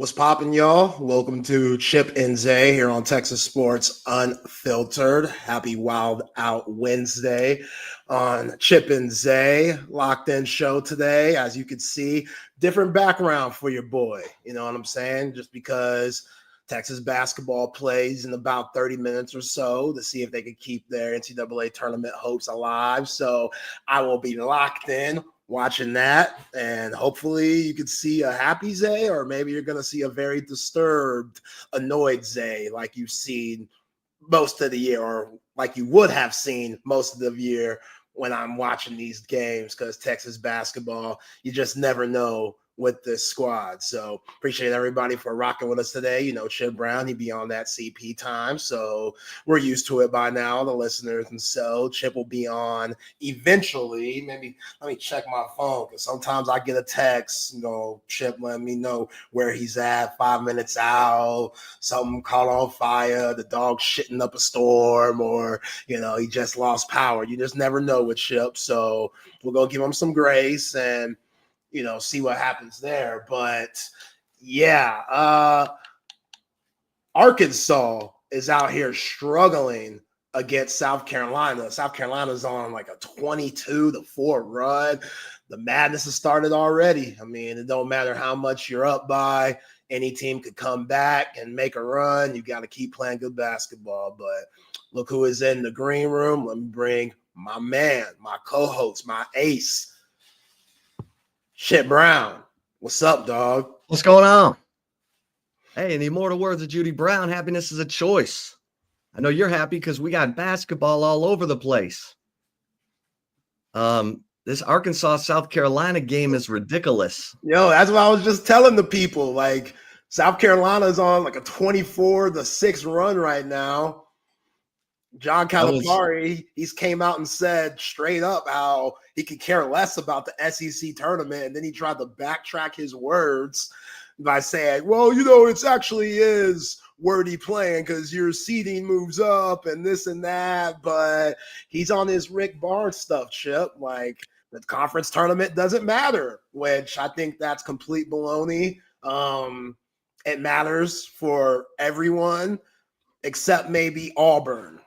What's poppin', y'all? Welcome to Chip and Zay here on Texas Sports Unfiltered. Happy Wild Out Wednesday on Chip and Zay. Locked in show today. As you can see, different background for your boy. You know what I'm saying? Just because Texas basketball plays in about 30 minutes or so to see if they can keep their NCAA tournament hopes alive. So I will be locked in watching that, and hopefully you could see a happy Zay, or maybe you're going to see a very disturbed, annoyed Zay like you've seen most of the year, or like you would have seen most of the year when I'm watching these games, because Texas basketball, you just never know with this squad. So appreciate everybody for rocking with us today. You know, Chip Brown, he be on that CP time, so we're used to it by now, the listeners. And so Chip will be on eventually. Maybe let me check my phone, because sometimes I get a text, you know, Chip letting me know where he's at 5 minutes out, something caught on fire, the dog shitting up a storm, or, you know, he just lost power. You just never know with Chip. So we'll go give him some grace and, you know, see what happens there. But yeah, Arkansas is out here struggling against South Carolina. South Carolina's on like a 22-4 run. The madness has started already. I mean, it don't matter how much you're up by. Any team could come back and make a run. You got to keep playing good basketball. But look who is in the green room. Let me bring my man, my co-host, my ace, Chip Brown. What's up, dog? What's going on? Hey, in the immortal words of Judy Brown, happiness is a choice. I know you're happy because we got basketball all over the place. This Arkansas-South Carolina game is ridiculous. Yo, that's what I was just telling the people. Like, South Carolina's on like a 24-6 run right now. John Calipari, he's came out and said straight up how he could care less about the SEC tournament, and then he tried to backtrack his words by saying, well, you know, it's actually is wordy playing because your seeding moves up and this and that, but he's on his Rick Barnes stuff, Chip. Like, the conference tournament doesn't matter, which I think that's complete baloney. It matters for everyone except maybe Auburn.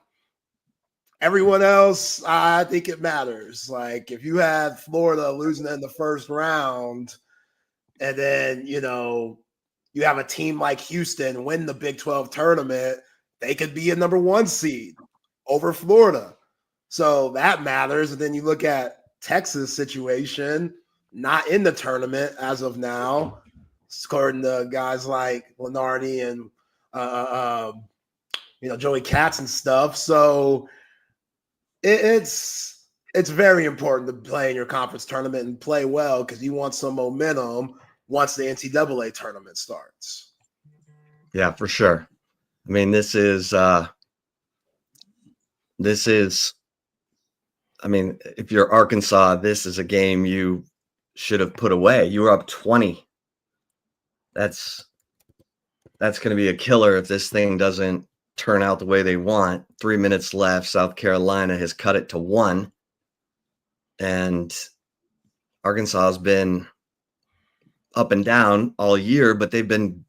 Everyone else, I think it matters. Like, if you had Florida losing in the first round, and then, you know, you have a team like Houston win the Big 12 tournament, they could be a number 1 seed over Florida. So that matters. And then you look at Texas situation, not in the tournament as of now, according to guys like Lenardi and, you know, Joey Katz and stuff. So it's very important to play in your conference tournament and play well, because you want some momentum once the NCAA tournament starts. Yeah, for sure. I mean, this is, I mean, if you're Arkansas, this is a game you should have put away. You were up 20. That's going to be a killer if this thing doesn't turn out the way they want. 3 minutes left. South Carolina has cut it to 1. And Arkansas has been up and down all year, but they've been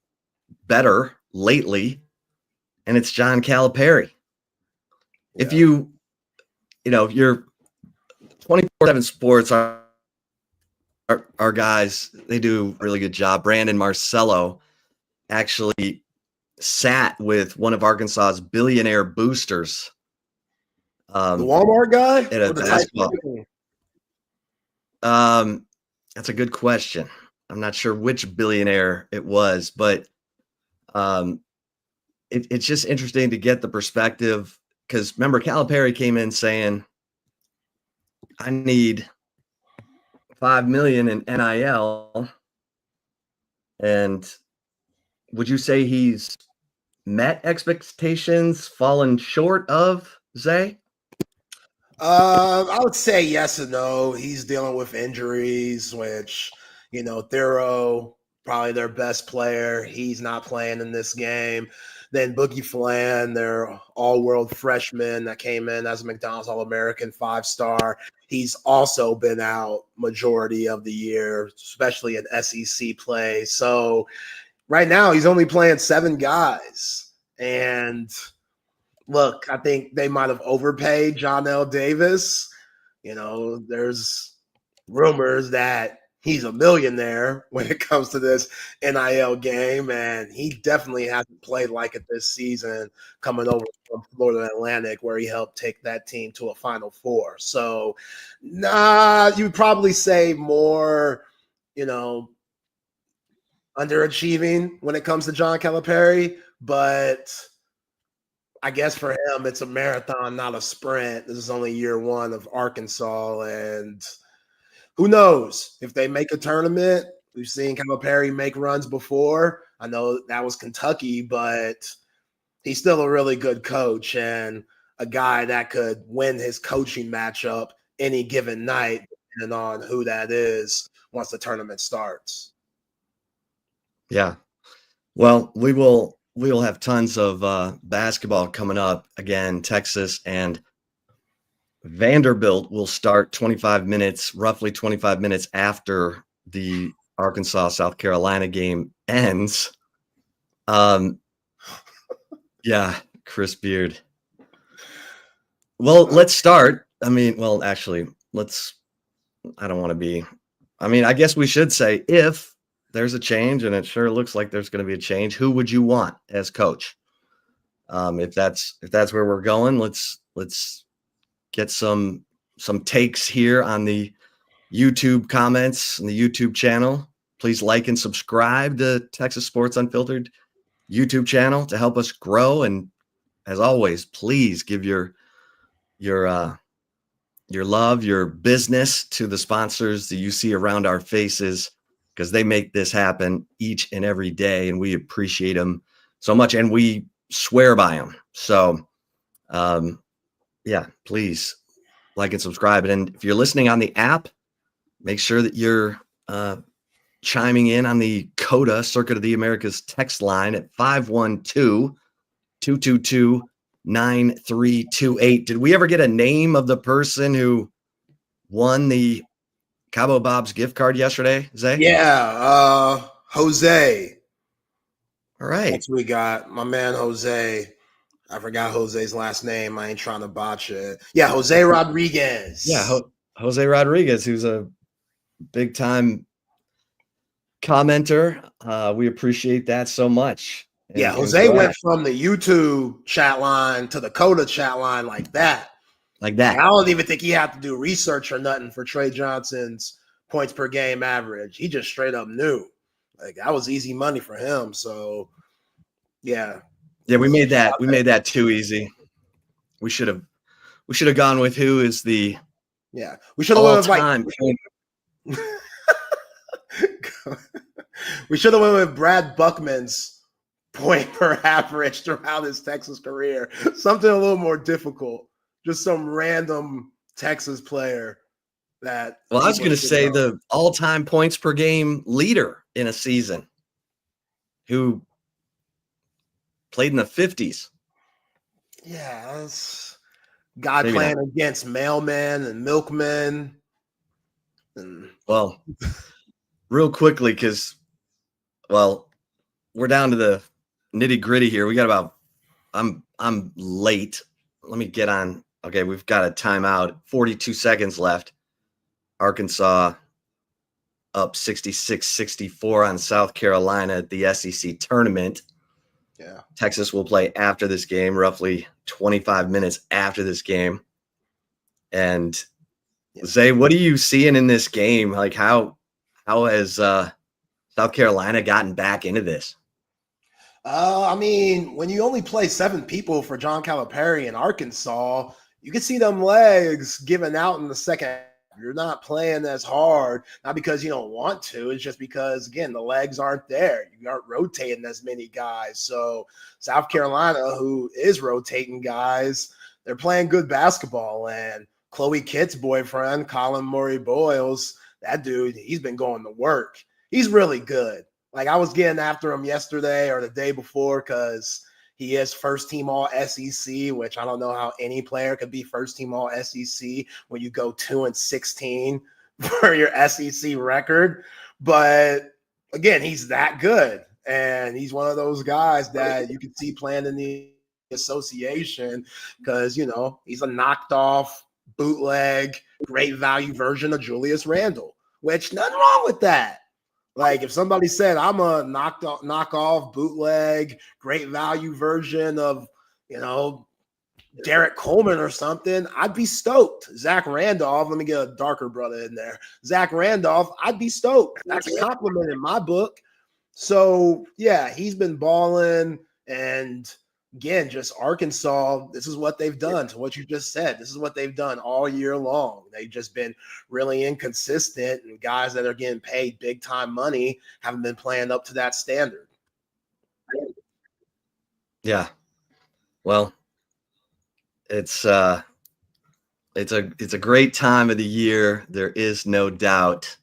better lately. And it's John Calipari. Yeah. If you know, you're 24/7 Sports, our guys, they do a really good job. Brandon Marcello actually sat with one of Arkansas's billionaire boosters. The Walmart guy? At a basketball. That's a good question. I'm not sure which billionaire it was, but it's just interesting to get the perspective, because remember, Calipari came in saying, I need $5 million in NIL. And would you say he's met expectations, fallen short of, Zay? I would say yes and no. He's dealing with injuries, which, you know, Thero, probably their best player, he's not playing in this game. Then Bucky, their all-world freshman that came in as a McDonald's All-American 5-star, he's also been out majority of the year, especially in SEC play. So right now he's only playing 7 guys. And look, I think they might have overpaid John L. Davis. There's rumors that he's a millionaire when it comes to this NIL game, and he definitely hasn't played like it this season coming over from Florida Atlantic, where he helped take that team to a Final Four. So, you'd probably say more, underachieving when it comes to John Calipari, but I guess for him, it's a marathon, not a sprint. This is only year 1 of Arkansas, and who knows if they make a tournament. We've seen Calipari make runs before. I know that was Kentucky, but he's still a really good coach and a guy that could win his coaching matchup any given night, depending on who that is once the tournament starts. Yeah. Well, we will have tons of basketball coming up. Again, Texas and Vanderbilt will start roughly 25 minutes after the Arkansas-South Carolina game ends. Yeah, Chris Beard. Well, let's start. I don't want to be. I guess we should say if there's a change, and it sure looks like there's going to be a change, who would you want as coach? If that's where we're going, let's get some takes here on the YouTube comments and the YouTube channel. Please like and subscribe to Texas Sports Unfiltered YouTube channel to help us grow. And as always, please give your love, your business to the sponsors that you see around our faces, because they make this happen each and every day, and we appreciate them so much, and we swear by them. So, yeah, please like and subscribe. And if you're listening on the app, make sure that you're chiming in on the CODA Circuit of the Americas text line at 512-222-9328. Did we ever get a name of the person who won the Cabo Bob's gift card yesterday, Zay? Yeah, Jose. All right. That's what we got. My man Jose. I forgot Jose's last name. I ain't trying to botch it. Yeah, Jose Rodriguez. Yeah, Jose Rodriguez, who's a big-time commenter. We appreciate that so much. Yeah, Jose went from the YouTube chat line to the CODA chat line like that. Like that. I don't even think he had to do research or nothing for Trey Johnson's points per game average. He just straight up knew. Like, that was easy money for him. So, yeah. Yeah, we made that too easy. We should have gone with who is the we should have went with we should have went with Brad Buckman's point per average throughout his Texas career. Something a little more difficult. Just some random Texas player that. Well, I was going to say the all-time points per game leader in a season, who played in the 50s. Yeah, that's guy maybe playing against mailmen and milkmen. Well, real quickly, because, we're down to the nitty-gritty here. We got about I'm late. Let me get on. Okay, we've got a timeout. 42 seconds left. Arkansas up 66-64 on South Carolina at the SEC tournament. Yeah. Texas will play after this game, roughly 25 minutes after this game. And Zay, what are you seeing in this game? Like, how has South Carolina gotten back into this? When you only play 7 people for John Calipari in Arkansas, you can see them legs giving out in the second. You're not playing as hard, not because you don't want to. It's just because, again, the legs aren't there. You aren't rotating as many guys. So South Carolina, who is rotating guys, they're playing good basketball. And Chloe Kitt's boyfriend, Colin Murray Boyles, that dude, he's been going to work. He's really good. Like, I was getting after him yesterday or the day before because he is first team all SEC, which I don't know how any player could be first team all SEC when you go 2-16 for your SEC record. But again, he's that good. And he's one of those guys that you can see playing in the association because, he's a knocked off, bootleg, great value version of Julius Randle, which nothing wrong with that. Like if somebody said I'm a knock-off, bootleg, great value version of, Derek Coleman or something, I'd be stoked. Zach Randolph, let me get a darker brother in there. Zach Randolph, I'd be stoked. That's a compliment in my book. So, yeah, he's been balling. And again, just Arkansas, this is what they've done to what you just said. This is what they've done all year long. They've just been really inconsistent, and guys that are getting paid big time money haven't been playing up to that standard. Yeah. Well, it's a great time of the year. There is no doubt.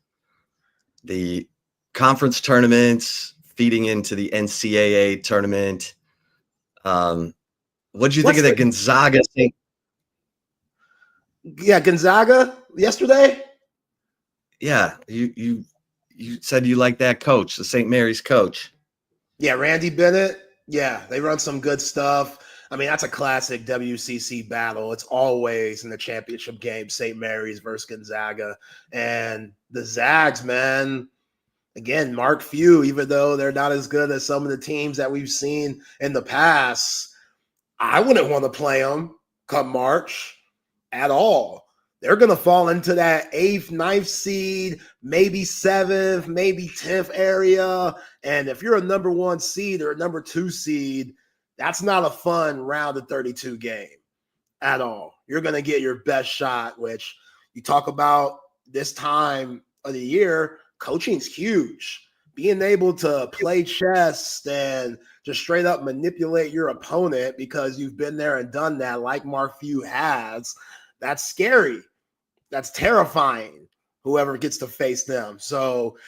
The conference tournaments feeding into the NCAA tournament. What did you think of the Gonzaga thing? Yeah, Gonzaga yesterday. Yeah, you said you like that coach, the St. Mary's coach. Yeah, Randy Bennett. Yeah, they run some good stuff. I mean, that's a classic WCC battle. It's always in the championship game, St. Mary's versus Gonzaga. And the Zags, man, again, Mark Few, even though they're not as good as some of the teams that we've seen in the past, I wouldn't want to play them come March at all. They're going to fall into that 8th, 9th seed, maybe 7th, maybe 10th area. And if you're a number 1 seed or a number 2 seed, that's not a fun round of 32 game at all. You're going to get your best shot, which you talk about this time of the year. Coaching's huge. Being able to play chess and just straight up manipulate your opponent because you've been there and done that like Mark Few has, that's scary. That's terrifying, whoever gets to face them. So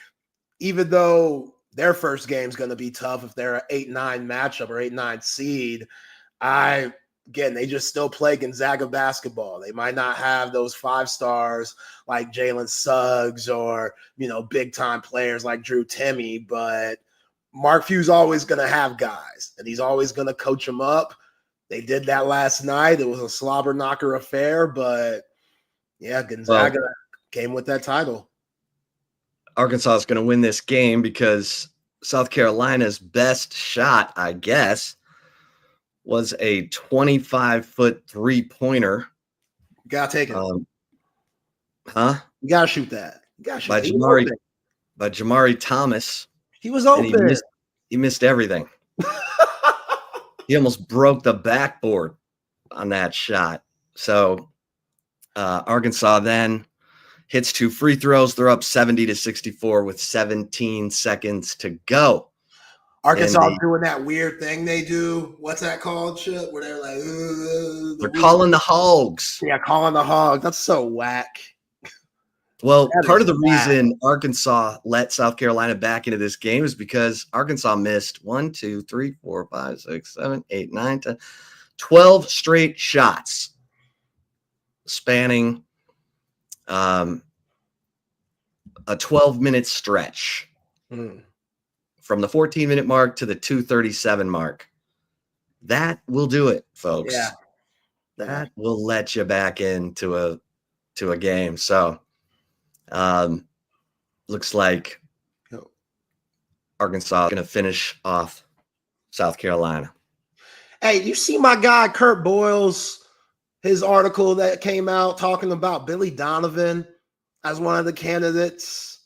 even though their first game is going to be tough if they're an 8-9 matchup or 8-9 seed, they just still play Gonzaga basketball. They might not have those 5 stars like Jalen Suggs or, big time players like Drew Timme, but Mark Few's always going to have guys and he's always going to coach them up. They did that last night. It was a slobber knocker affair, but yeah, Gonzaga came with that title. Arkansas is going to win this game because South Carolina's best shot, I guess, was a 25-foot 3-pointer. You gotta take it. You gotta shoot that. You gotta shoot by Jamari Thomas. He was open. He missed everything. He almost broke the backboard on that shot. So Arkansas then hits 2 free throws. They're up 70-64 with 17 seconds to go. Arkansas doing that weird thing they do. What's that called, Chip? Where they're like, they're calling the hogs. Yeah, calling the hogs. That's so whack. Well, part of the reason Arkansas let South Carolina back into this game is because Arkansas missed 1, 2, 3, 4, 5, 6, 7, 8, 9, 10, 12 straight shots spanning a 12-minute stretch. From the 14-minute mark to the 2:37 mark. That will do it, folks. Yeah. That will let you back into a game. So looks like Arkansas is going to finish off South Carolina. Hey, you see my guy Kurt Boyle's his article that came out talking about Billy Donovan as one of the candidates?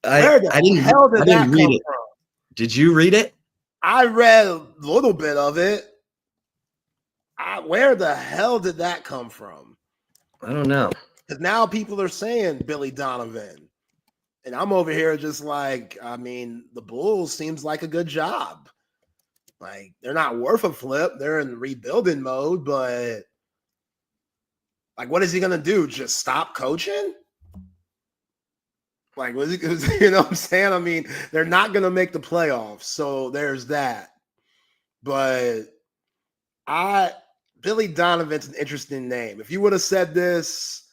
I didn't read it. Did you read it? I read a little bit of it. Where the hell did that come from? I don't know. Because now people are saying Billy Donovan. And I'm over here just like, the Bulls seems like a good job. Like, they're not worth a flip. They're in rebuilding mode, but like, what is he going to do? Just stop coaching? Like, you know what I'm saying? They're not going to make the playoffs, so there's that. But Billy Donovan's an interesting name. If you would have said this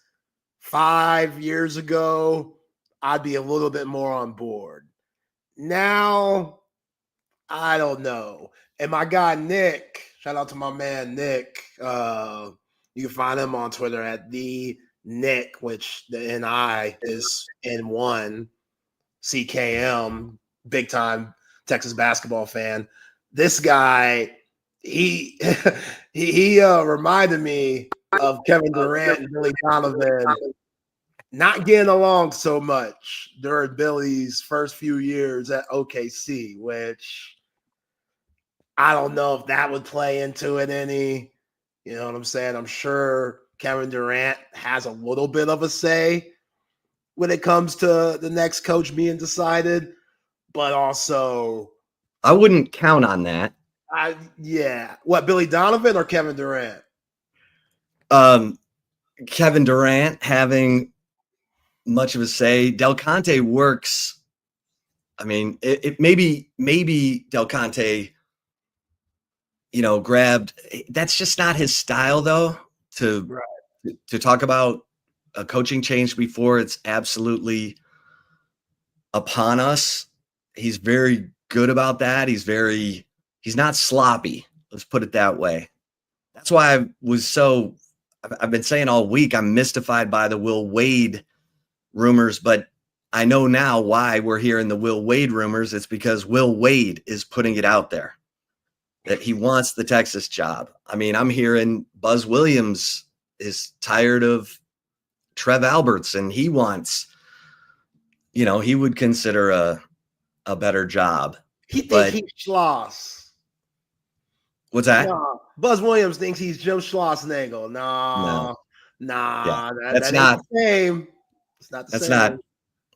5 years ago, I'd be a little bit more on board. Now, I don't know. And my guy Nick, shout out to my man Nick. You can find him on Twitter at the Nick, which the NI is N1 CKM, big time Texas basketball fan. This guy, he he reminded me of Kevin Durant and Billy Donovan not getting along so much during Billy's first few years at OKC, which I don't know if that would play into it any. You know what I'm saying? I'm sure Kevin Durant has a little bit of a say when it comes to the next coach being decided, but also I wouldn't count on that. What, Billy Donovan or Kevin Durant? Kevin Durant having much of a say. Del Conte works. I mean, it maybe Del Conte, grabbed. That's just not his style, though. To talk about a coaching change before it's absolutely upon us. He's very good about that. He's not sloppy. Let's put it that way. That's why I've been saying all week, I'm mystified by the Will Wade rumors, but I know now why we're hearing the Will Wade rumors. It's because Will Wade is putting it out there that he wants the Texas job. I mean, I'm hearing Buzz Williams is tired of Trev Alberts and he wants, he would consider a better job. He thinks he's Schloss. What's that? No, Buzz Williams thinks he's Jim Schlossnagle. No. Yeah, that's not the same. It's not the same. That's not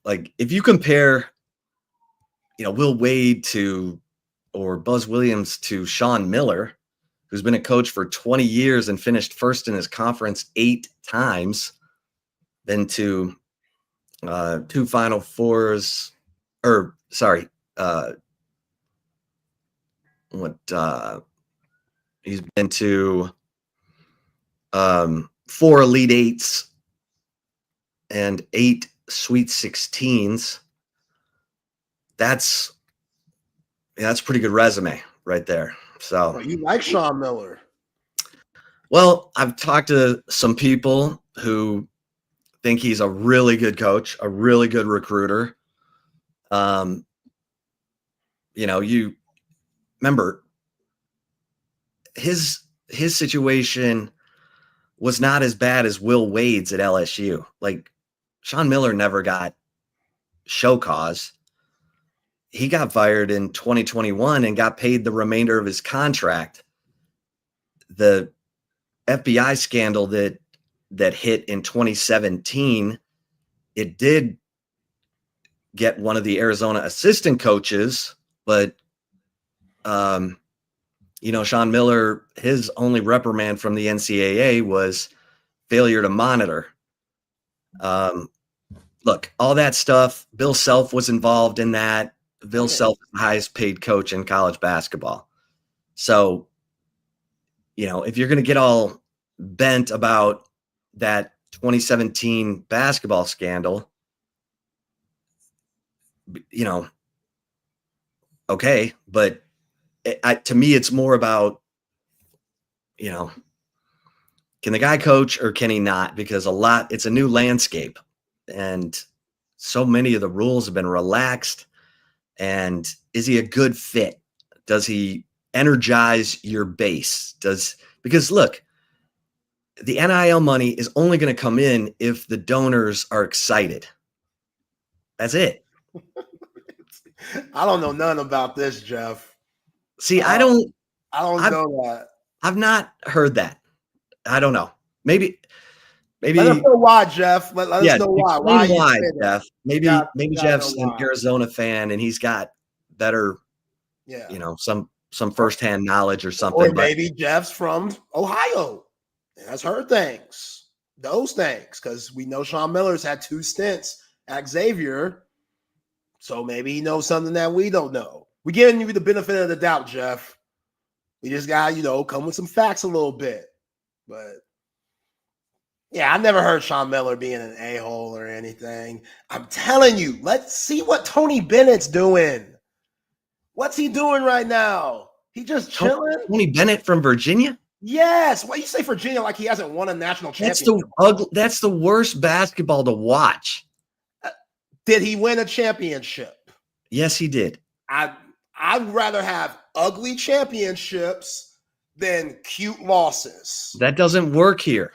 like if you compare, Will Wade or Buzz Williams to Sean Miller, who's been a coach for 20 years and finished first in his conference 8 times, been to 2 Final Fours, he's been to 4 Elite Eights and 8 Sweet 16s. That's pretty good resume right there. So you like Sean Miller? Well, I've talked to some people who think he's a really good coach, a really good recruiter. You remember his situation was not as bad as Will Wade's at LSU. Like Sean Miller never got show cause. He got fired in 2021 and got paid the remainder of his contract. The FBI scandal that hit in 2017, it did get one of the Arizona assistant coaches, but Sean Miller, his only reprimand from the NCAA was failure to monitor. Look, all that stuff, Bill Self was involved in that. Bill Self is the highest paid coach in college basketball. So, if you're going to get all bent about that 2017 basketball scandal, okay, but to me, it's more about, can the guy coach or can he not? Because it's a new landscape and so many of the rules have been relaxed. And is he a good fit? Does he energize your base? Because look, the NIL money is only going to come in if the donors are excited. That's it. I don't know nothing about this, Jeff. See, I don't know that. I've not heard that. I don't know. Maybe let us know why, Jeff. Let us know why. Why, Jeff? Maybe Jeff's an Arizona fan and he's got better, some firsthand knowledge or something. Or maybe Jeff's from Ohio and has heard those things, because we know Sean Miller's had 2 stints at Xavier. So maybe he knows something that we don't know. We're giving you the benefit of the doubt, Jeff. We just got, come with some facts a little bit. But yeah, I never heard Sean Miller being an a-hole or anything. I'm telling you, let's see what Tony Bennett's doing. What's he doing right now? He just chilling? Tony Bennett from Virginia? Yes. Why you say Virginia like he hasn't won a national championship? That's the worst basketball to watch. Did he win a championship? Yes, he did. I'd rather have ugly championships than cute losses. That doesn't work here.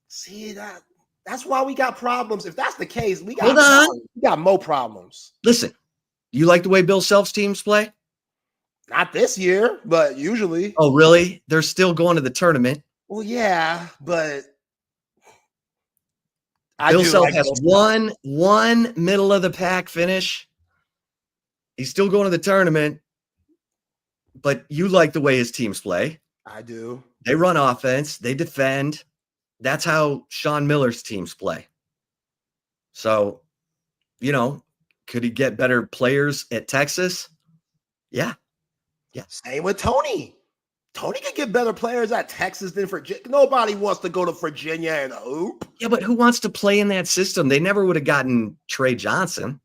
See, that's why we got problems. If that's the case, we got more problems. Listen, you like the way Bill Self's teams play? Not this year, but usually. Oh, really? They're still going to the tournament. Well, yeah, but Bill Self has one middle of the pack finish. He's still going to the tournament, but you like the way his teams play. I do. They run offense. They defend. That's how Sean Miller's teams play. So, could he get better players at Texas? Yeah. Same with Tony. Tony could get better players at Texas than Virginia. Nobody wants to go to Virginia and hoop. Yeah, but who wants to play in that system? They never would have gotten Trey Johnson.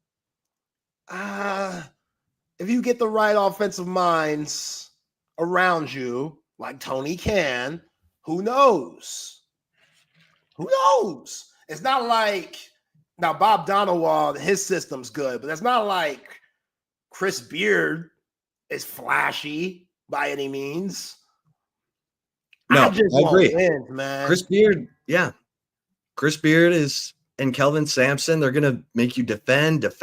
If you get the right offensive minds around you, like Tony can, who knows? Who knows? It's not like now Bob Donowald, his system's good, but it's not like Chris Beard is flashy by any means. No, I agree. Win, man. Chris Beard, yeah. Chris Beard and Kelvin Sampson, they're going to make you defend. But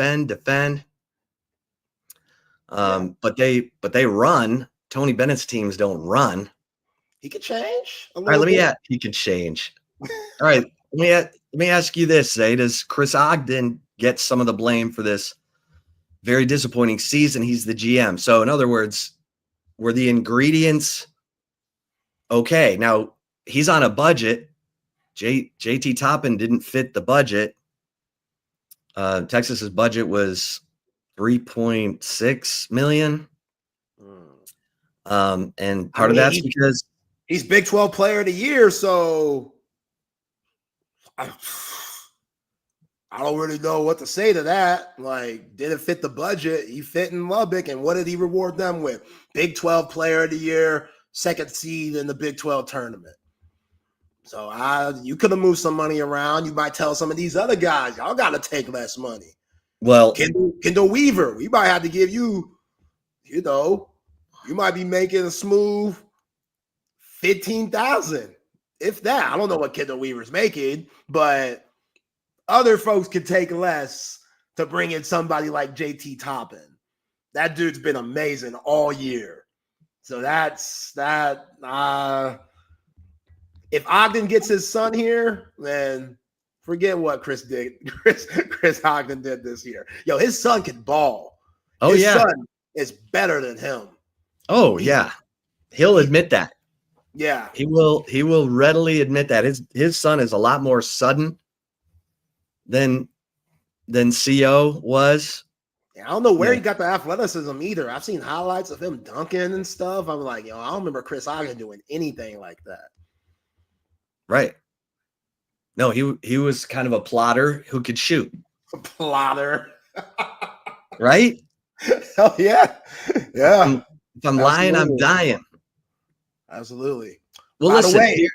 they run. Tony Bennett's teams don't run. He could change. All right, he could change. All right, let me ask you this, Zay. Does Chris Ogden get some of the blame for this very disappointing season? He's the GM. So in other words, were the ingredients okay? Now he's on a budget. JT Toppin didn't fit the budget. Texas's budget was $3.6 million. And part of that's because he's Big 12 Player of the Year. So I don't really know what to say to that. Like, didn't fit the budget. He fit in Lubbock, and what did he reward them with? Big 12 Player of the Year, second seed in the Big 12 tournament. So you could have moved some money around. You might tell some of these other guys, y'all got to take less money. Well, Kendall Weaver, we might have to give you, you might be making a smooth $15,000, if that. I don't know what Kendall Weaver's making, but other folks could take less to bring in somebody like JT Toppin. That dude's been amazing all year. So that's that. If Ogden gets his son here, then forget what Chris Ogden did this year. Yo, his son can ball. His son is better than him. Oh, yeah. He'll admit that. Yeah. He will readily admit that. His son is a lot more sudden than CO was. Yeah, I don't know where he got the athleticism either. I've seen highlights of him dunking and stuff. I'm like, I don't remember Chris Ogden doing anything like that. Right. No, he was kind of a plotter who could shoot. A plotter. Right? Oh, yeah. Yeah. If I'm lying, I'm dying. Absolutely. Well, By listen. the way,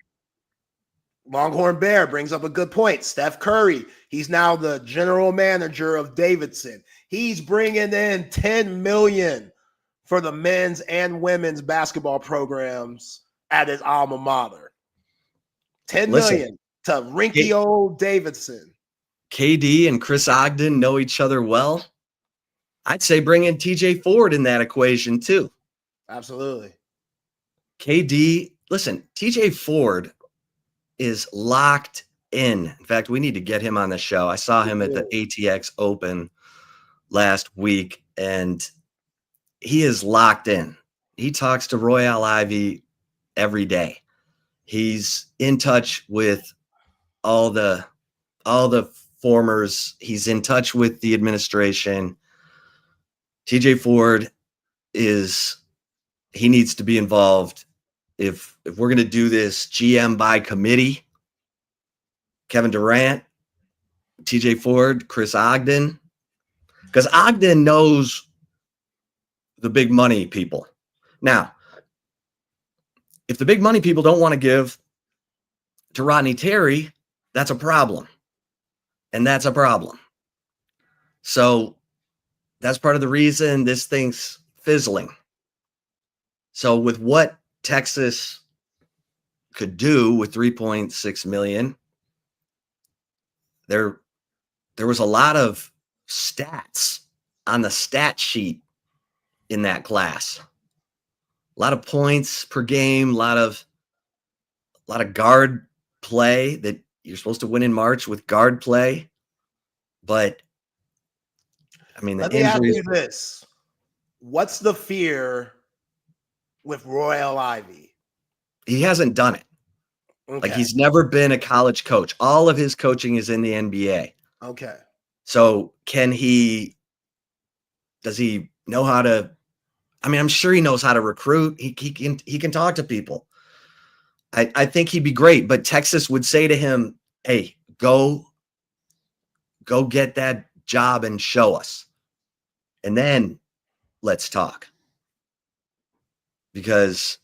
Longhorn Bear brings up a good point. Steph Curry, he's now the general manager of Davidson. He's bringing in $10 million for the men's and women's basketball programs at his alma mater. $10 million to rinky old Davidson. KD and Chris Ogden know each other well. I'd say bring in TJ Ford in that equation too. Absolutely. KD, listen, TJ Ford is locked in. In fact, we need to get him on the show. I saw him at the ATX Open last week, and he is locked in. He talks to Royale Ivey every day. He's in touch with all the formers. He's in touch with the administration. TJ Ford he needs to be involved. If we're going to do this GM by committee, Kevin Durant, TJ Ford, Chris Ogden, because Ogden knows the big money people. Now, if the big money people don't want to give to Rodney Terry, that's a problem. And that's a problem. So that's part of the reason this thing's fizzling. So with what Texas could do with 3.6 million, there was a lot of stats on the stat sheet in that class. A lot of points per game, a lot of guard play that you're supposed to win in March with guard play. But I mean, let me ask you this. What's the fear with Royal Ivey? He hasn't done it. Okay. Like, he's never been a college coach. All of his coaching is in the NBA. Okay. So does he know how to, I mean, I'm sure he knows how to recruit. He can talk to people. I think he'd be great, but Texas would say to him, hey, go get that job and show us. And then let's talk. Because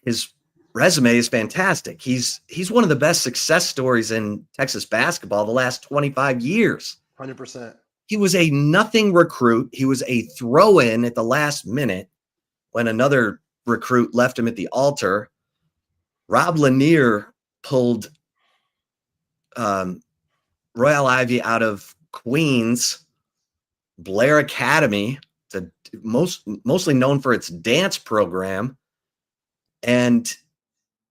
his resume is fantastic. He's one of the best success stories in Texas basketball the last 25 years. 100%. He was a nothing recruit. He was a throw-in at the last minute when another recruit left him at the altar. Rob Lanier pulled Royal Ivey out of Queens, Blair Academy, mostly known for its dance program. And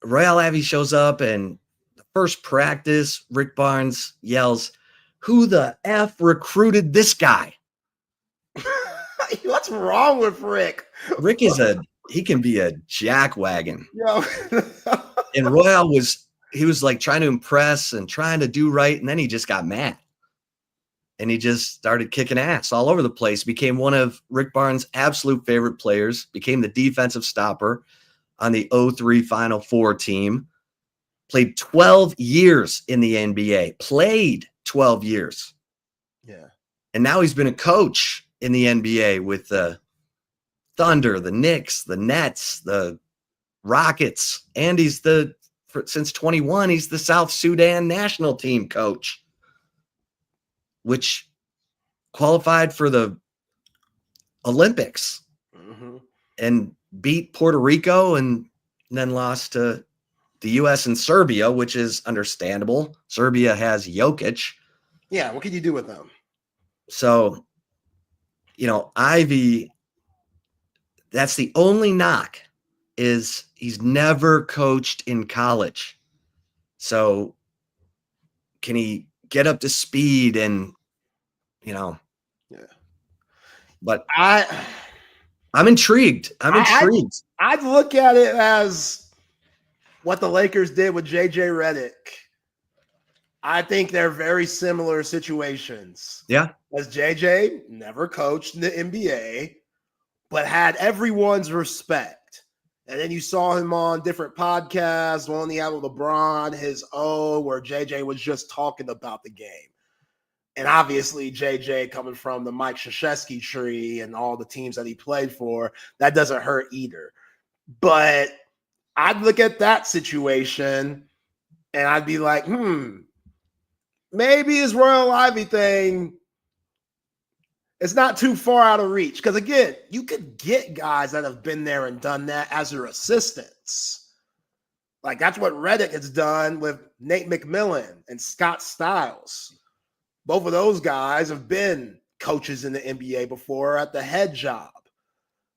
Royal Ivey shows up, and the first practice, Rick Barnes yells, "Who the F recruited this guy?" What's wrong with Rick? Rick he can be a jackwagon. Yo. And Royal was like trying to impress and trying to do right, and then he just got mad. And he just started kicking ass all over the place, became one of Rick Barnes' absolute favorite players, became the defensive stopper on the 03 Final Four team, played 12 years in the NBA, played 12 years. Yeah. And now he's been a coach in the NBA with the Thunder, the Knicks, the Nets, the Rockets, and since 21, he's the South Sudan national team coach, which qualified for the Olympics and beat Puerto Rico and then lost to the U.S. and Serbia, which is understandable. Serbia has Jokic. Yeah, what can you do with them? So, Ivey, that's the only knock, is he's never coached in college. So can he get up to speed and, Yeah. But I'm intrigued. I'd look at it as what the Lakers did with JJ Redick. I think they're very similar situations. Yeah. As JJ never coached in the NBA, but had everyone's respect. And then you saw him on different podcasts, one he had with LeBron, his own, where JJ was just talking about the game. And obviously, JJ coming from the Mike Krzyzewski tree and all the teams that he played for, that doesn't hurt either. But I'd look at that situation and I'd be like, maybe his Royal Ivey thing, it's not too far out of reach. Because again, you could get guys that have been there and done that as your assistants. Like that's what Redick has done with Nate McMillan and Scott Stiles. Both of those guys have been coaches in the NBA before at the head job.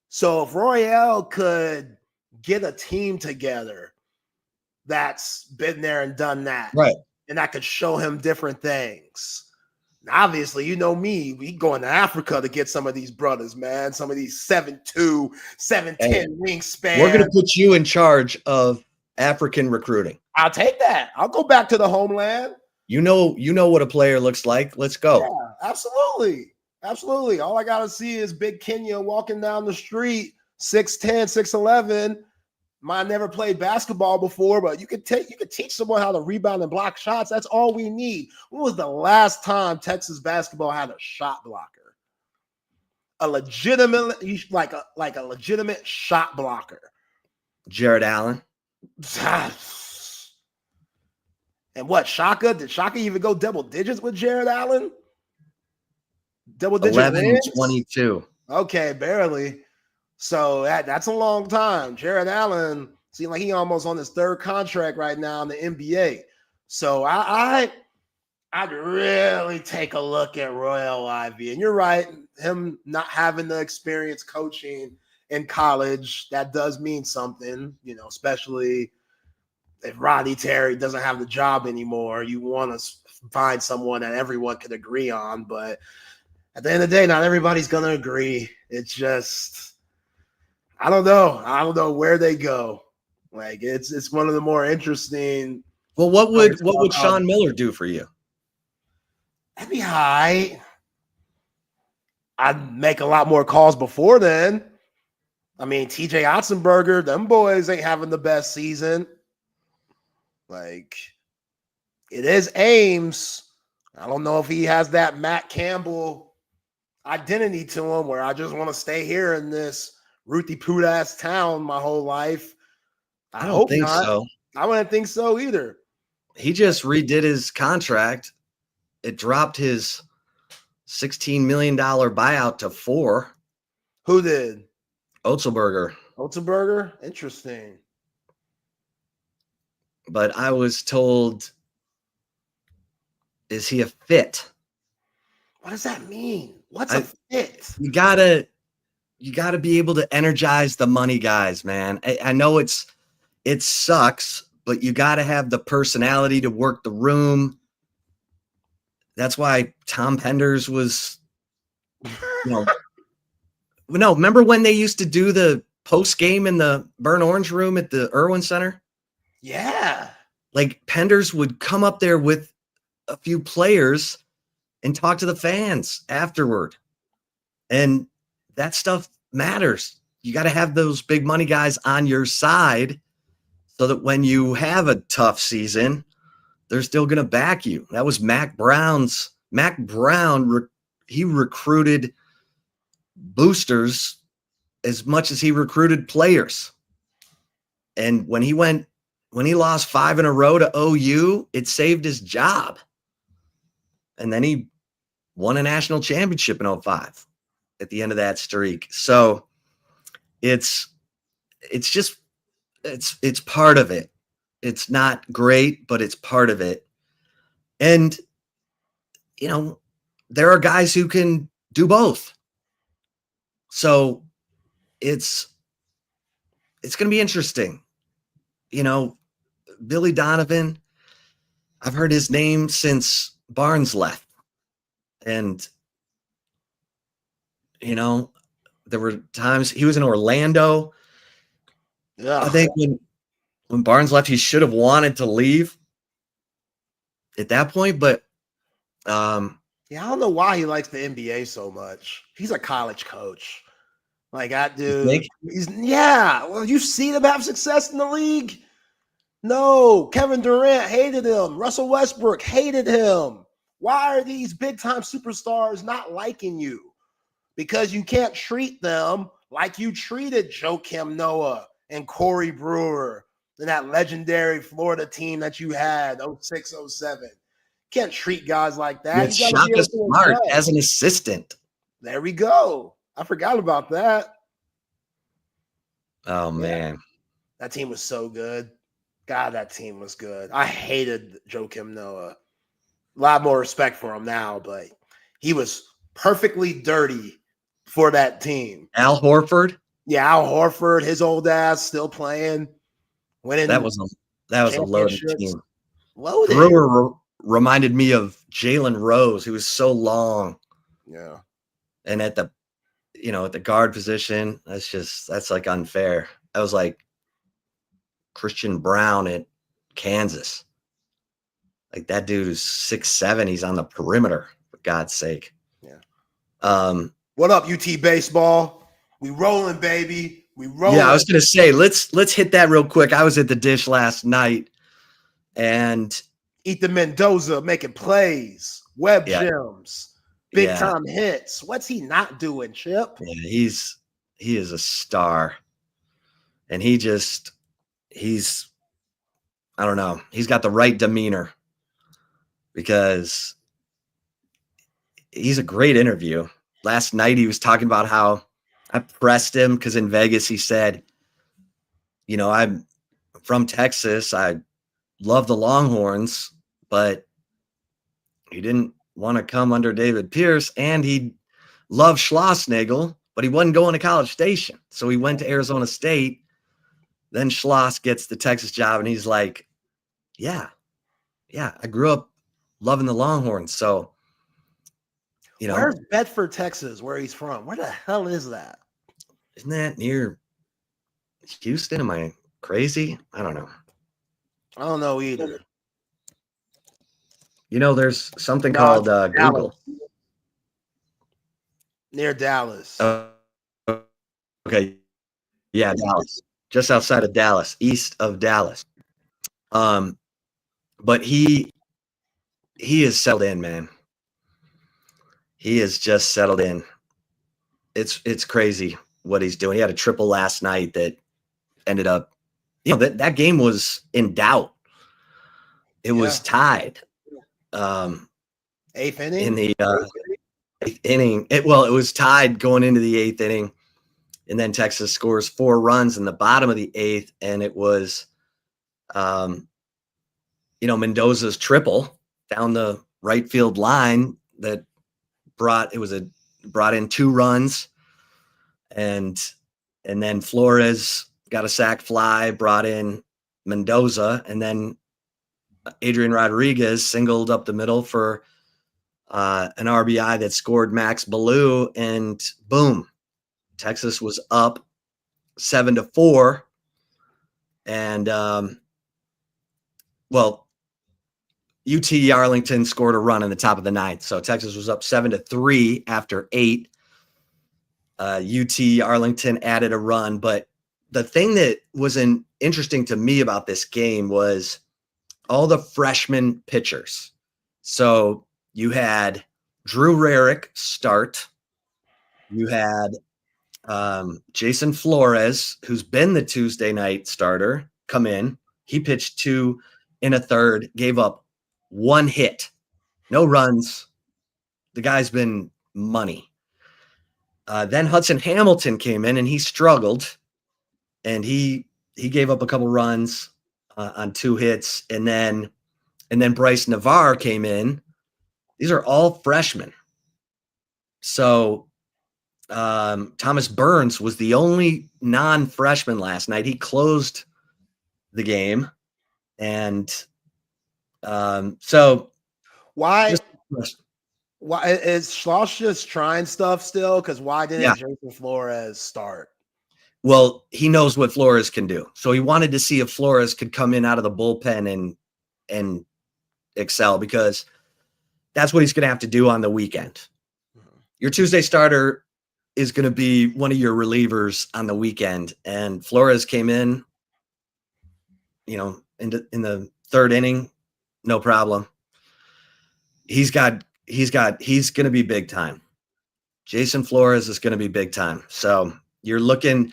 So if Royale could get a team together that's been there and done that, right, and that could show him different things. Now, obviously, you know me, we going to Africa to get some of these brothers, man. Some of these 7'2", 7'10" wingspan. We're going to put you in charge of African recruiting. I'll take that. I'll go back to the homeland. You know what a player looks like. Let's go. Yeah, absolutely. Absolutely. All I got to see is Big Kenya walking down the street, 6'10", 6'11". Might never played basketball before, but you could teach someone how to rebound and block shots. That's all we need. When was the last time Texas basketball had a shot blocker? a legitimate like a legitimate shot blocker. Jared Allen. And what, Shaka? Did Shaka even go double digits with Jared Allen? Double digit 11 wins? and 22. Okay, barely. So that's a long time. Jared Allen seemed like he almost on his third contract right now in the NBA. So I'd really take a look at Royal Ivey. And you're right, him not having the experience coaching in college, that does mean something, especially if Rodney Terry doesn't have the job anymore. You want to find someone that everyone can agree on. But at the end of the day, not everybody's going to agree. It's just, I don't know. I don't know where they go. Like, it's one of the more interesting. Well, what would Sean Miller do for you? That'd be high. I'd make a lot more calls before then. I mean, TJ Otzenberger, them boys ain't having the best season. Like, it is Ames. I don't know if he has that Matt Campbell identity to him where I just want to stay here in this Ruthie Poot ass town my whole life. I don't think so. I wouldn't think so either. He just redid his contract. It dropped his $16 million buyout to $4 million. Who did? Otzelberger. Interesting. But I was told, is he a fit? What does that mean? What's a fit? You gotta be able to energize the money guys, man. I know it sucks, but you gotta have the personality to work the room. That's why Tom Penders was, no, remember when they used to do the post game in the Burn Orange room at the Irwin Center? Yeah. Like Penders would come up there with a few players and talk to the fans afterward. And that stuff matters. You got to have those big money guys on your side so that when you have a tough season, they're still going to back you. That was Mac Brown. He recruited boosters as much as he recruited players. And when he lost 5 in a row to OU, it saved his job. And then he won a national championship in 2005 at the end of that streak. So it's part of it. It's not great, but it's part of it. And, there are guys who can do both. So it's going to be interesting. Billy Donovan, I've heard his name since Barnes left. And, there were times he was in Orlando. Yeah. I think when Barnes left, he should have wanted to leave at that point. But I don't know why he likes the NBA so much. He's a college coach. Like that dude. Well, you see them have success in the league. No, Kevin Durant hated him. Russell Westbrook hated him. Why are these big-time superstars not liking you? Because you can't treat them like you treated Joakim Noah and Corey Brewer and that legendary Florida team that you had, 06, 07. Can't treat guys like that. You Shaka Smart as an assistant. There we go. I forgot about that. Oh, man. That team was so good. God, that team was good. I hated Joakim Noah. A lot more respect for him now, but he was perfectly dirty for that team. Al Horford? Yeah, Al Horford, his old ass still playing. That was a loaded team. Loaded. Brewer reminded me of Jalen Rose, who was so long. Yeah. And at the guard position, that's like unfair. I was like Christian Brown at Kansas. Like that dude is 6'7". He's on the perimeter, for God's sake. Yeah. What up, UT baseball? We rolling, baby. We rolling. Yeah, I was gonna say, let's hit that real quick. I was at the Dish last night and Ethan Mendoza making plays, web gems. big time hits. What's he not doing, Chip? Yeah, he is a star. And he's I don't know. He's got the right demeanor because he's a great interview. Last night he was talking about how I pressed him because in Vegas he said, I'm from Texas. I love the Longhorns, but he didn't want to come under David Pierce, and he loved Schlossnagel, but he wasn't going to College Station. So he went to Arizona State. Then Schloss gets the Texas job, and he's like, yeah, I grew up loving the Longhorns. So, where's Bedford, Texas, where he's from? Where the hell is that? Isn't that near Houston? Am I crazy? I don't know. I don't know either. There's something called Google. Near Dallas. Okay. Yeah, Dallas. Just outside of Dallas, east of Dallas. But he is settled in, man. He is just settled in. It's crazy what he's doing. He had a triple last night that ended up, that game was in doubt. It was tied. Eighth inning? In the eighth inning. It was tied going into the eighth inning. And then Texas scores 4 runs in the bottom of the eighth. And it was, Mendoza's triple down the right field line that brought in 2 runs. And then Flores got a sac fly, brought in Mendoza, and then Adrian Rodriguez singled up the middle for an RBI that scored Max Ballou, and boom, Texas was up 7-4. And UT Arlington scored a run in the top of the ninth, so Texas was up 7-3 after 8. UT Arlington added a run, but the thing that was interesting to me about this game was all the freshman pitchers. So you had Drew Rarick start. You had Jason Flores, who's been the Tuesday night starter, come in. He pitched 2 in a third, gave up 1 hit, no runs. The guy's been money. Then Hudson Hamilton came in and he struggled, and he gave up a couple runs on 2 hits, and then Bryce Navarre came in. These are all freshmen. So Thomas Burns was the only non-freshman last night. He closed the game, and so why is Schloss just trying stuff still? Because why didn't Jason Flores start? Well, he knows what Flores can do. So he wanted to see if Flores could come in out of the bullpen and excel, because that's what he's going to have to do on the weekend. Your Tuesday starter is going to be one of your relievers on the weekend. And Flores came in, in the third inning, no problem. He's going to be big time. Jason Flores is going to be big time. So you're looking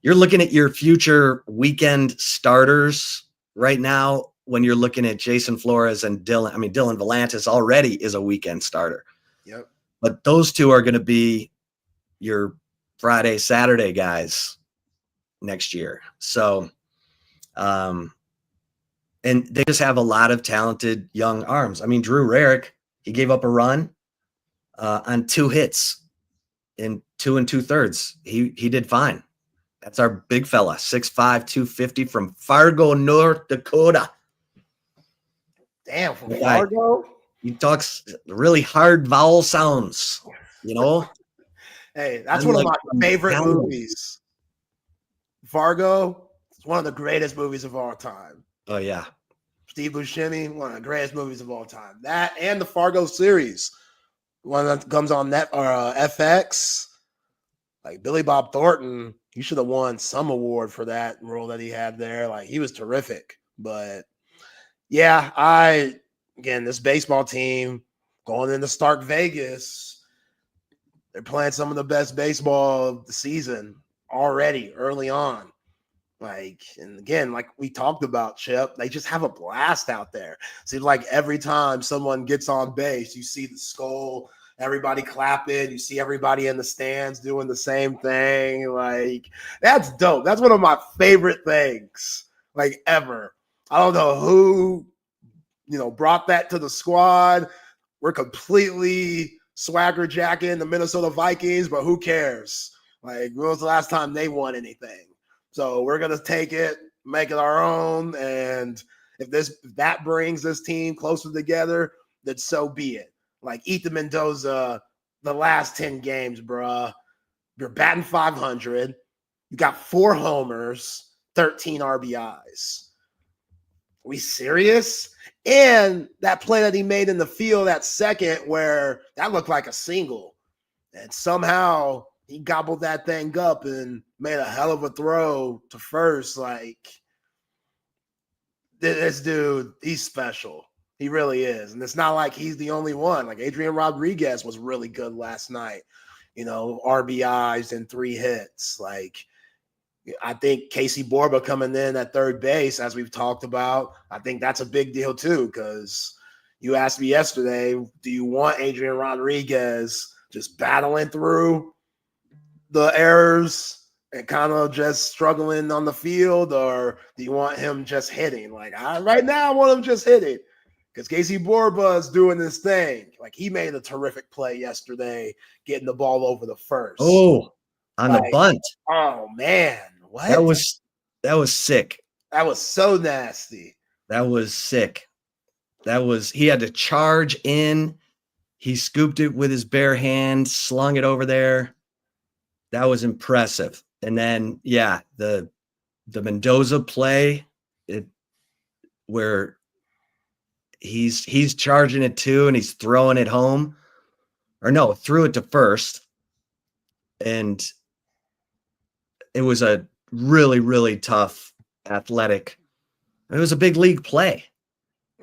at your future weekend starters right now when you're looking at Jason Flores and Dylan. I mean, Dylan Volantis already is a weekend starter. Yep. But those two are going to be your Friday, Saturday guys next year. So, and they just have a lot of talented young arms. I mean, Drew Rarick, he gave up a run on 2 hits in 2 2/3. He did fine. That's our big fella, 6'5", 250 from Fargo, North Dakota. Damn, from Fargo? He talks really hard vowel sounds, Hey, that's one of my favorite movies. Fargo is one of the greatest movies of all time. Oh, yeah. Steve Buscemi, one of the greatest movies of all time. That and the Fargo series, one that comes on FX. Like Billy Bob Thornton, he should have won some award for that role that he had there. Like, he was terrific. But yeah, this baseball team going into Stark Vegas, They're playing some of the best baseball of the season already, early on. Like, and again, like we talked about, Chip, they just have a blast out there. Seems like every time someone gets on base, you see the skull, everybody clapping, you see everybody in the stands doing the same thing. Like, that's dope. That's one of my favorite things, like, ever. I don't know who, brought that to the squad. We're completely swagger jacking the Minnesota Vikings, but who cares? Like, when was the last time they won anything? So we're gonna take it, make it our own, and if that brings this team closer together, then so be it. Like Ethan Mendoza, the last 10 games, bruh, you're batting 500. You got 4 homers, 13 RBIs. Are we serious? And that play that he made in the field, that second, where that looked like a single, and somehow he gobbled that thing up and made a hell of a throw to first. Like, this dude, he's special. He really is. And it's not like he's the only one. Like, Adrian Rodriguez was really good last night. RBIs and 3 hits. Like, I think Casey Borba coming in at third base, as we've talked about, I think that's a big deal too, because you asked me yesterday, do you want Adrian Rodriguez just battling through the errors and kind of just struggling on the field, or do you want him just hitting? Like, right now, I want him just hitting, because Casey Borba is doing this thing. Like, he made a terrific play yesterday, getting the ball over the first. Oh, on the bunt. Oh man, what? That was sick. That was so nasty. That was sick. He had to charge in. He scooped it with his bare hand, slung it over there. That was impressive. And then, yeah, the Mendoza play, where he's charging it too, and he's throwing it home, or no, threw it to first, and it was a really, really tough athletic. It was a big league play.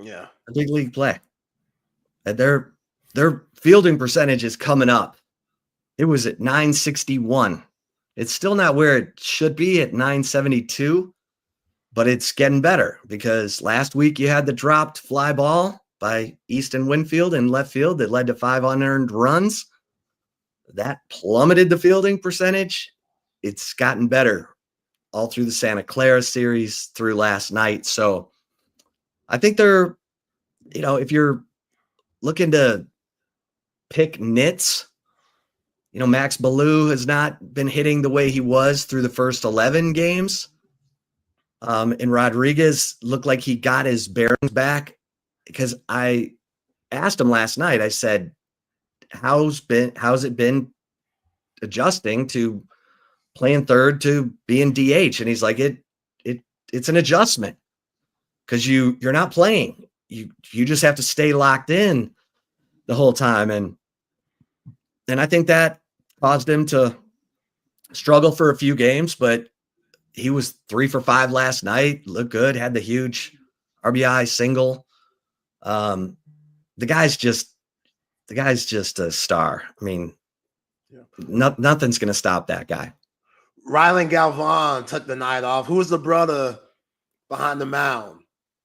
Yeah, a big league play. And their fielding percentage is coming up. It was at 961. It's still not where it should be at 972, but it's getting better, because last week you had the dropped fly ball by Easton Winfield in left field that led to 5 unearned runs. That plummeted the fielding percentage. It's gotten better all through the Santa Clara series, through last night. So I think they're, if you're looking to pick nits, Max Ballou has not been hitting the way he was through the first 11 games. And Rodriguez looked like he got his bearings back, because I asked him last night, I said, how's it been adjusting to playing third to being DH? And he's like, it's an adjustment, because you're not playing. You just have to stay locked in the whole time. And I think that caused him to struggle for a few games, but he was 3 for 5 last night. Looked good. Had the huge RBI single. The guy's just a star. I mean, nothing's going to stop that guy. Rylan Galvan took the night off. Who was the brother behind the mound?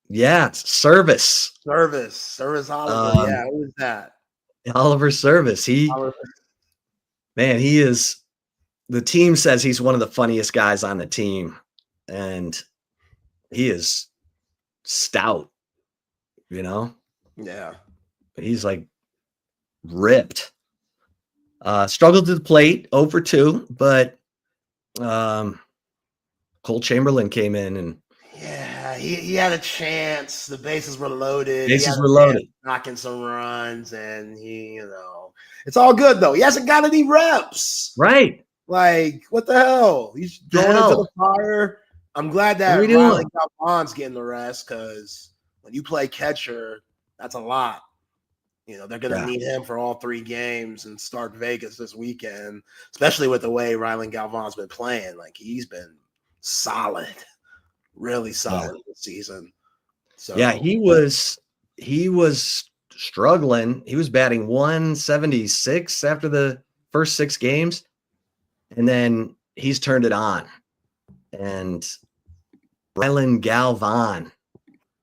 Yeah, Service Oliver. Yeah, who was that? Oliver Service. Man, he is. The team says he's one of the funniest guys on the team, and he is stout. Yeah. He's like ripped. Struggled to the plate, 0 for 2, but Cole Chamberlain came in and he had a chance. The bases were loaded. Knocking some runs, and it's all good though. He hasn't got any reps. Right. Like, what the hell? He's going into the fire. I'm glad that Riley Galvan's getting the rest, because when you play catcher, that's a lot. They're going to need him for all 3 games and start Vegas this weekend, especially with the way Rylan Galvan's been playing. Like, he's been solid, really solid this season. So yeah, he was struggling. He was batting 176 after the first 6 games, and then he's turned it on. And Rylan Galvan,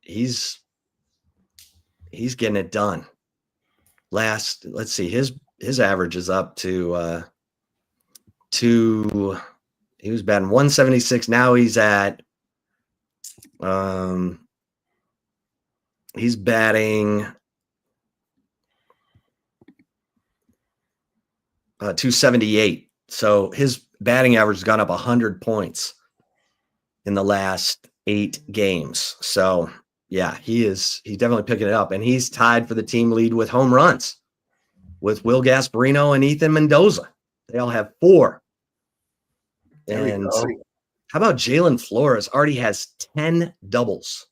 he's getting it done. Let's see, his average is up to he was batting 176. Now he's at he's batting 278. So his batting average has gone up 100 points in the last 8 games. So yeah, he's definitely picking it up, and he's tied for the team lead with home runs with Will Gasparino and Ethan Mendoza. They all have 4. And how about Jalen Flores? Already has 10 doubles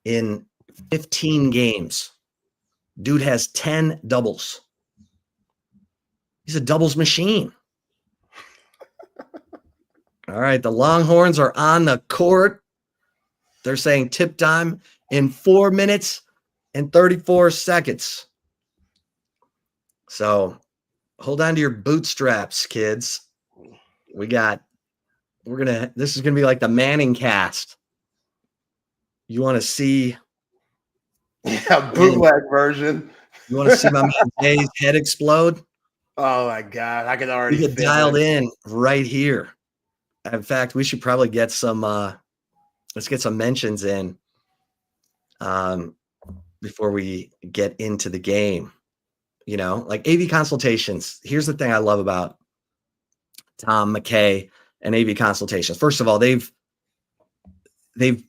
in 15 games. Dude has 10 doubles. He's a doubles machine. All right, the Longhorns are on the court. They're saying tip time in 4 minutes and 34 seconds. So hold on to your bootstraps, kids. This is going to be like the Manning cast. You want to see? Yeah, bootleg version. You want to see my man Jay's head explode? Oh my God, I can already get dialed in right here. In fact, we should probably get some. Let's get some mentions in before we get into the game. You know, like AV consultations. Here's the thing I love about Tom McKay and AV consultations. First of all, they've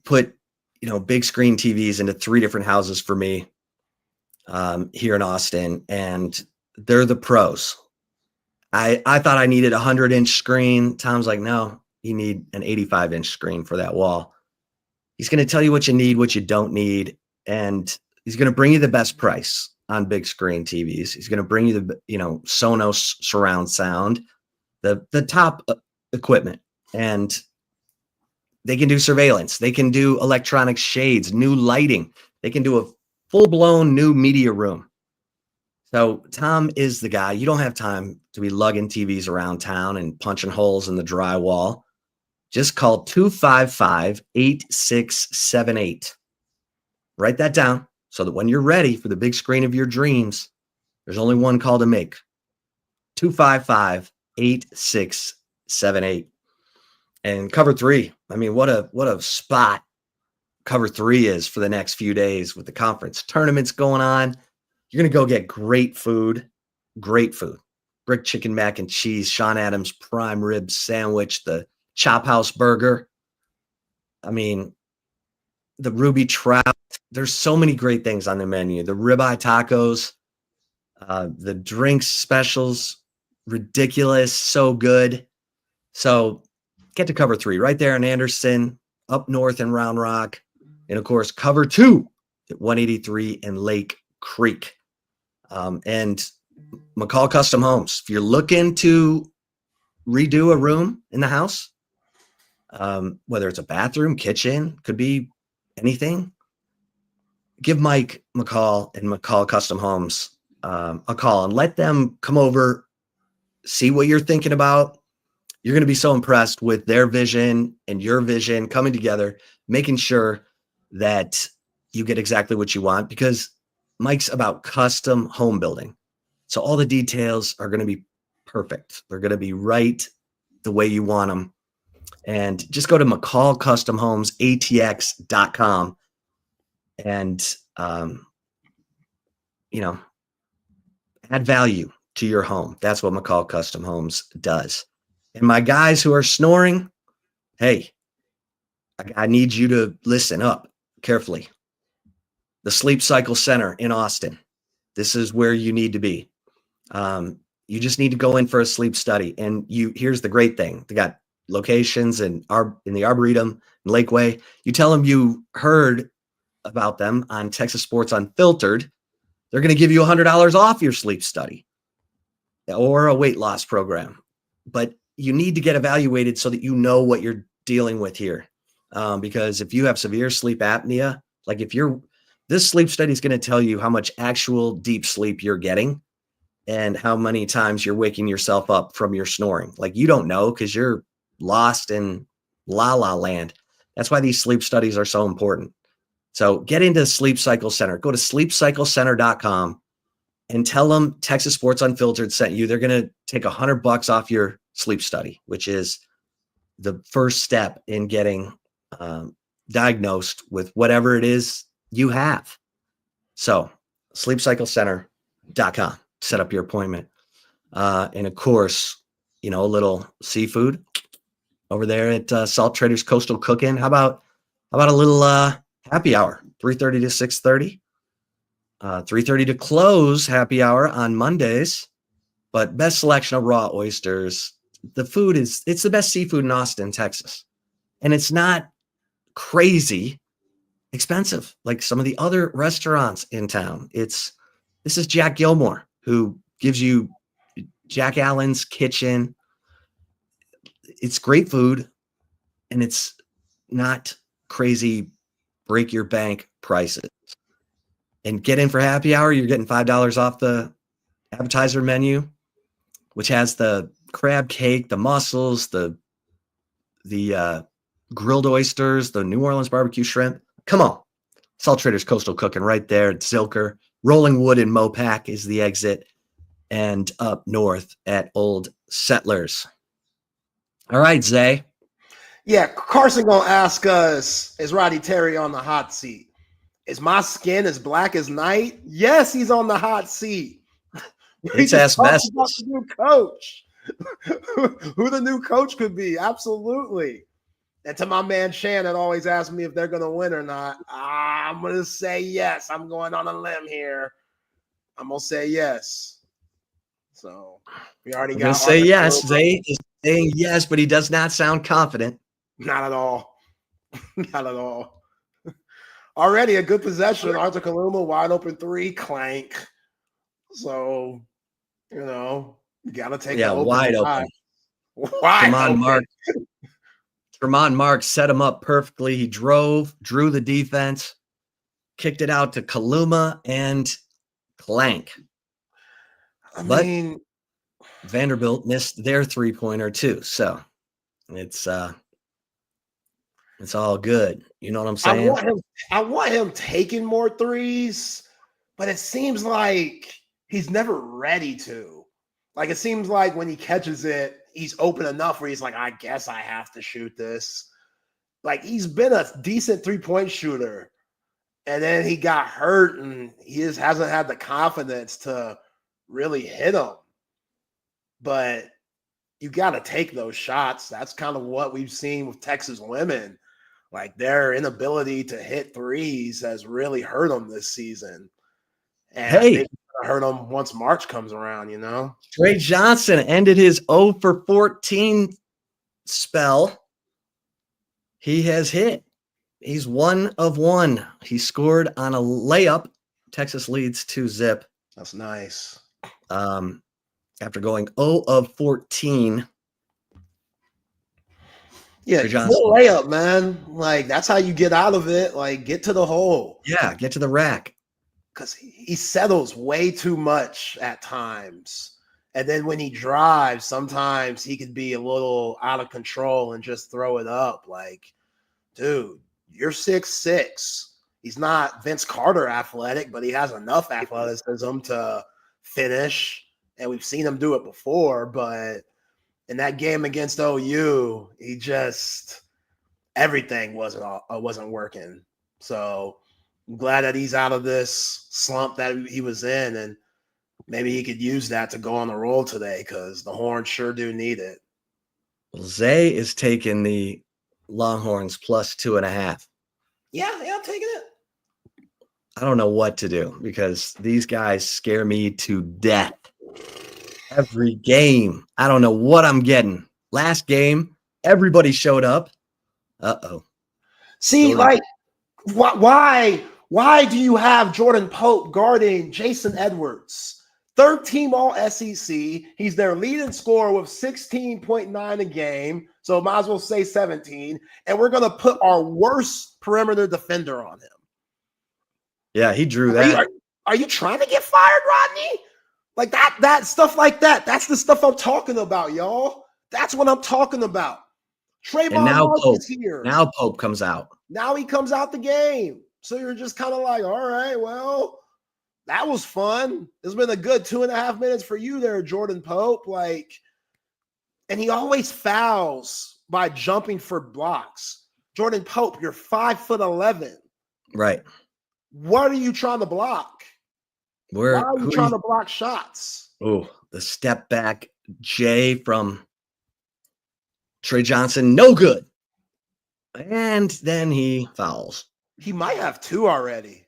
put, you know, big screen TVs into 3 different houses for me here in Austin, and they're the pros. I thought I needed a 100-inch screen. Tom's like, no, you need an 85-inch screen for that wall. He's going to tell you what you need, what you don't need, and he's going to bring you the best price on big screen TVs. He's going to bring you the, you know, Sonos surround sound, the top equipment, and they can do surveillance. They can do electronic shades, new lighting. They can do a full-blown new media room. So Tom is the guy. You don't have time to be lugging TVs around town and punching holes in the drywall. Just call 255-8678. Write that down so that when you're ready for the big screen of your dreams, there's only one call to make. 255-8678. And cover 3. I mean, what a spot cover 3 is for the next few days with the conference tournaments going on. You're going to go get great food. Brick chicken mac and cheese, Sean Adams prime rib sandwich, the Chop House burger. I mean, the Ruby Trout. There's so many great things on the menu. The ribeye tacos, the drinks specials, ridiculous, so good. So get to cover 3 right there in Anderson, up north in Round Rock, and of course cover 2 at 183 in Lake Creek. And McCall Custom Homes. If you're looking to redo a room in the house, whether it's a bathroom, kitchen, could be anything, give Mike McCall and McCall Custom Homes a call and let them come over, see what you're thinking about. You're going to be so impressed with their vision and your vision coming together, making sure that you get exactly what you want, because Mike's about custom home building. So all the details are going to be perfect. They're going to be right the way you want them. And just go to McCallCustomHomesATX.com and, you know, add value to your home. That's what McCall Custom Homes does. And my guys who are snoring, hey, I need you to listen up carefully. The Sleep Cycle Center in Austin. This is where you need to be. You just need to go in for a sleep study. And here's the great thing. They got locations in the Arboretum, in Lakeway. You tell them you heard about them on Texas Sports Unfiltered. They're going to give you $100 off your sleep study or a weight loss program. But you need to get evaluated so that you know what you're dealing with here. Because if you have severe sleep apnea, like this sleep study is going to tell you how much actual deep sleep you're getting. and how many times you're waking yourself up from your snoring. Like, you don't know because you're lost in la la land. That's why these sleep studies are so important. So get into Sleep Cycle Center. Go to sleepcyclecenter.com and tell them Texas Sports Unfiltered sent you. They're going to take $100 off your sleep study, which is the first step in getting diagnosed with whatever it is you have. So sleepcyclecenter.com, set up your appointment. And of course, a little seafood over there at Salt Traders Coastal Cookin'. How about a little happy hour, 3:30 to 6:30, 3:30 to close happy hour on Mondays, but best selection of raw oysters. The food it's the best seafood in Austin, Texas. And it's not crazy expensive like some of the other restaurants in town. This is Jack Gilmore, who gives you Jack Allen's Kitchen. It's great food, and it's not crazy break your bank prices. And get in for happy hour, you're getting $5 off the appetizer menu, which has the crab cake, the mussels, the grilled oysters, the New Orleans barbecue shrimp. Come on. Salt Traders Coastal Cooking right there at Zilker. Rolling Wood in Mopac is the exit, and up north at Old Settlers. All right, Zay. Yeah, Carson gonna ask us, is Rodney Terry on the hot seat? Is my skin as black as night? Yes, he's on the hot seat. It's asbestos. About the new coach. Who the new coach could be? Absolutely. And to my man Shannon, always asks me if they're going to win or not. I'm going to say yes. I'm going on a limb here. I'm going to say yes. So we already got. Say yes. Zay is saying yes, but he does not sound confident. Not at all. Not at all. Already a good possession. Arthur Kaluma, wide open three, clank. So, you got to take the wide open. Wide open. Mark. Tremont Marks set him up perfectly. He drew the defense, kicked it out to Kaluma and clank. But Vanderbilt missed their 3-pointer too. So it's all good. You know what I'm saying? I want him taking more threes, but it seems like he's never ready to. Like, it seems like when he catches it, he's open enough where he's like, I guess I have to shoot this. Like, he's been a decent 3-point shooter, and then he got hurt, and he just hasn't had the confidence to really hit them. But you got to take those shots. That's kind of what we've seen with Texas women. Like, their inability to hit threes has really hurt them this season. And I think it's going to hurt them once March comes around, Trey Johnson ended his 0 for 14 spell. He has hit. He's 1 of 1. He scored on a layup. Texas leads 2-0. That's nice. After going 0 of 14. Yeah, full layup, man. Like, that's how you get out of it. Like, get to the hole. Yeah, get to the rack. Because he settles way too much at times. And then when he drives, sometimes he could be a little out of control and just throw it up. Like, dude, you're 6'6". He's not Vince Carter athletic, but he has enough athleticism to finish. And we've seen him do it before. But in that game against OU, everything wasn't working. So I'm glad that he's out of this slump that he was in, and maybe he could use that to go on the roll today because the Horns sure do need it. Well, Zay is taking the Longhorns plus 2.5. Yeah, I'm taking it. I don't know what to do because these guys scare me to death. Every game, I don't know what I'm getting. Last game, everybody showed up. Uh-oh. See, like, why do you have Jordan Pope guarding Jason Edwards? Third team all SEC. He's their leading scorer with 16.9 a game. So might as well say 17. And we're going to put our worst perimeter defender on him. Yeah, he drew that. Are you trying to get fired, Rodney? Like that stuff like that. That's the stuff I'm talking about, y'all. That's what I'm talking about. Trayvon Mark is here. Now Pope comes out. Now he comes out the game. So you're just kind of like, all right, well, that was fun. It's been a good 2.5 minutes for you there, Jordan Pope. Like, and he always fouls by jumping for blocks. Jordan Pope, you're 5'11". Right. What are you trying to block? Why are you trying to block shots? Oh, the step back J from Trey Johnson, no good. And then he fouls. He might have 2 already.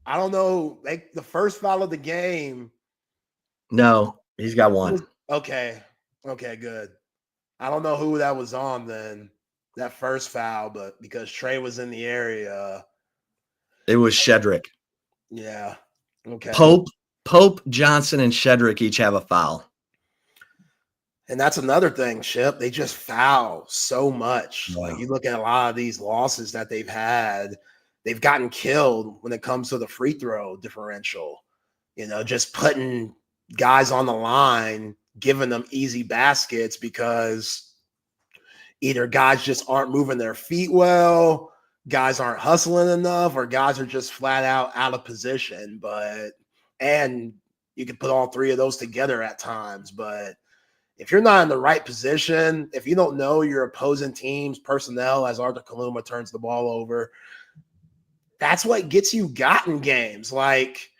I don't know. Like the first foul of the game. No, he's got 1. Okay, good. I don't know who that was on then, that first foul, but because Trey was in the area. It was Shedrick. Yeah. Okay. Pope, Johnson, and Shedrick each have a foul. And that's another thing, Chip. They just foul so much. Wow. Like you look at a lot of these losses that they've had, they've gotten killed when it comes to the free throw differential. You know, just putting guys on the line, giving them easy baskets because either guys just aren't moving their feet well, guys aren't hustling enough, or guys are just flat out of position. And you can put all 3 of those together at times, but if you're not in the right position, if you don't know your opposing team's personnel as Arthur Kaluma turns the ball over, that's what gets you got in games. Like,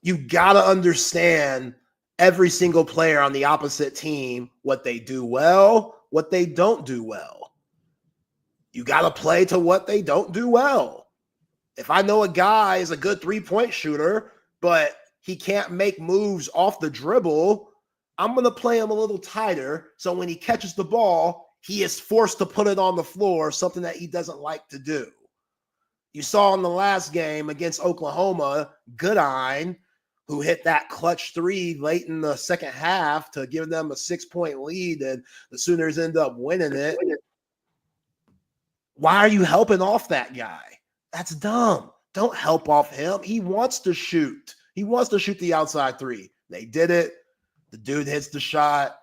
you got to understand every single player on the opposite team, what they do well, what they don't do well. You got to play to what they don't do well. If I know a guy is a good 3-point shooter, but he can't make moves off the dribble, I'm going to play him a little tighter so when he catches the ball, he is forced to put it on the floor, something that he doesn't like to do. You saw in the last game against Oklahoma, Goodine, who hit that clutch 3 late in the second half to give them a 6-point lead, and the Sooners end up winning it. Why are you helping off that guy? That's dumb. Don't help off him. He wants to shoot. He wants to shoot the outside 3. They did it. The dude hits the shot.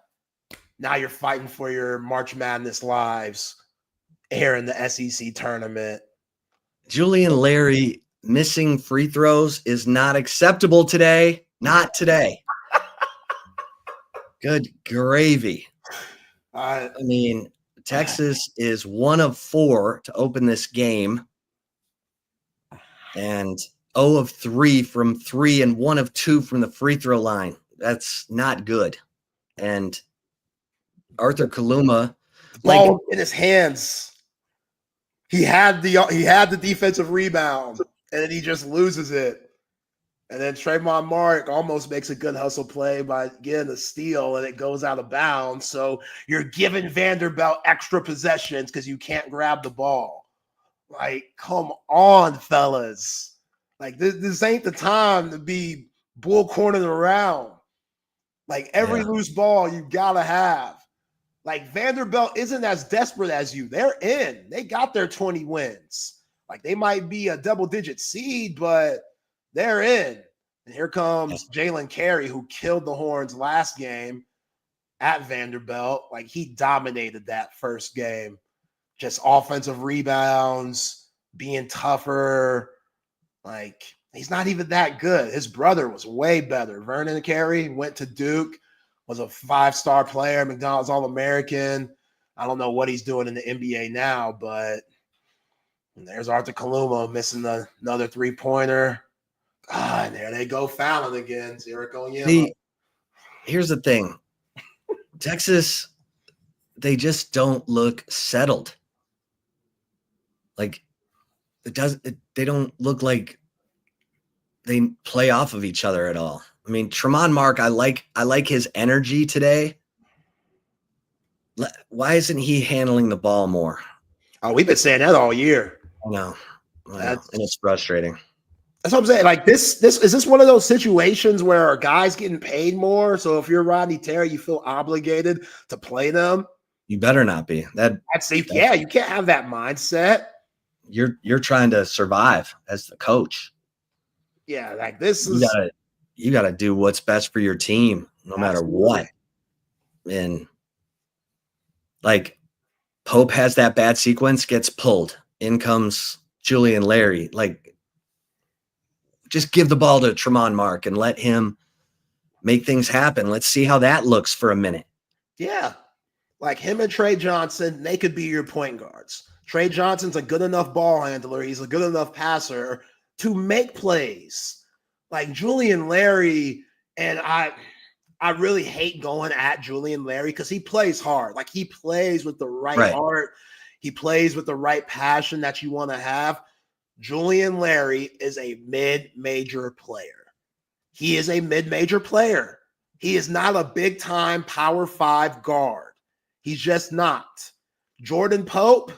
Now you're fighting for your March Madness lives here in the SEC tournament. Julian Larry missing free throws is not acceptable today. Not today. Good gravy. I mean, Texas is 1 of 4 to open this game and 0 of 3 from 3 and 1 of 2 from the free throw line. That's not good. And Arthur Kaluma, the ball in his hands. He had the defensive rebound, and then he just loses it. And then Trayvon Mark almost makes a good hustle play by getting a steal, and it goes out of bounds. So you're giving Vanderbilt extra possessions because you can't grab the ball. Like, come on, fellas. Like, this ain't the time to be bull cornering around. Like, every loose ball you got to have. Like, Vanderbilt isn't as desperate as you. They're in. They got their 20 wins. Like, they might be a double-digit seed, but they're in. And here comes Jalen Carey, who killed the Horns last game at Vanderbilt. Like, he dominated that first game. Just offensive rebounds, being tougher. Like, he's not even that good. His brother was way better. Vernon Carey went to Duke, was a 5-star player, McDonald's All-American. I don't know what he's doing in the NBA now, but there's Arthur Kaluma missing another 3-pointer. And there they go fouling again. See, here's the thing. Texas, they just don't look settled. Like, they don't look like they play off of each other at all. I mean, Tremont Mark, I like his energy today. Why isn't he handling the ball more? Oh, we've been saying that all year. I know. And it's frustrating. That's what I'm saying. Like, this is this one of those situations where our guys getting paid more? So if you're Rodney Terry, you feel obligated to play them? You better not be. You can't have that mindset. You're trying to survive as the coach. Yeah, like this is you got to do what's best for your team, no matter what. And like Pope has that bad sequence, gets pulled. In comes Julian Larry. Like, just give the ball to Tremont Mark and let him make things happen. Let's see how that looks for a minute. Yeah. Like him and Trey Johnson, they could be your point guards. Trey Johnson's a good enough ball handler. He's a good enough passer to make plays. Like Julian Larry, and I really hate going at Julian Larry because he plays hard. Like he plays with the right heart. He plays with the right passion that you want to have. Julian Larry is a mid-major player. He is a mid-major player. He is not a big-time Power 5 guard. He's just not. Jordan Pope,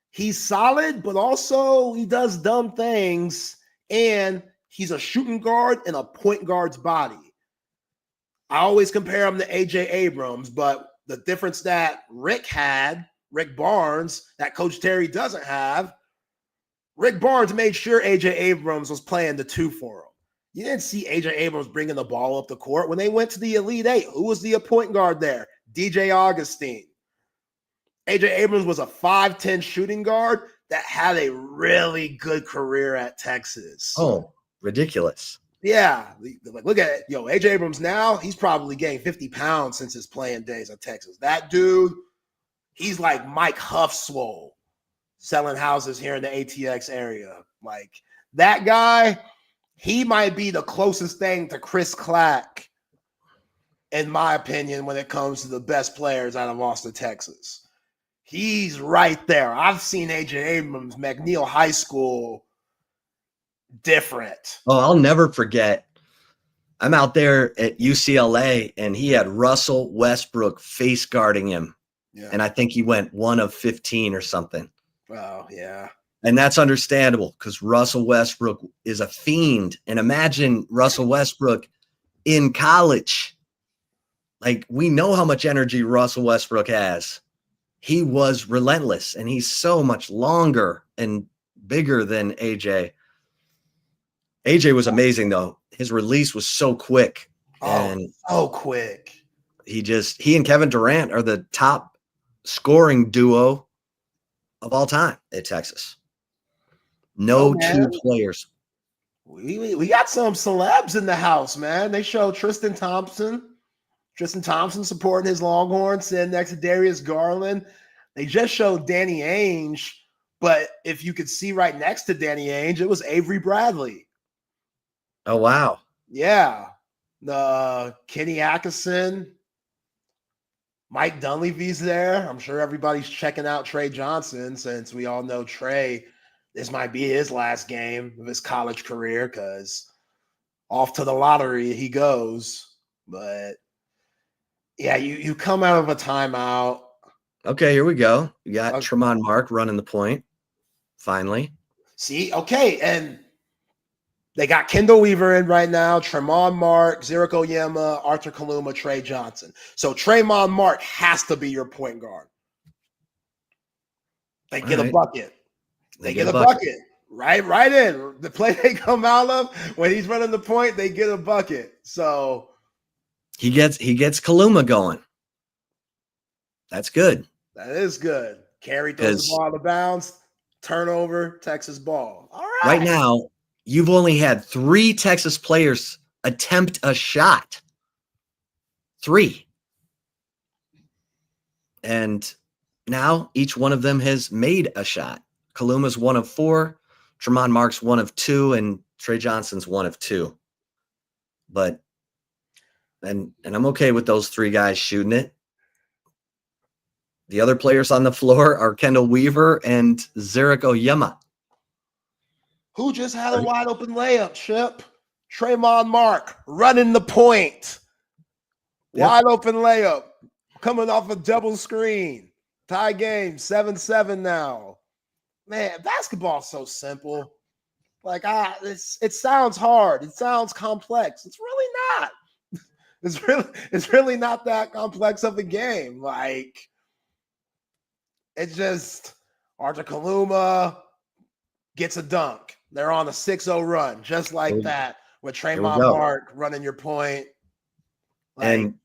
he's solid, but also he does dumb things, and he's a shooting guard in a point guard's body. I always compare him to AJ Abrams, but the difference that Rick Barnes, that Coach Terry doesn't have, Rick Barnes made sure AJ Abrams was playing the 2 for him. You didn't see AJ Abrams bringing the ball up the court. When they went to the Elite Eight, who was the point guard there? DJ Augustine. AJ Abrams was a 5'10 shooting guard that had a really good career at Texas. Oh, ridiculous. Yeah. Like, look at it. Yo, AJ Abrams now, he's probably gained 50 pounds since his playing days at Texas. That dude, he's like Mike Huffswole selling houses here in the ATX area. Like that guy, he might be the closest thing to Chris Clack, in my opinion, when it comes to the best players out of Austin, Texas. He's right there. I've seen AJ Abrams, McNeil High School, different. Oh, I'll never forget. I'm out there at UCLA, and he had Russell Westbrook face guarding him. Yeah. And I think he went 1 of 15 or something. Oh, yeah. And that's understandable because Russell Westbrook is a fiend. And imagine Russell Westbrook in college. Like, we know how much energy Russell Westbrook has. He was relentless, and he's so much longer and bigger than AJ. AJ was amazing, though. His release was so quick. And so quick. He and Kevin Durant are the top scoring duo of all time at Texas. No two players. We got some celebs in the house, man. They show Tristan Thompson supporting his Longhorns, sitting next to Darius Garland. They just showed Danny Ainge, but if you could see right next to Danny Ainge, it was Avery Bradley. Oh, wow. Yeah. Kenny Atkinson, Mike Dunleavy's there. I'm sure everybody's checking out Trey Johnson since we all know Trey, this might be his last game of his college career because off to the lottery he goes. But yeah, you come out of a timeout. Okay, here we go. You got Tremont Mark running the point. Finally. See, okay, and they got Kendall Weaver in right now, Tremont Mark, Zurich Oyema, Arthur Kaluma, Trey Johnson. So Tremont Mark has to be your point guard. They get a bucket. They get a bucket. Right in. The play they come out of, when he's running the point, they get a bucket. So he gets Kaluma going. That's good. That is good. Carry throws the ball out of bounds, turnover, Texas ball. All right. Right now, you've only had 3 Texas players attempt a shot. 3. And now each one of them has made a shot. Kaluma's 1 of 4, Tremont Mark's 1 of 2, and Trey Johnson's 1 of 2. But and I'm okay with those 3 guys shooting it. The other players on the floor are Kendall Weaver and Zurich Oyema. Who just had a wide open layup, Chip? Tremont Mark running the point. Yep. Wide open layup. Coming off a double screen. Tie game, 7-7 now. Man, basketball's so simple. Like, it sounds hard. It sounds complex. It's really not. It's really not that complex of a game. Like, it's just Arthur Kaluma gets a dunk. They're on a 6-0 run, just like that. with Here we Tremont go. Mark running your point. And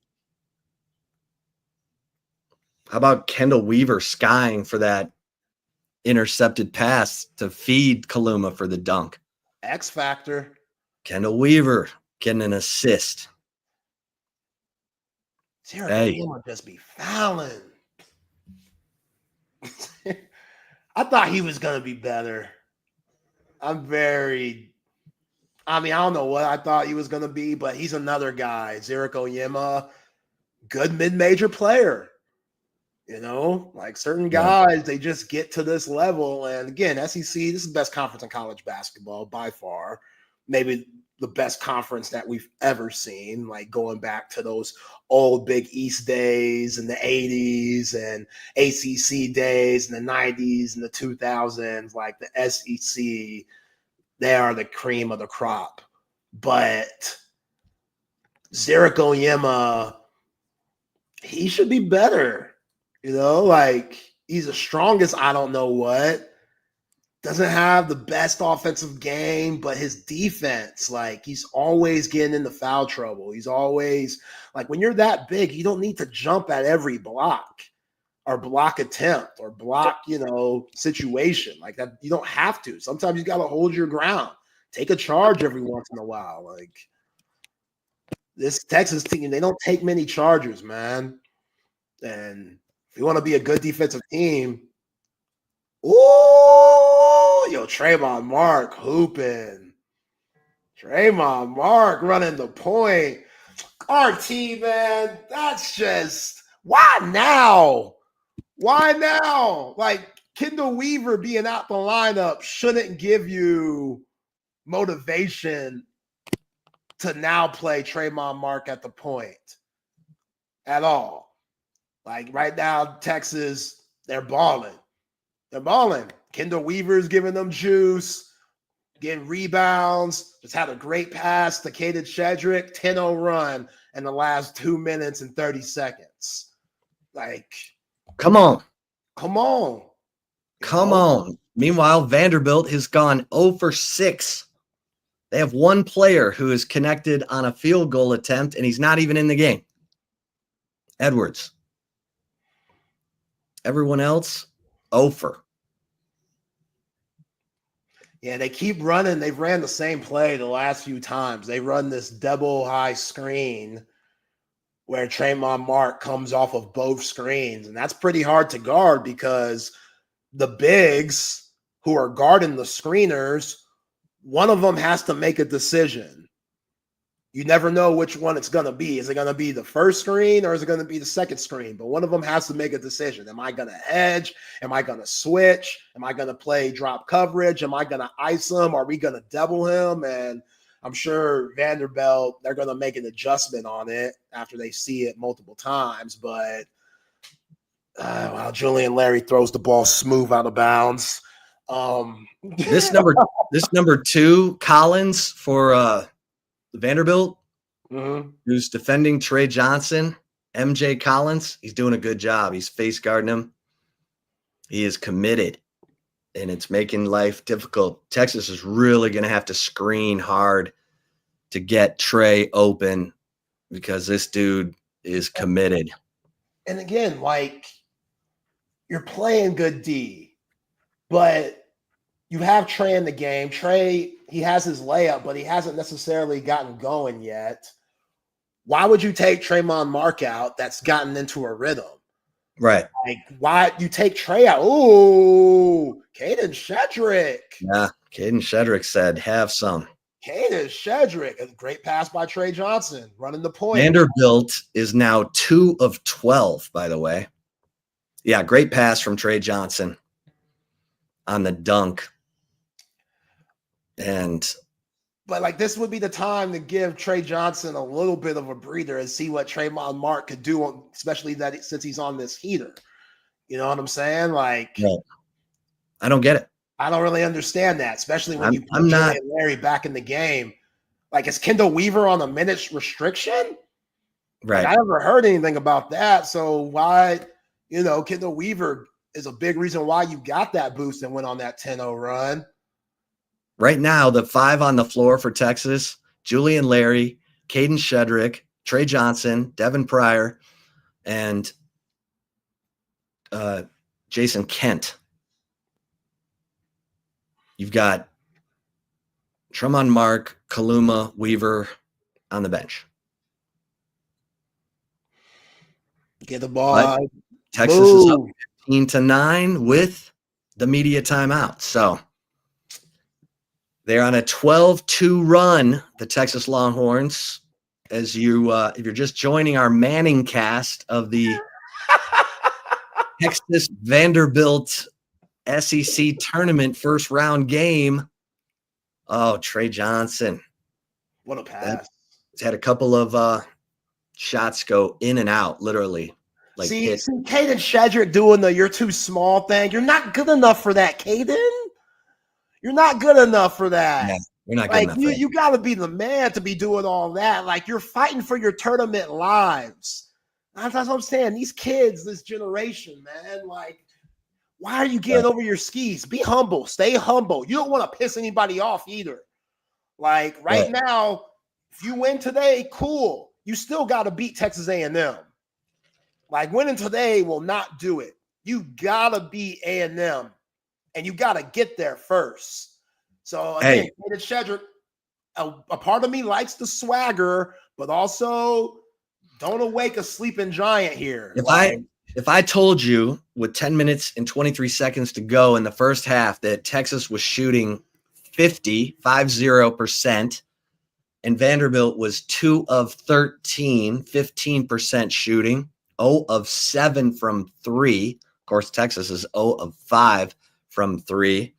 how about Kendall Weaver skying for that intercepted pass to feed Kaluma for the dunk? X factor. Kendall Weaver getting an assist. Kaluma just be fouling. I thought he was going to be better. I don't know what I thought he was going to be, but he's another guy. Zurich Onyema, good mid-major player. You know, like certain guys, they just get to this level. And again, SEC, this is the best conference in college basketball by far. Maybe the best conference that we've ever seen, like going back to those old Big East days in the 80s and ACC days in the 90s and the 2000s. Like the SEC, they are the cream of the crop. But Zurich Onyema, he should be better. You know, like he's the strongest, I don't know what. Doesn't have the best offensive game, but his defense, like he's always getting into foul trouble. He's always like, when you're that big, you don't need to jump at every block or block attempt or block, situation like that. You don't have to. Sometimes you got to hold your ground, take a charge every once in a while. Like this Texas team, they don't take many charges, man. And if you want to be a good defensive team, Tremont Mark hooping. Tremont Mark running the point. RT, man, that's just, why now? Why now? Like, Kendall Weaver being out the lineup shouldn't give you motivation to now play Tremont Mark at the point at all. Like right now, Texas, they're balling. They're balling. Kendall Weaver's giving them juice, getting rebounds. Just had a great pass to Caden Shedrick, 10-0 run in the last 2 minutes and 30 seconds. Like, come on. Meanwhile, Vanderbilt has gone 0 for 6. They have one player who is connected on a field goal attempt, and he's not even in the game. Edwards. Everyone else, 0 for. Yeah, they keep running. They've ran the same play the last few times. They run this double high screen where Tremont Mark comes off of both screens. And that's pretty hard to guard because the bigs who are guarding the screeners, one of them has to make a decision. You never know which one it's going to be. Is it going to be the first screen or is it going to be the second screen? But one of them has to make a decision. Am I going to edge? Am I going to switch? Am I going to play drop coverage? Am I going to ice him? Are we going to double him? And I'm sure Vanderbilt, they're going to make an adjustment on it after they see it multiple times. But Julian Larry throws the ball smooth out of bounds. This number 2, Collins for Vanderbilt, who's defending Trey Johnson, MJ Collins. He's doing a good job. He's face guarding him. He is committed, and it's making life difficult. Texas is really going to have to screen hard to get Trey open because this dude is committed. And again, like, you're playing good D, but you have Trey in the game. Trey, he has his layup, but he hasn't necessarily gotten going yet. Why would you take Tremont Mark out that's gotten into a rhythm? Right. Like, why you take Trey out? Ooh, Caden Shedrick. Yeah, Caden Shedrick said, have some. Caden Shedrick, a great pass by Trey Johnson, running the point. Vanderbilt is now 2 of 12, by the way. Yeah, great pass from Trey Johnson on the dunk. But like, this would be the time to give Trey Johnson a little bit of a breather and see what Tremont Mark could do, especially since he's on this heater. You know what I'm saying? Like, no, I don't get it. I don't really understand that, especially when you put Julian Larry back in the game. Like, is Kendall Weaver on a minutes restriction? Right. Like, I never heard anything about that. So why, Kendall Weaver is a big reason why you got that boost and went on that 10-0 run. Right now, the 5 on the floor for Texas, Julian Larry, Caden Shedrick, Trey Johnson, Devin Pryor, and Jason Kent. You've got Tremont Mark, Kaluma, Weaver on the bench. Get the ball. But Texas is up 15-9 with the media timeout. So they're on a 12-2 run, the Texas Longhorns. As you, if you're just joining our Manning cast of the Texas Vanderbilt SEC Tournament first round game. Oh, Trey Johnson. What a pass. He's had a couple of shots go in and out, literally. Like see Caden Shedrick doing the "you're too small" thing. You're not good enough for that, Caden. You're not good enough for that. Yeah, you're not good enough. You got to be the man to be doing all that. Like, you're fighting for your tournament lives. That's what I'm saying. These kids, this generation, man, like, why are you getting over your skis? Be humble. Stay humble. You don't want to piss anybody off either. Like, right now, if you win today, cool. You still got to beat Texas A&M. Like, winning today will not do it. You got to beat A&M, and you got to get there first. So, again, Caden Shedrick, a part of me likes the swagger, but also don't awake a sleeping giant here. If I told you with 10 minutes and 23 seconds to go in the first half that Texas was shooting 50% and Vanderbilt was 2 of 13, 15% shooting, 0 of 7 from 3. Of course, Texas is 0 of 5 from 3.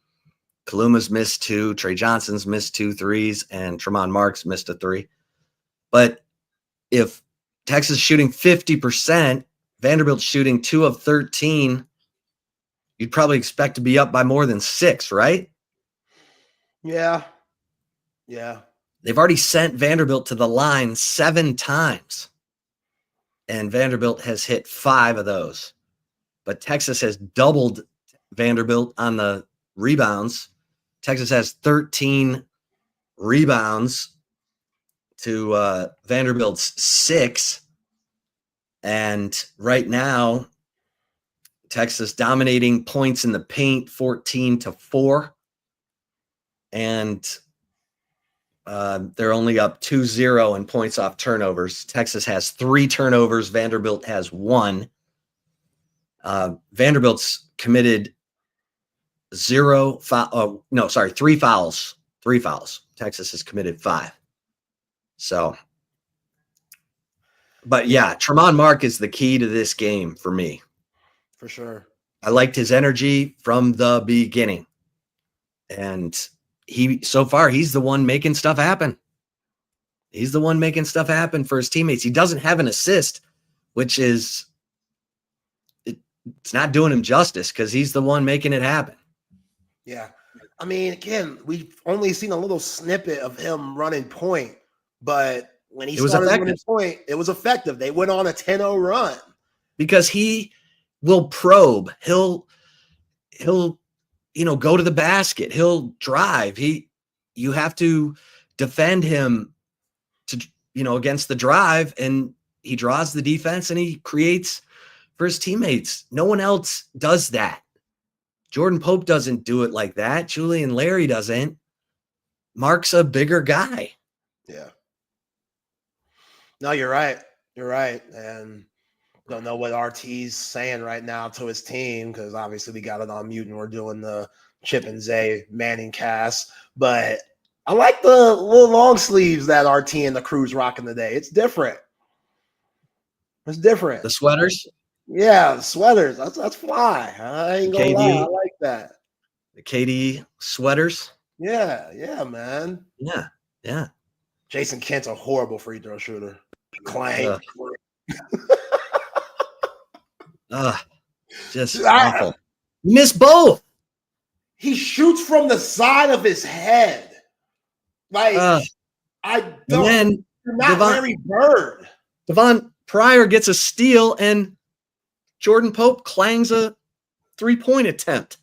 Kaluma's missed 2, Trey Johnson's missed 2 threes, and Tremont Marks missed a 3. But if Texas is shooting 50%, Vanderbilt shooting 2 of 13, you'd probably expect to be up by more than 6, right? Yeah. Yeah. They've already sent Vanderbilt to the line 7 times, and Vanderbilt has hit 5 of those. But Texas has doubled Vanderbilt on the rebounds. Texas has 13 rebounds to Vanderbilt's 6. And right now, Texas dominating points in the paint 14-4. And they're only up 2-0 in points off turnovers. Texas has 3 turnovers. Vanderbilt has 1. Vanderbilt's committed 3 fouls. 3 fouls. Texas has committed 5. So, but yeah, Tremont Mark is the key to this game for me. For sure. I liked his energy from the beginning. And so far, he's the one making stuff happen. He's the one making stuff happen for his teammates. He doesn't have an assist, which is, it's not doing him justice because he's the one making it happen. Yeah. I mean, again, we've only seen a little snippet of him running point, but when he started running point, it was effective. They went on a 10-0 run. Because he will probe. He'll go to the basket. He'll drive. You have to defend him against the drive, and he draws the defense and he creates for his teammates. No one else does that. Jordan Pope doesn't do it like that. Julian Larry doesn't. Mark's a bigger guy. Yeah. No, you're right. You're right. And don't know what RT's saying right now to his team, because obviously we got it on mute and we're doing the Chip and Zay Manning cast. But I like the little long sleeves that RT and the crew's rocking today. It's different. It's different. The sweaters? Yeah, the sweaters. That's fly. I ain't gonna lie. I like that. The KD sweaters? Yeah, man. Yeah. Jason Kent's a horrible free throw shooter. Clank. Just awful. He missed both. He shoots from the side of his head. Like, you're not Larry Bird. Devon Pryor gets a steal and Jordan Pope clangs a 3-point attempt.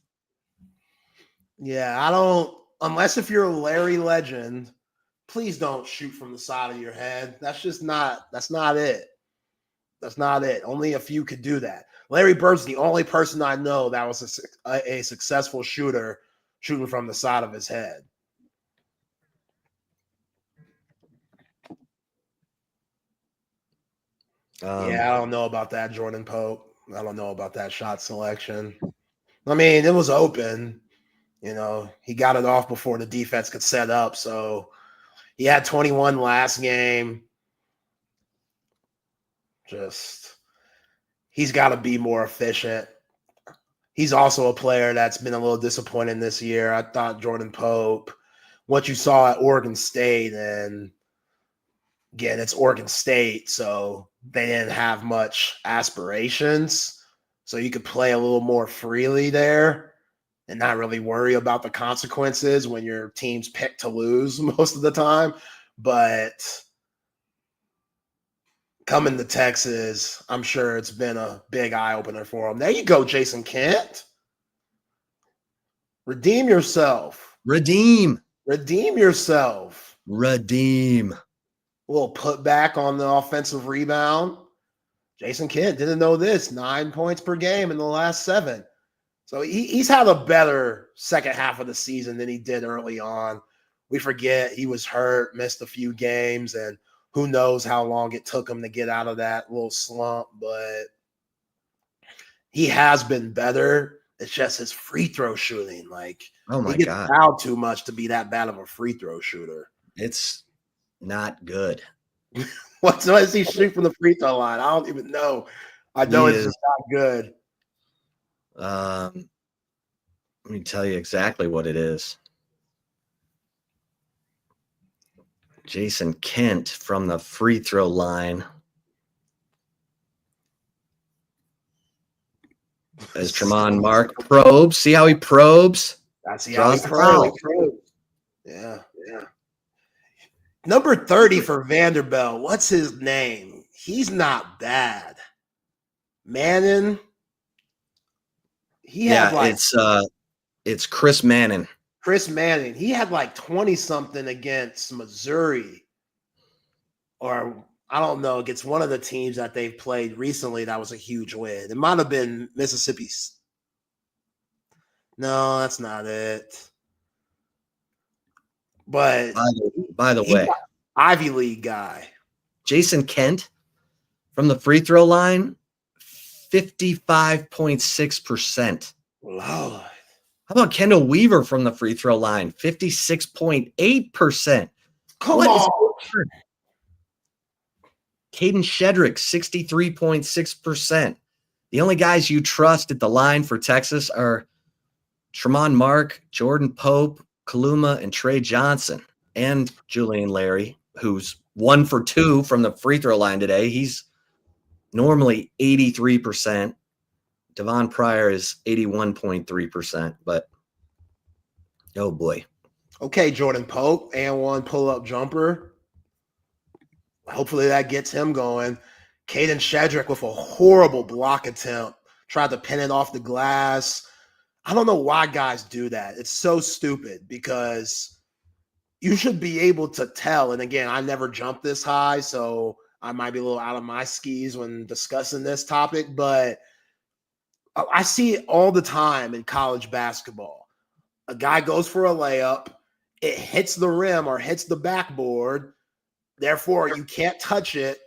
Yeah, I don't, unless if you're Larry Legend please don't shoot from the side of your head. That's not it. That's not it. Only a few could do that. Larry Bird's the only person I know that was a successful shooter shooting from the side of his head. Yeah, I don't know about that, Jordan Pope. I don't know about that shot selection. I mean, it was open. He got it off before the defense could set up. So he had 21 last game. He's got to be more efficient. He's also a player that's been a little disappointing this year. I thought Jordan Pope, what you saw at Oregon State, and again, it's Oregon State, so they didn't have much aspirations. So you could play a little more freely there and not really worry about the consequences when your team's picked to lose most of the time. But coming to Texas, I'm sure it's been a big eye-opener for him. There you go, Jason Kent. Redeem yourself. Redeem yourself. Redeem. A little putback on the offensive rebound. Jason Kent didn't know this. 9 points per game in the last 7. So he's had a better second half of the season than he did early on. We forget he was hurt, missed a few games, and who knows how long it took him to get out of that little slump. But he has been better. It's just his free throw shooting. Oh my he gets God, fouled too much to be that bad of a free throw shooter. It's not good. What does he shoot from the free throw line? I don't even know. I know it's just not good. Let me tell you exactly what it is. Jason Kent from the free throw line. As Tremont Mark probes. See how he probes? That's how he probes. Yeah. Number 30 for Vanderbilt. What's his name? He's not bad. Manning. It's Chris Manning. Chris Manning. He had 20-something against Missouri. Or I don't know, against one of the teams that they've played recently that was a huge win. It might have been Mississippi's. No, that's not it. But by the way, Ivy League guy. Jason Kent from the free throw line, 55.6%. Lord. How about Kendall Weaver from the free throw line? 56.8%. Come on. Caden Shedrick, 63.6%. The only guys you trust at the line for Texas are Tremont Mark, Jordan Pope, Kaluma, and Trey Johnson, and Julian Larry, who's 1 for 2 from the free throw line today. He's normally 83%. Devon Pryor is 81.3%, but oh boy. Okay, Jordan Pope, and 1 pull-up jumper. Hopefully that gets him going. Caden Shedrick with a horrible block attempt. Tried to pin it off the glass. I don't know why guys do that. It's so stupid because you should be able to tell. And again, I never jumped this high, so I might be a little out of my skis when discussing this topic, but I see it all the time in college basketball. A guy goes for a layup, it hits the rim or hits the backboard, therefore you can't touch it,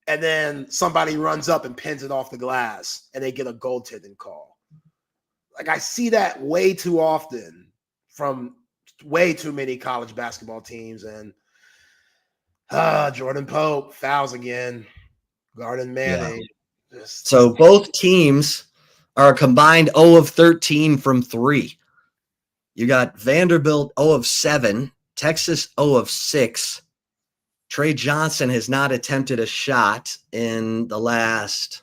and then somebody runs up and pins it off the glass, and they get a goaltending call. I see that way too often from way too many college basketball teams, and Jordan Pope fouls again. Garden Manning. Yeah. So both teams are a combined 0 of 13 from 3. You got Vanderbilt 0 of 7, Texas 0 of 6. Trey Johnson has not attempted a shot in the last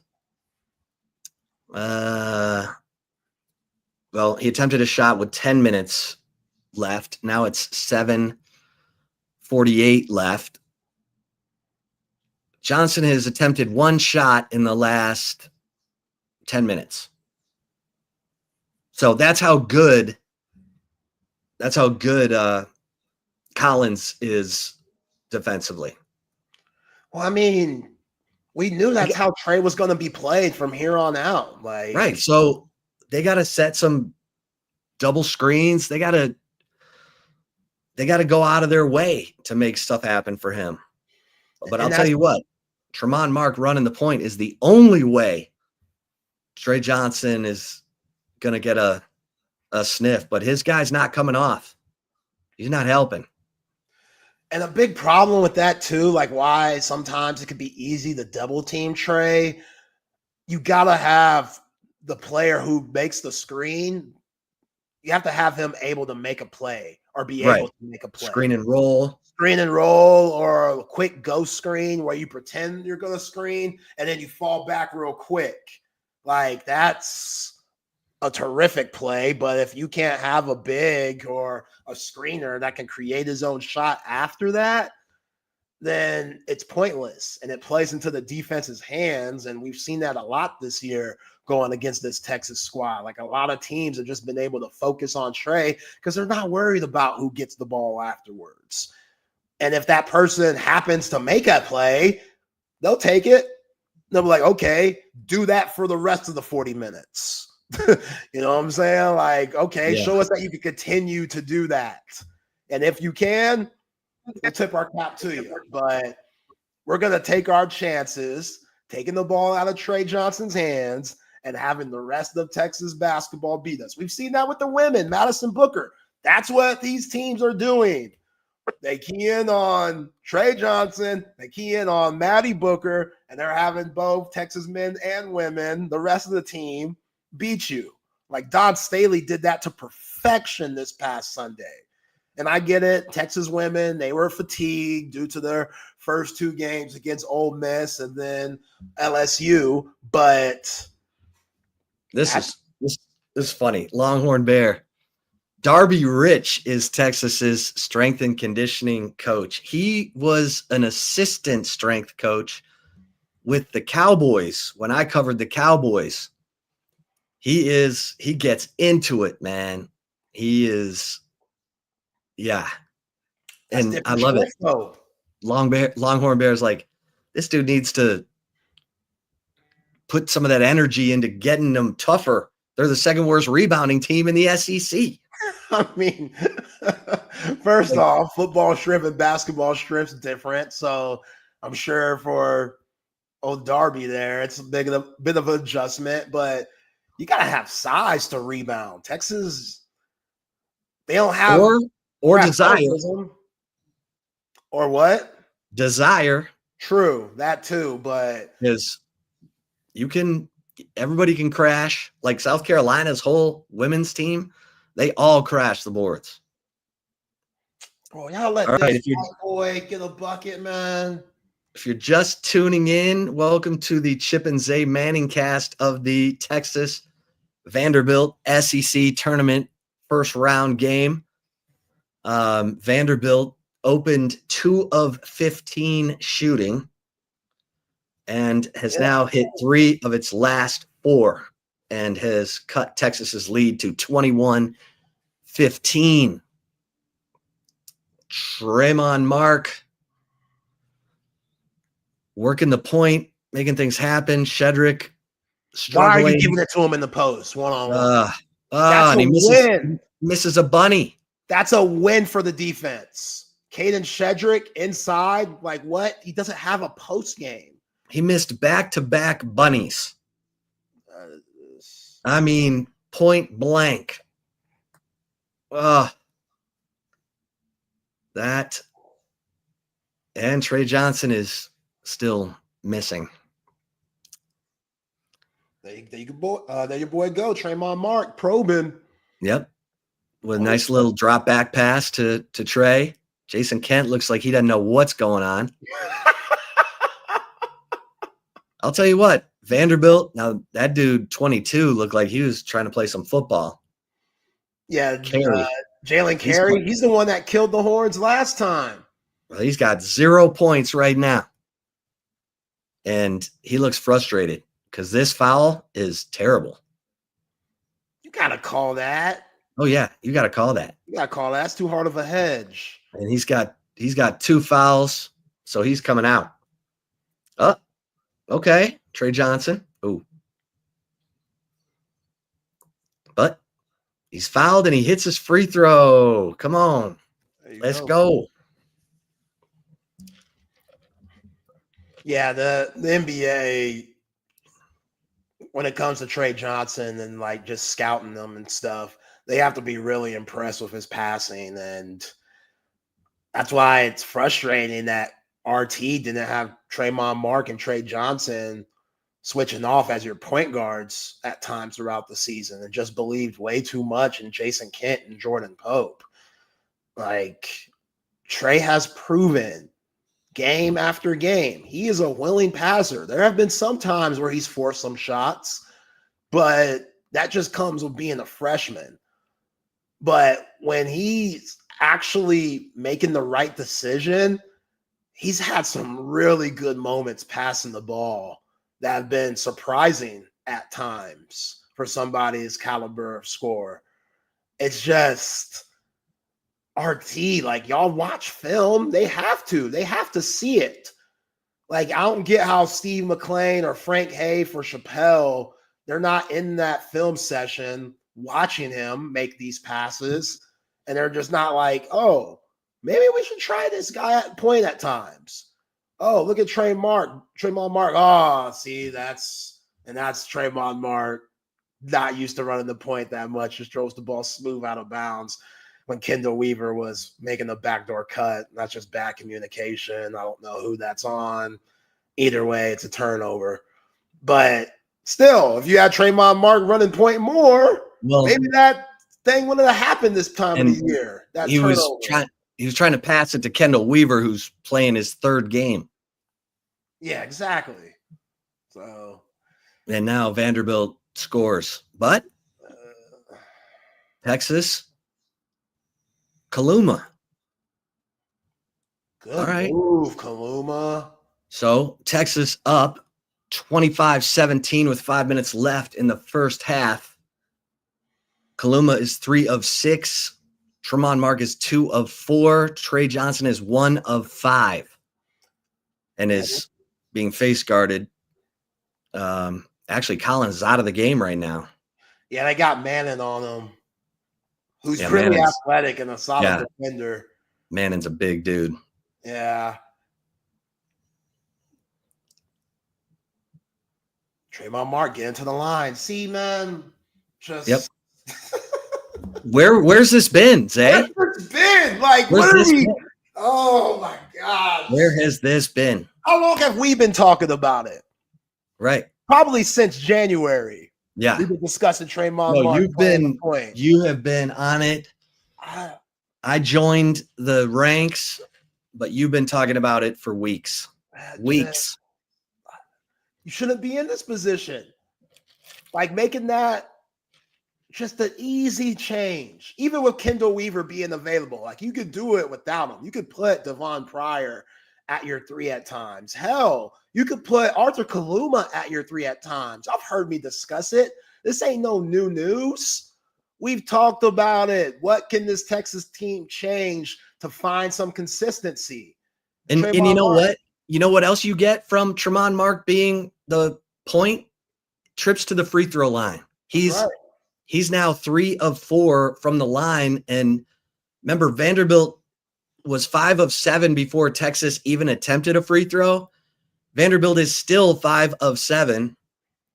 he attempted a shot with 10 minutes left. Now it's 7:48 left. Johnson has attempted 1 shot in the last 10 minutes. So that's how good Collins is defensively. Well, I mean, we knew that's how Trey was going to be played from here on out. Like, right. So they got to set some double screens. They got to go out of their way to make stuff happen for him. But I'll tell you what, Tremont Mark running the point is the only way Trey Johnson is going to get a sniff, but his guy's not coming off. He's not helping. And a big problem with that too, like why sometimes it could be easy to double team Trey. You got to have the player who makes the screen. You have to have him able to make a play or be able to make a play. Screen and roll or a quick ghost screen where you pretend you're going to screen and then you fall back real quick. Like that's a terrific play, but if you can't have a big or a screener that can create his own shot after that, then it's pointless and it plays into the defense's hands. And we've seen that a lot this year going against this Texas squad. Like a lot of teams have just been able to focus on Trey because they're not worried about who gets the ball afterwards. And if that person happens to make a play, they'll take it. They'll be like, okay, do that for the rest of the 40 minutes. You know what I'm saying? Like, okay, show us that you can continue to do that. And if you can, we'll tip our cap to you. But we're going to take our chances, taking the ball out of Trey Johnson's hands and having the rest of Texas basketball beat us. We've seen that with the women, Madison Booker. That's what these teams are doing. They key in on Trey Johnson, they key in on Maddie Booker, and they're having both Texas men and women, the rest of the team, beat you. Like Don Staley did that to perfection this past Sunday. And I get it. Texas women, they were fatigued due to their first two games against Ole Miss and then LSU. But this is funny. Longhorn Bear. Darby Rich is Texas's strength and conditioning coach. He was an assistant strength coach with the Cowboys when I covered the Cowboys. He gets into it, man. He is, yeah. And I love it. Longhorn Bear's like, this dude needs to put some of that energy into getting them tougher. They're the second worst rebounding team in the SEC. I mean, first off, football strip and basketball strip's different. So I'm sure for old Darby there, it's a bit of an adjustment, but you got to have size to rebound. Texas, they don't have or desire. Or what? Desire. True, that too, but because everybody can crash. Like South Carolina's whole women's team, they all crash the boards. Oh, y'all let this boy get a bucket, man. If you're just tuning in, welcome to the Chip and Zay Manning cast of the Texas Vanderbilt SEC Tournament first round game. Vanderbilt opened 2 of 15 shooting and has now hit 3 of its last 4 and has cut Texas's lead to 21-15. Tremont Mark working the point, making things happen. Shedrick struggling. Why are you giving it to him in the post one-on-one? And he misses a bunny. That's a win for the defense. Caden Shedrick inside, like what? He doesn't have a post game. He missed back-to-back bunnies. I mean, point blank. That and Trey Johnson is still missing. There your boy go, Tremont Mark, probing. Yep. With a nice little drop back pass to Trey. Jason Kent looks like he doesn't know what's going on. I'll tell you what, Vanderbilt, now that dude 22 looked like he was trying to play some football. Yeah, Jalen Carey, he's the one that killed the Horns last time. Well, he's got 0 points right now. And he looks frustrated because this foul is terrible. You got to call that. Oh, yeah, you got to call that. You got to call that. That's too hard of a hedge. And he's got He's got 2 fouls, so he's coming out. Oh, okay. Trey Johnson. Ooh. But he's fouled and he hits his free throw. Come on. Let's go. Yeah, the NBA, when it comes to Trey Johnson and like just scouting them and stuff, they have to be really impressed with his passing. And that's why it's frustrating that RT didn't have Traymon Mark and Trey Johnson switching off as your point guards at times throughout the season and just believed way too much in Jason Kent and Jordan Pope. Like, Trey has proven game after game he is a willing passer. There have been some times where he's forced some shots, but that just comes with being a freshman. But when he's actually making the right decision, he's had some really good moments passing the ball that have been surprising at times for somebody's caliber of score. It's just RT, like, y'all watch film. They have to see it. Like, I don't get how Steve McClain or Frank Hay for Chappelle, they're not in that film session watching him make these passes. And they're just not like, oh, maybe we should try this guy at point at times. Oh, look at Traymon Mark. Oh, see, that's Traymon Mark, not used to running the point that much, just throws the ball smooth out of bounds when Kendall Weaver was making the backdoor cut. That's just bad communication. I don't know who that's on. Either way, it's a turnover. But still, if you had Traymon Mark running point more, maybe that thing wouldn't have happened this time of the year. He was trying to pass it to Kendall Weaver, who's playing his 3rd game. Yeah, exactly. So, and now Vanderbilt scores, but Texas, Kaluma. Good move, Kaluma. So Texas up 25-17 with 5 minutes left in the first half. Kaluma is 3 of 6. Traymon Mark is 2 of 4. Trey Johnson is 1 of 5 and is being face guarded. Actually, Collins is out of the game right now. Yeah, they got Manning on him, who's really athletic and a solid defender. Manning's a big dude. Yeah. Traymon Mark, get into the line. See, man, just Where's this been, Zay? Where's this been? Like, what are we? Oh my God. Where has this been? How long have we been talking about it? Right. Probably since January. Yeah. We've been discussing Traymon Mark. You have been on it. I joined the ranks, but you've been talking about it for weeks. Weeks. You shouldn't be in this position. Like, making that just an easy change, even with Kendall Weaver being available. Like, you could do it without him. You could put Devon Pryor at your 3 at times. Hell, you could put Arthur Kaluma at your 3 at times. I've heard me discuss it. This ain't no new news. We've talked about it. What can this Texas team change to find some consistency? And you know what? You know what else you get from Traymon Mark being the point? Trips to the free throw line. He's now 3 of 4 from the line. And remember, Vanderbilt was 5 of 7 before Texas even attempted a free throw. Vanderbilt is still 5 of 7,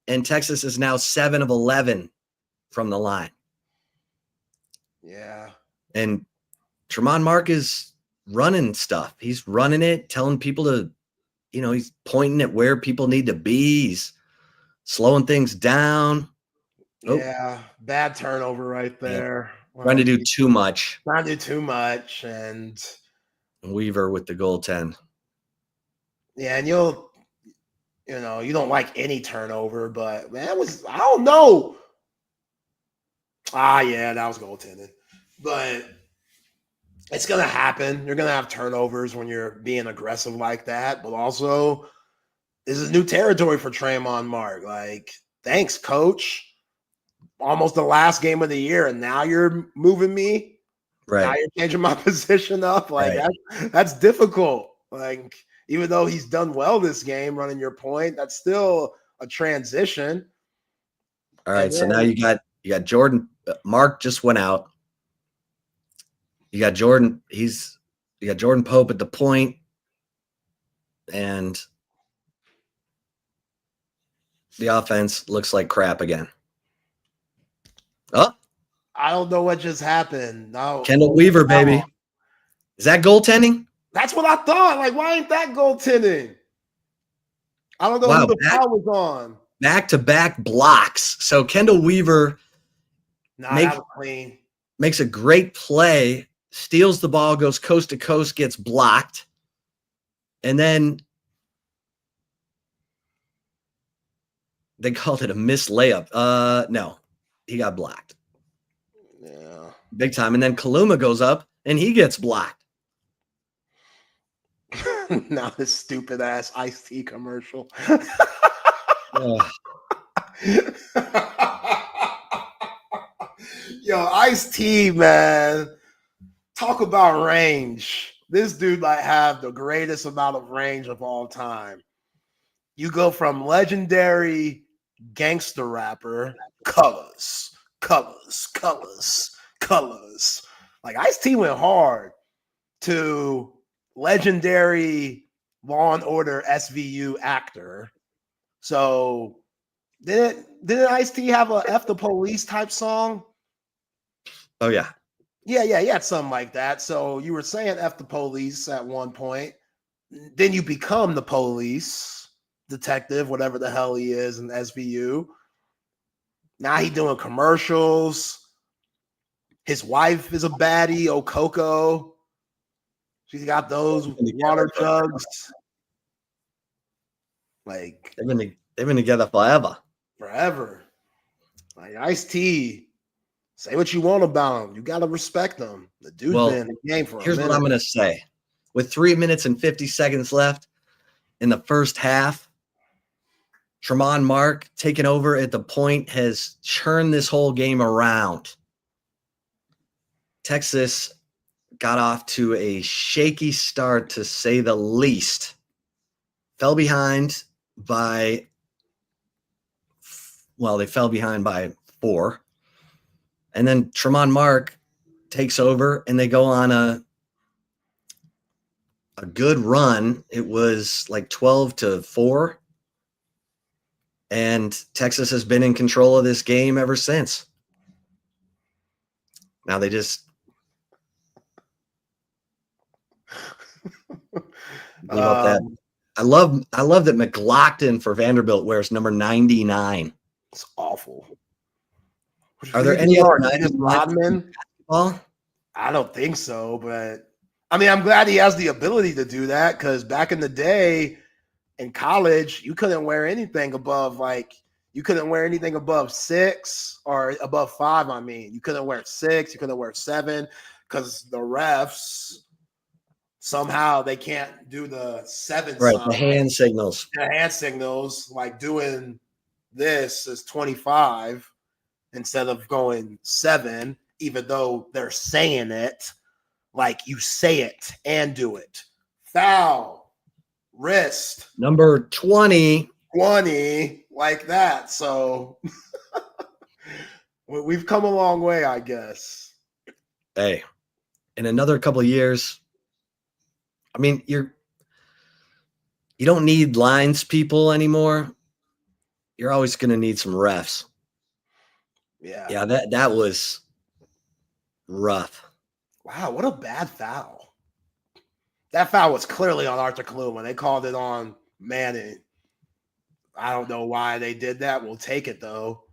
and Texas is now 7 of 11 from the line. Yeah. And Traymon Mark is running stuff. He's running it, telling people to, he's pointing at where people need to be. He's slowing things down. Yeah, bad turnover right there. Yeah. Trying to do too much. And Weaver with the goaltend. Yeah, and you don't like any turnover, but man, I don't know. Yeah, that was goaltending. But it's gonna happen. You're gonna have turnovers when you're being aggressive like that. But also, this is new territory for Traymon Mark. Like, thanks, coach. Almost the last game of the year, and now you're moving me. Right. Now you're changing my position up. Like that's difficult. Like even though he's done well this game running your point, that's still a transition. All right. So now you got Jordan. Mark just went out. You got Jordan. You got Jordan Pope at the point, and the offense looks like crap again. Oh, I don't know what just happened. No, Kendall Weaver, baby. Is that goaltending? That's what I thought. Like, why ain't that goaltending? I don't know who the foul was on. Back-to-back blocks. So Kendall Weaver that was clean. Makes a great play, steals the ball, goes coast to coast, gets blocked, and then they called it a missed layup. No, he got blocked. Yeah. Big time. And then Kaluma goes up and he gets blocked. Now this stupid ass iced tea commercial. Yo, iced tea, man. Talk about range. This dude might have the greatest amount of range of all time. You go from legendary gangster rapper, colors. Like Ice-T went hard, to legendary Law and Order SVU actor. So didn't Ice-T have a F the Police type song? Oh yeah. Yeah, he had something like that. So you were saying F the Police at one point. Then you become the police detective, whatever the hell he is in SVU. Now he doing commercials. His wife is a baddie, Okoko. She's got those water jugs. Like they've been together forever. Like Ice-T, say what you want about him. You got to respect him. The dude's been in the game for a minute. Here's what I'm going to say. With 3 minutes and 50 seconds left in the first half, Tremont Mark taking over at the point has churned this whole game around. Texas got off to a shaky start, to say the least. Fell behind by 4. And then Tremont Mark takes over and they go on a good run. It was like 12-4. And Texas has been in control of this game ever since. Now they just give up that. I love that McLaughlin for Vanderbilt wears number 99. It's awful. Are there any other Rodman? I don't think so, but I mean, I'm glad he has the ability to do that, because back in the day in college, you couldn't wear anything above 6 or above 5. I mean, you couldn't wear 6, you couldn't wear 7, because the refs somehow they can't do the 7 right sign. The hand signals, like doing this is 25 instead of going 7, even though they're saying it. Like, you say it and do it. Foul, wrist, number 20, like that. So we've come a long way, I guess. Hey, in another couple of years, I mean, you don't need lines people anymore. You're always going to need some refs. Yeah, that was rough. Wow, what a bad foul. That foul was clearly on Arthur Kaluma. They called it on Manning. I don't know why they did that. We'll take it, though.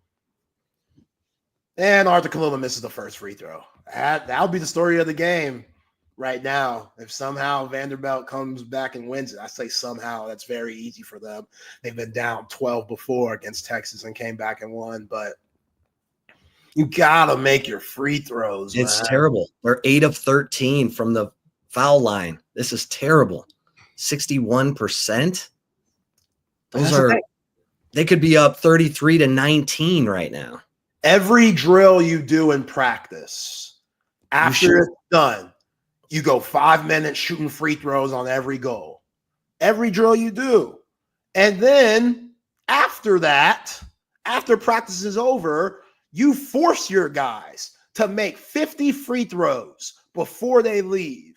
And Arthur Kaluma misses the first free throw. That'll be the story of the game right now. If somehow Vanderbilt comes back and wins it, I say somehow, that's very easy for them. They've been down 12 before against Texas and came back and won, but you gotta make your free throws. It's terrible. They're 8 of 13 from the foul line. This is terrible. 61%. They could be up 33-19 right now. Every drill you do in practice, After it's done, you go 5 minutes shooting free throws on every goal. Every drill you do. And then after that, after practice is over, you force your guys to make 50 free throws before they leave.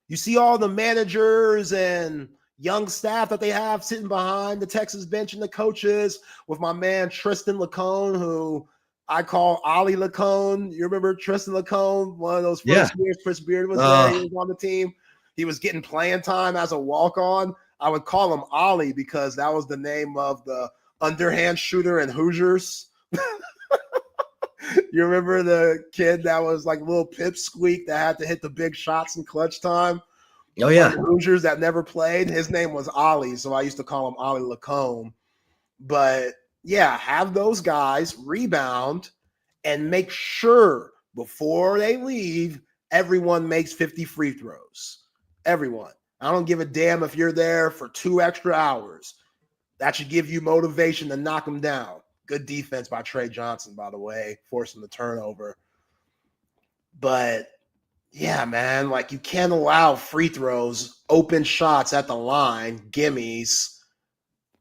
You see all the managers and young staff that they have sitting behind the Texas bench and the coaches with my man Tristan Lacone, who I call Ollie Lacone. You remember Tristan Lacone? One of those first years Chris Beard was there. He was on the team. He was getting playing time as a walk-on. I would call him Ollie because that was the name of the underhand shooter in Hoosiers. You remember the kid that was like a little pipsqueak that had to hit the big shots in clutch time? Oh, yeah. Hoosiers that never played. His name was Ollie, so I used to call him Ollie Lacombe. But, yeah, have those guys rebound and make sure before they leave, everyone makes 50 free throws. Everyone. I don't give a damn if you're there for 2 extra hours. That should give you motivation to knock them down. Good defense by Trey Johnson, by the way, forcing the turnover. But, yeah, man, like you can't allow free throws, open shots at the line, gimmies,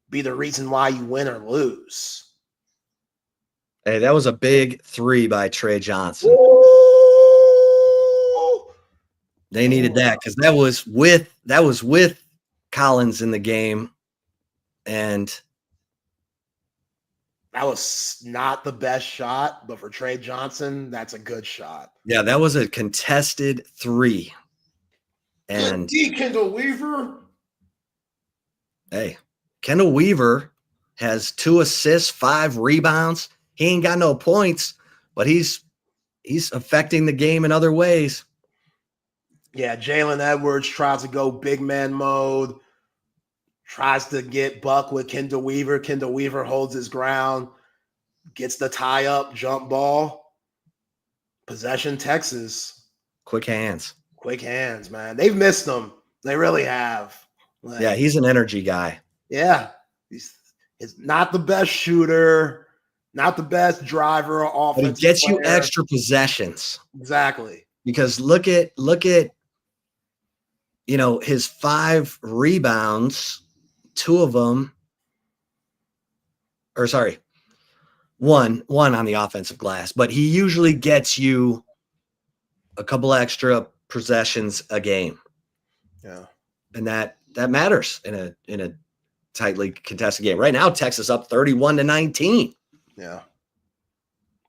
be the reason why you win or lose. Hey, that was a big 3 by Trey Johnson. Ooh! They needed that because that was with Collins in the game, and that was not the best shot, but for Trey Johnson, that's a good shot. Yeah, that was a contested 3. And Kendall Weaver. Hey, Kendall Weaver has 2 assists, 5 rebounds. He ain't got no points, but he's affecting the game in other ways. Yeah, Jalen Edwards tries to go big man mode, tries to get Buck with Kendall Weaver. Kendall Weaver holds his ground, gets the tie-up jump ball. Possession, Texas. Quick hands. Quick hands, man. They've missed him. They really have. Like, yeah, he's an energy guy. Yeah. He's not the best shooter, not the best driver or offensive but he gets player. You extra possessions. Exactly. Because look at his 5 rebounds, 2 of them, or sorry, one on the offensive glass, but he usually gets you a couple extra possessions a game. Yeah. And that matters in a tightly contested game. Right now, Texas up 31-19. Yeah.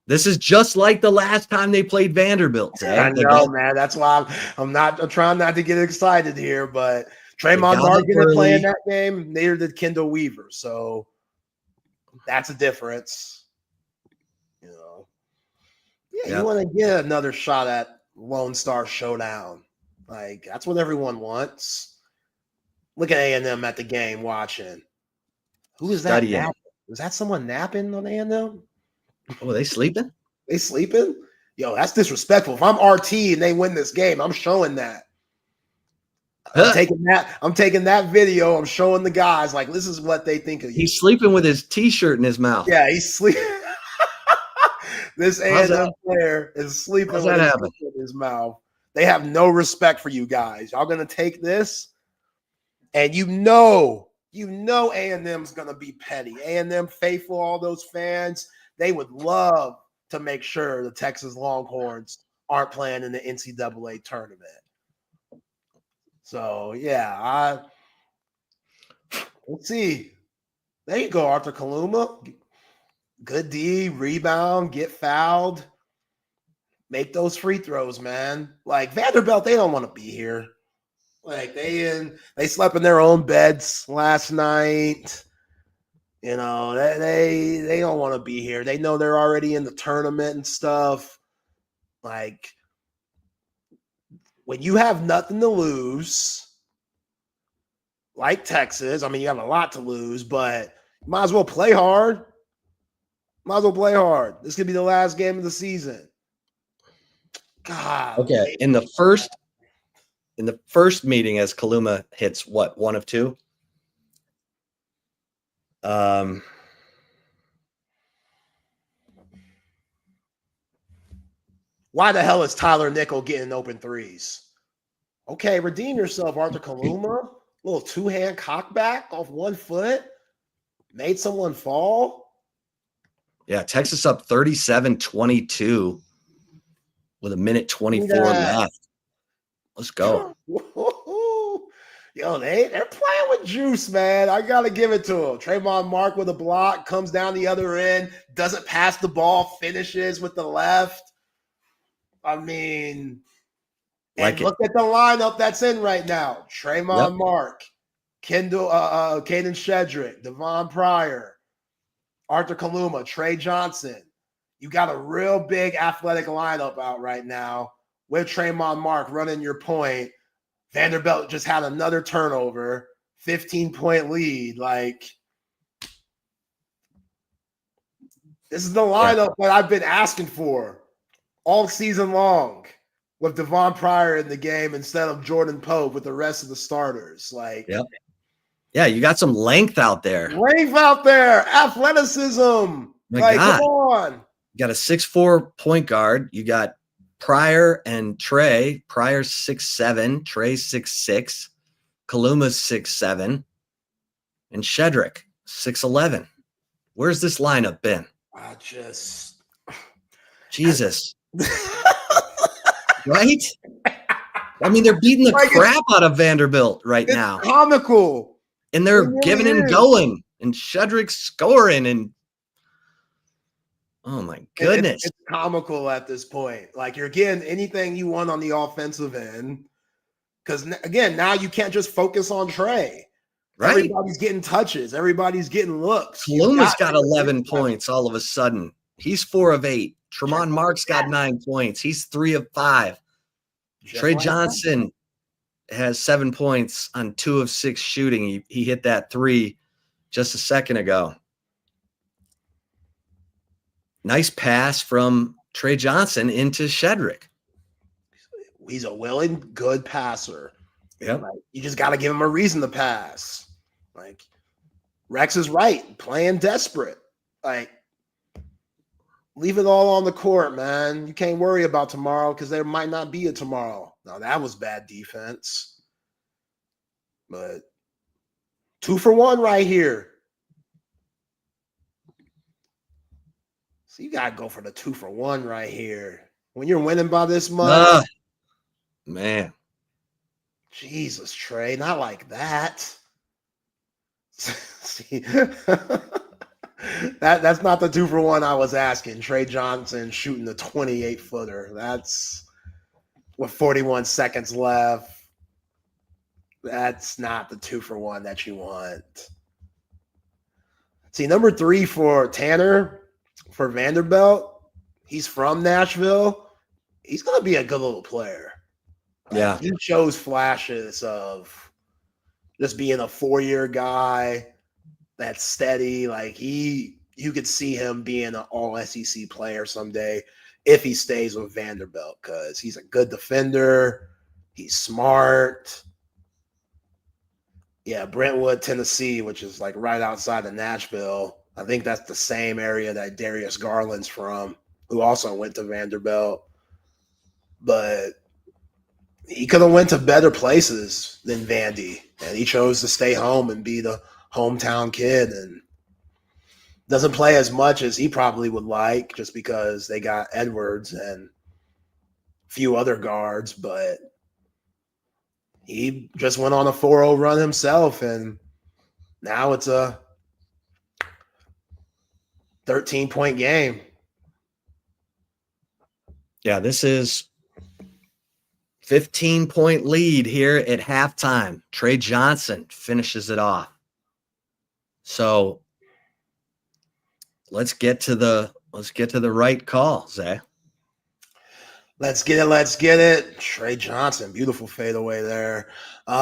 This is just like the last time they played Vanderbilt. I know, man. That's why I'm trying not to get excited here, but Draymond Martin didn't play in that game. Neither did Kendall Weaver. So that's a difference. Yeah, you want to get another shot at Lone Star Showdown. Like, that's what everyone wants. Look at A&M at the game watching. Who is that napping? Is that someone napping on A&M? Oh, are they sleeping? They sleeping? Yo, that's disrespectful. If I'm RT and they win this game, I'm showing that. I'm taking that video. I'm showing the guys, like, this is what they think of you. He's sleeping with his T-shirt in his mouth. Yeah, he's sleeping. This A&M player is sleeping with his T-shirt in his mouth. They have no respect for you guys. Y'all going to take this, and you know A&M's going to be petty. A&M faithful, all those fans, they would love to make sure the Texas Longhorns aren't playing in the NCAA tournament. So, yeah, let's see. There you go, Arthur Kaluma. Good D, rebound, get fouled. Make those free throws, man. Like, Vanderbilt, they don't want to be here. Like, they slept in their own beds last night. You know, they don't want to be here. They know they're already in the tournament and stuff. Like, when you have nothing to lose, like Texas, I mean, you have a lot to lose, but you might as well play hard. This could be the last game of the season. God. Okay. In the first meeting, as Kaluma hits what, 1 of 2? Why the hell is Tyler Nickel getting open threes? Okay, redeem yourself, Arthur Kaluma. Little two-hand cockback off 1 foot. Made someone fall. Yeah, Texas up 37-22 with a minute 24 left. Let's go. Yo, they're playing with juice, man. I got to give it to them. Trayvon Mark with a block, comes down the other end, doesn't pass the ball, finishes with the left. I mean, and look at the lineup that's in right now. Trayvon Mark, Caden Shedrick, Devon Pryor, Arthur Kaluma, Trey Johnson. You got a real big athletic lineup out right now with Trayvon Mark running your point. Vanderbilt just had another turnover, 15-point lead. Like, this is the lineup that I've been asking for all season long, with Devon Pryor in the game instead of Jordan Pope with the rest of the starters. Like, yeah, you got some length out there. Athleticism. Come on. You got a 6'4" point guard. You got Pryor and Trey. Pryor's 6'7", Trey's 6'6", Kaluma's 6'7", and Shedrick 6'11". Where's this lineup been? Jesus. Right? I mean, they're beating the crap out of Vanderbilt right now. Comical. And they're giving and going. And Shedrick's scoring. And oh my goodness. It's comical at this point. Like, you're getting anything you want on the offensive end. Because, again, now you can't just focus on Trey. Right. Everybody's getting touches. Everybody's getting looks. Kaluma's got 11 points all of a sudden. He's 4 of 8. Tremont Mark's got 9 points. He's 3 of 5. Trey Johnson has 7 points on 2 of 6 shooting. He hit that 3 just a second ago. Nice pass from Trey Johnson into Shedrick. He's a willing, good passer. Yep. Like, you just got to give him a reason to pass. Like, Rex is right, playing desperate. Like, leave it all on the court, man. You can't worry about tomorrow because there might not be a tomorrow. Now, that was bad defense. But 2 for 1 right here. So you got to go for the 2 for 1 right here. When you're winning by this much. Man. Jesus, Trey, not like that. See, that's not the 2 for 1 I was asking. Trey Johnson shooting the 28-footer. That's with 41 seconds left. That's not the 2 for 1 that you want. See, number 3 for Tanner for Vanderbilt. He's from Nashville. He's going to be a good little player. Yeah. He shows flashes of just being a 4-year guy that's steady. Like, you could see him being an all-SEC player someday if he stays with Vanderbilt, because he's a good defender. He's smart. Yeah, Brentwood, Tennessee, which is like right outside of Nashville. I think that's the same area that Darius Garland's from, who also went to Vanderbilt. But he could have went to better places than Vandy, and he chose to stay home and be the hometown kid, and doesn't play as much as he probably would like just because they got Edwards and a few other guards, but he just went on a 4-0 run himself, and now it's a 13-point game. Yeah, this is 15-point lead here at halftime. Trey Johnson finishes it off. So let's get to the right call, Zay. Let's get it. Trey Johnson, beautiful fadeaway there.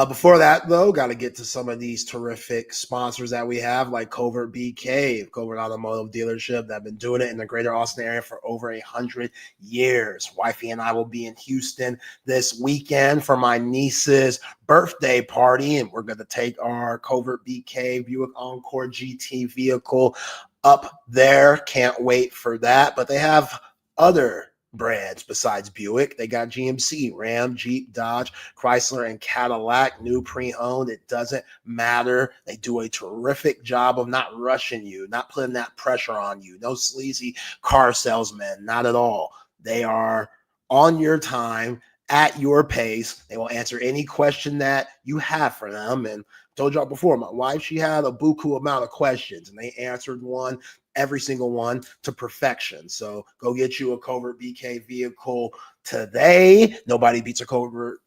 Before that, though, got to get to some of these terrific sponsors that we have, like Covert BK, Covert Automotive Dealership, that have been doing it in the greater Austin area for over 100 years. Wifey and I will be in Houston this weekend for my niece's birthday party, and we're going to take our Covert BK Buick Encore GT vehicle up there. Can't wait for that. But they have other brands besides Buick. They got GMC, Ram, Jeep, Dodge, Chrysler, and Cadillac, new pre-owned. It doesn't matter. They do a terrific job of not rushing you, not putting that pressure on you. No sleazy car salesmen, not at all. They are on your time, at your pace. They will answer any question that you have for them. And I told y'all before, my wife, she had a buku amount of questions, and they answered every single one to perfection. So go get you a Covert BK vehicle today. Nobody beats a Covert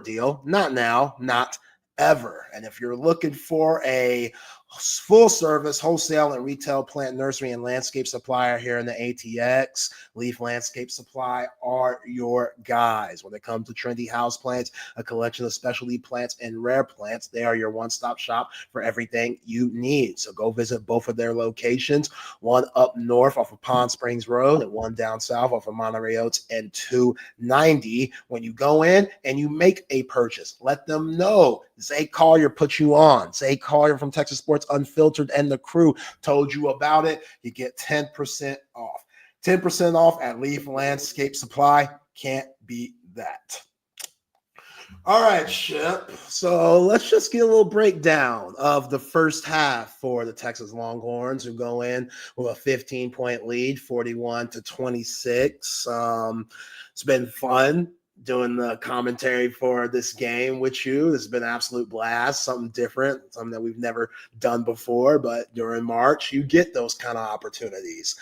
deal. Not now, not ever. And if you're looking for a full service wholesale and retail plant, nursery, and landscape supplier here in the ATX, Leaf Landscape Supply are your guys. When it comes to trendy house plants, a collection of specialty plants and rare plants, they are your one-stop shop for everything you need. So go visit both of their locations, one up north off of Pond Springs Road and one down south off of Monterey Oaks and 290. When you go in and you make a purchase, let them know. Say Collier put you on. Say Collier from Texas Sports Unfiltered and the crew told you about it. You get 10% off. 10% off at Leaf Landscape Supply. Can't beat that. All right, Ship. So let's just get a little breakdown of the first half for the Texas Longhorns, who go in with a 15-point lead, 41-26. It's been fun doing the commentary for this game with you. This has been an absolute blast, something different, something that we've never done before. But during March, you get those kind of opportunities.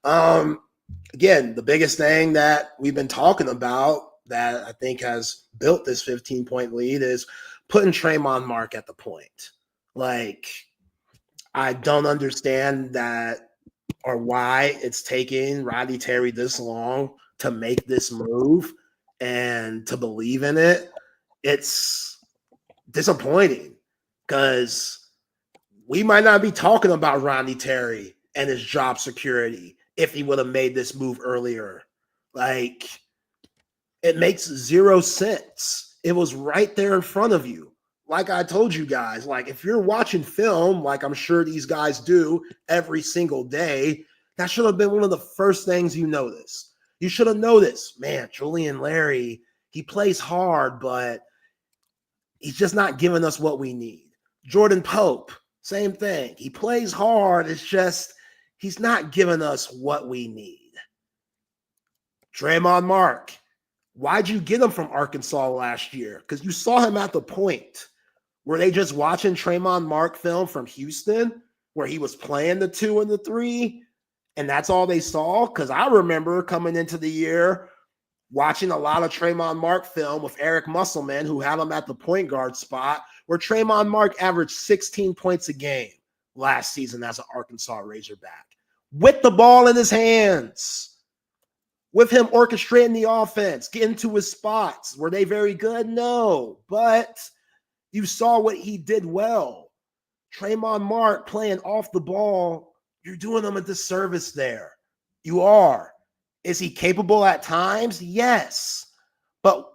Again, the biggest thing that we've been talking about that I think has built this 15-point lead is putting Tremont Mark at the point. Like, I don't understand that or why it's taking Rodney Terry this long to make this move and to believe in it. It's disappointing because we might not be talking about Rodney Terry and his job security if he would have made this move earlier. Like, it makes zero sense. It was right there in front of you. Like I told you guys, like if you're watching film, like I'm sure these guys do every single day, that should have been one of the first things you notice. You should have noticed, man, Julian Larry, he plays hard, but he's just not giving us what we need. Jordan Pope, same thing. He plays hard. It's just he's not giving us what we need. Tremont Mark, why'd you get him from Arkansas last year? Because you saw him at the point. Were they just watching Tremont Mark film from Houston where he was playing the 2 and the 3? And that's all they saw? Because I remember coming into the year watching a lot of Tremont Mark film with Eric Musselman, who had him at the point guard spot, where Tremont Mark averaged 16 points a game last season as an Arkansas Razorback. With the ball in his hands, with him orchestrating the offense, getting to his spots. Were they very good? No. But you saw what he did well. Tremont Mark playing off the ball, you're doing him a disservice there. You are. Is he capable at times? Yes. But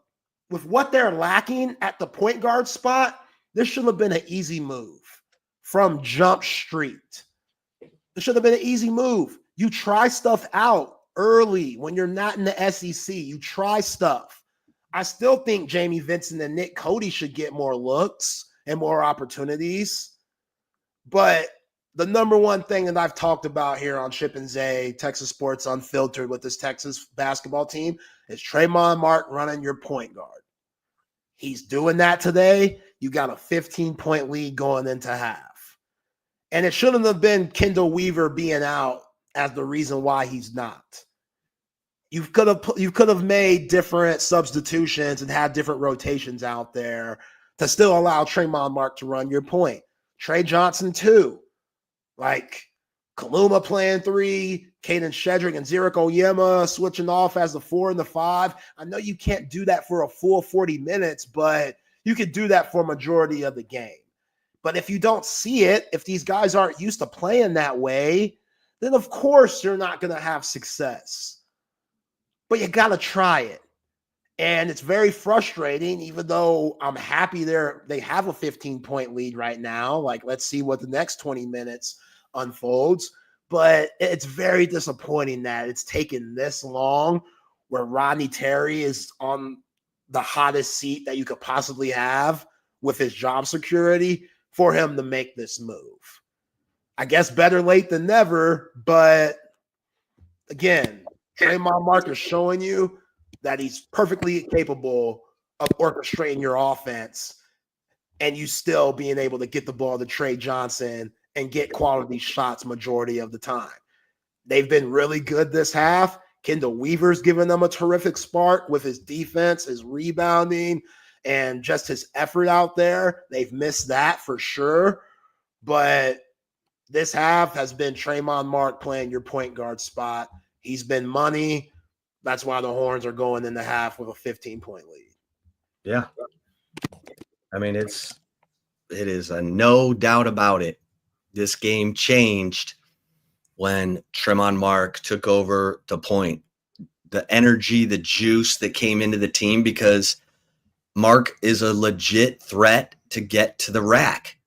with what they're lacking at the point guard spot, this should have been an easy move from Jump Street. This should have been an easy move. You try stuff out early when you're not in the SEC. You try stuff. I still think Jamie Vincent and Nick Cody should get more looks and more opportunities. But the number one thing that I've talked about here on Chip and Zay, Texas Sports Unfiltered with this Texas basketball team is Tremont Mark running your point guard. He's doing that today. You got a 15-point lead going into half. And it shouldn't have been Kendall Weaver being out as the reason why he's not. You could have made different substitutions and had different rotations out there to still allow Tremont Mark to run your point. Trey Johnson, too. Like Kaluma playing 3, Caden Shedrick and Zurich Oyema switching off as the 4 and the 5. I know you can't do that for a full 40 minutes, but you could do that for a majority of the game. But if you don't see it, if these guys aren't used to playing that way, then of course you're not going to have success. But you got to try it. And it's very frustrating, even though I'm happy they have a 15-point lead right now. Like, let's see what the next 20 minutes unfolds. but it's very disappointing that it's taken this long where Rodney Terry is on the hottest seat that you could possibly have with his job security for him to make this move. I guess better late than never, but again, Draymond Mark is showing you that he's perfectly capable of orchestrating your offense and you still being able to get the ball to Trey Johnson and get quality shots majority of the time. They've been really good this half. Kendall Weaver's given them a terrific spark with his defense, his rebounding, and just his effort out there. They've missed that for sure. But this half has been Draymond Mark playing your point guard spot. He's been money. That's why the Horns are going in the half with a 15-point lead. Yeah. I mean, it is a no doubt about it. This game changed when Tremont Mark took over the point. The energy, the juice that came into the team, because Mark is a legit threat to get to the rack.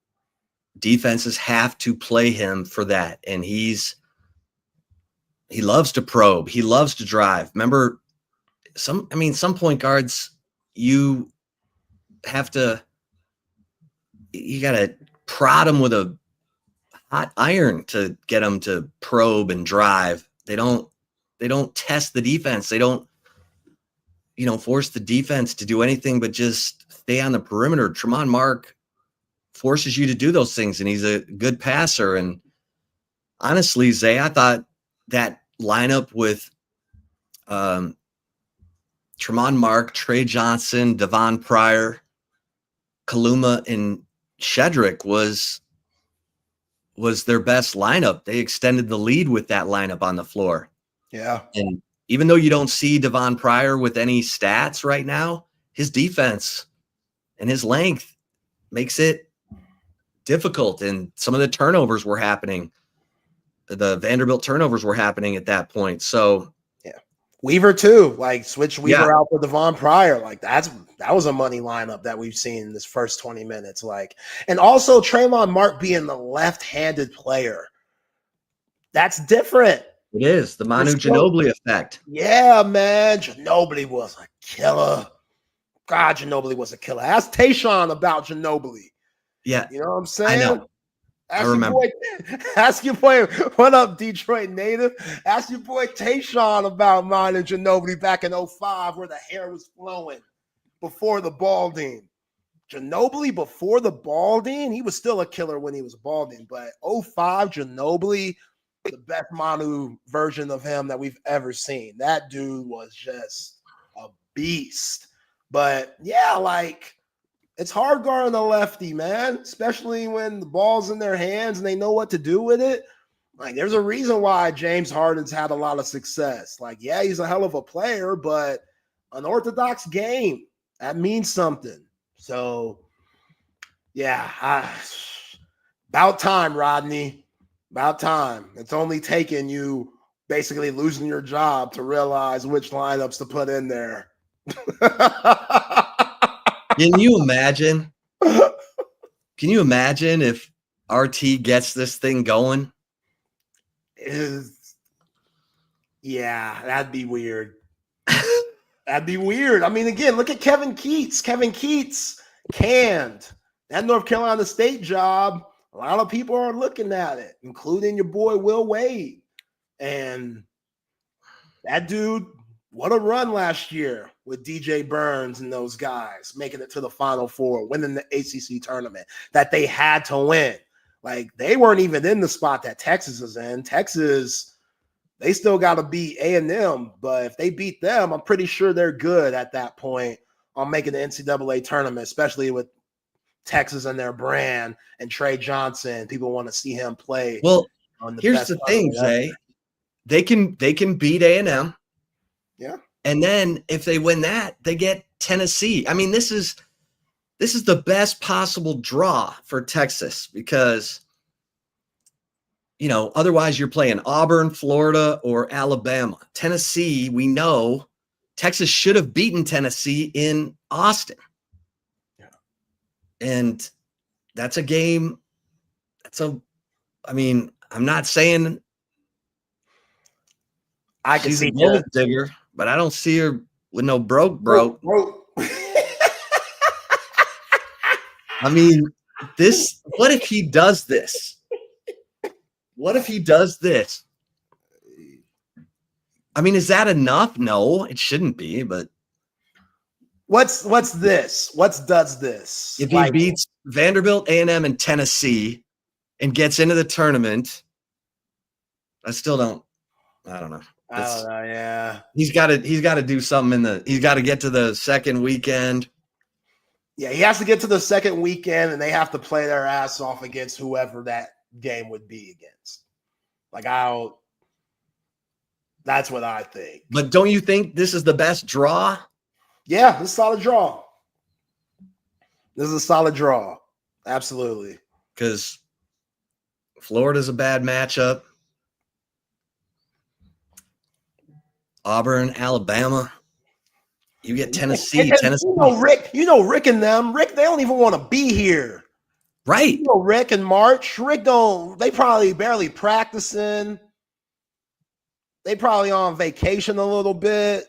Defenses have to play him for that. And he loves to probe. He loves to drive. Remember, some point guards, you got to prod them with a hot iron to get them to probe and drive. They don't test the defense. They don't, force the defense to do anything but just stay on the perimeter. Tremont Mark forces you to do those things, and he's a good passer. And honestly, Zay, I thought that lineup with Tremont Mark, Trey Johnson, Devon Pryor, Kaluma, and Shedrick was their best lineup. They extended the lead with that lineup on the floor. Yeah. And even though you don't see Devon Pryor with any stats right now, his defense and his length makes it difficult. And some of the turnovers were happening. The Vanderbilt turnovers were happening at that point. So yeah, Weaver too. Like switch Weaver out for Devon Pryor. Like that was a money lineup that we've seen in this first 20 minutes. Like, and also Tremont Mark being the left-handed player. That's different. It is the Manu Ginobili effect. Yeah, man. Ginobili was a killer. God, Ginobili was a killer. Ask Tayshaun about Ginobili. Yeah. You know what I'm saying? I know. I remember. Ask your boy, what up, Detroit native? Ask your boy Tayshaun about Manu Ginobili back in 05 where the hair was flowing before the balding. Ginobili before the balding, he was still a killer when he was balding, but 05 Ginobili, the best Manu version of him that we've ever seen. That dude was just a beast. But yeah, like it's hard guarding a lefty, man, especially when the ball's in their hands and they know what to do with it. Like there's a reason why James Harden's had a lot of success. Like, yeah, he's a hell of a player, but unorthodox game, that means something. So yeah, about time, Rodney. About time. It's only taken you basically losing your job to realize which lineups to put in there. Can you imagine? Can you imagine if RT gets this thing going? Yeah, that'd be weird. That'd be weird. I mean, again, look at Kevin Keats. Kevin Keats canned that North Carolina State job. A lot of people are looking at it, including your boy Will Wade. And that dude, what a run last year with DJ Burns and those guys, making it to the Final Four, winning the ACC tournament that they had to win. Like, they weren't even in the spot that Texas is in. Texas, they still got to beat A&M, but if they beat them, I'm pretty sure they're good at that point on making the NCAA tournament, especially with Texas and their brand and Trey Johnson. People want to see him play. Well, here's the thing, Zay. They can beat A&M. Yeah. And then if they win that, they get Tennessee. I mean, this is the best possible draw for Texas because, otherwise you're playing Auburn, Florida, or Alabama. Tennessee, we know Texas should have beaten Tennessee in Austin. And that's a game. I'm not saying I can She's see a gold digger, but I don't see her with no broke. I mean, what if he does this? What if he does this? I mean, is that enough? No, it shouldn't be, but what's this? What does this? If he beats Vanderbilt, A&M, and Tennessee and gets into the tournament, I don't know. I don't know, yeah. He's got to do something he's got to get to the second weekend. Yeah, he has to get to the second weekend, and they have to play their ass off against whoever that game would be against. That's what I think. But don't you think this is the best draw? Yeah, this is a solid draw. This is a solid draw. Absolutely. Because Florida's a bad matchup. Auburn, Alabama. You get Tennessee. Tennessee. Rick and them. Rick, they don't even want to be here. Right. Rick and March. They probably barely practicing. They probably on vacation a little bit.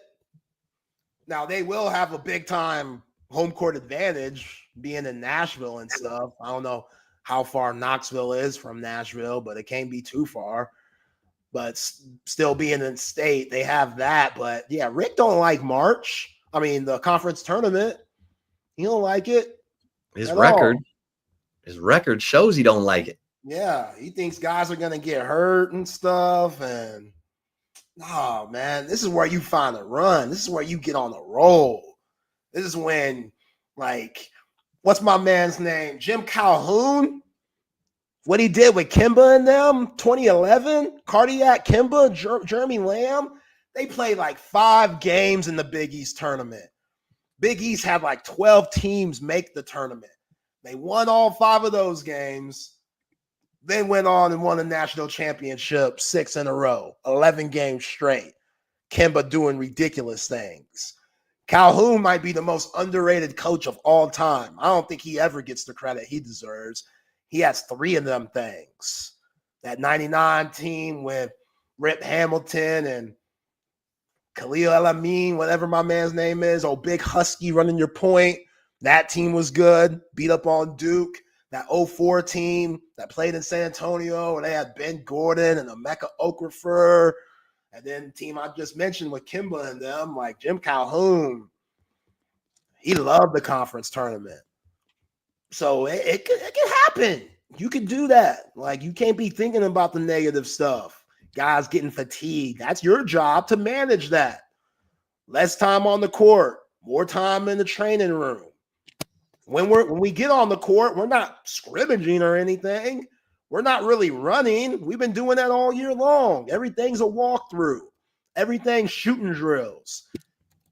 Now, they will have a big-time home court advantage being in Nashville and stuff. I don't know how far Knoxville is from Nashville, but it can't be too far. But still being in state, they have that. But, yeah, Rick don't like March. I mean, the conference tournament. He don't like it. His record shows he don't like it. Yeah, he thinks guys are going to get hurt and stuff. And, oh, man, this is where you find a run. This is where you get on a roll. This is when, what's my man's name? Jim Calhoun? What he did with Kimba and them, 2011, Cardiac Kimba, Jeremy Lamb, they played 5 games in the Big East tournament. Big East had 12 teams make the tournament. They won all 5 of those games, then went on and won the national championship 6 in a row, 11 games straight. Kimba doing ridiculous things. Calhoun might be the most underrated coach of all time. I don't think he ever gets the credit he deserves. He has 3 of them things. That 99 team with Rip Hamilton and Khalil El-Amin, whatever my man's name is, Big Husky running your point. That team was good. Beat up on Duke. That 04 team that played in San Antonio, and they had Ben Gordon and Emeka Okafor. And then the team I just mentioned with Kimba and them, Jim Calhoun, he loved the conference tournament. So it can happen. You can do that. You can't be thinking about the negative stuff. Guys getting fatigued. That's your job to manage that. Less time on the court, more time in the training room. When we get on the court, we're not scrimmaging or anything. We're not really running. We've been doing that all year long. Everything's a walkthrough. Everything's shooting drills.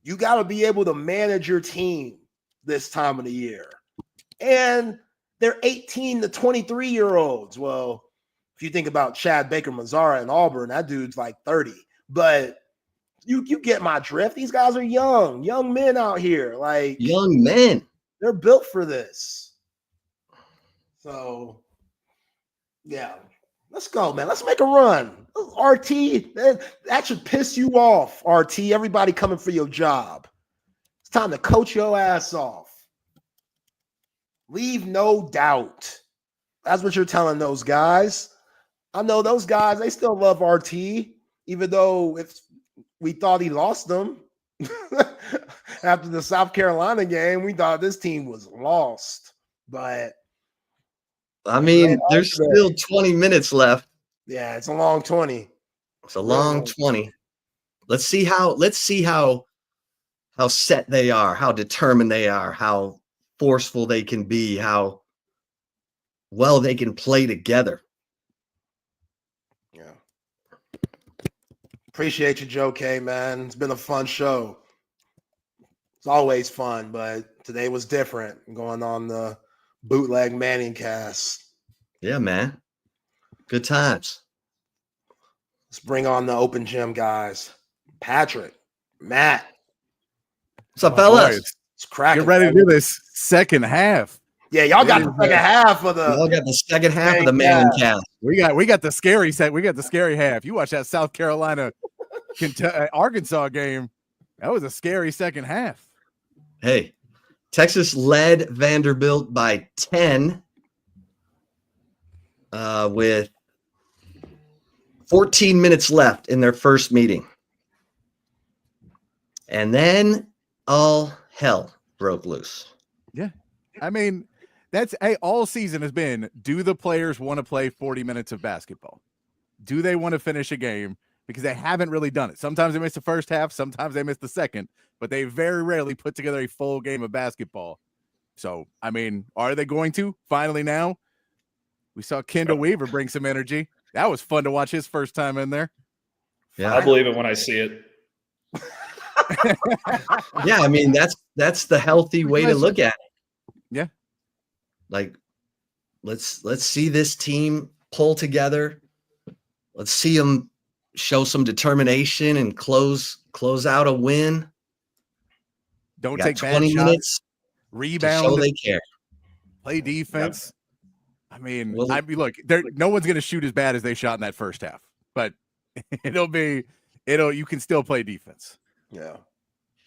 You got to be able to manage your team this time of the year. And they're 18 to 23-year-olds. Well, if you think about Chad Baker-Mazara in Auburn, that dude's 30. But you get my drift. These guys are young men out here. Young men. They're built for this. So, yeah. Let's go, man. Let's make a run. RT, that should piss you off, RT. Everybody coming for your job. It's time to coach your ass off. Leave no doubt. That's what you're telling those guys. I know those guys, they still love RT, even though if we thought he lost them. After the South Carolina game, we thought this team was lost. But I mean, there's still 20 minutes left. Yeah, it's a long 20. It's a long 20. Let's see how set they are, how determined they are, how forceful they can be, how well they can play together. Yeah. Appreciate you, Joe K, man. It's been a fun show. It's always fun, but today was different going on the bootleg Manning cast. Yeah, man. Good times. Let's bring on the open gym guys. Patrick, Matt. What's up, fellas? It's cracking. Get ready to do this second half. Yeah, y'all got the second half of the. Y'all got the second half of the Manning cast. We got the scary set. We got the scary half. You watch that South Carolina Arkansas game, that was a scary second half. Hey, Texas led Vanderbilt by 10 with 14 minutes left in their first meeting. And then all hell broke loose. Yeah. I mean, all season has been, do the players want to play 40 minutes of basketball? Do they want to finish a game? Because they haven't really done it. Sometimes they miss the first half, sometimes they miss the second, but they very rarely put together a full game of basketball. So, I mean, are they going to finally now? We saw Kendall Weaver bring some energy. That was fun to watch his first time in there. Yeah, I'll believe it when I see it. Yeah, I mean, that's the healthy way to look at it. Yeah. Like, let's see this team pull together. Let's see them show some determination and close out a win. Don't take 20 bad minutes. shots. Rebound. So they care. Play defense. Yep. I mean, Well, look, no one's going to shoot as bad as they shot in that first half, but you can still play defense. Yeah.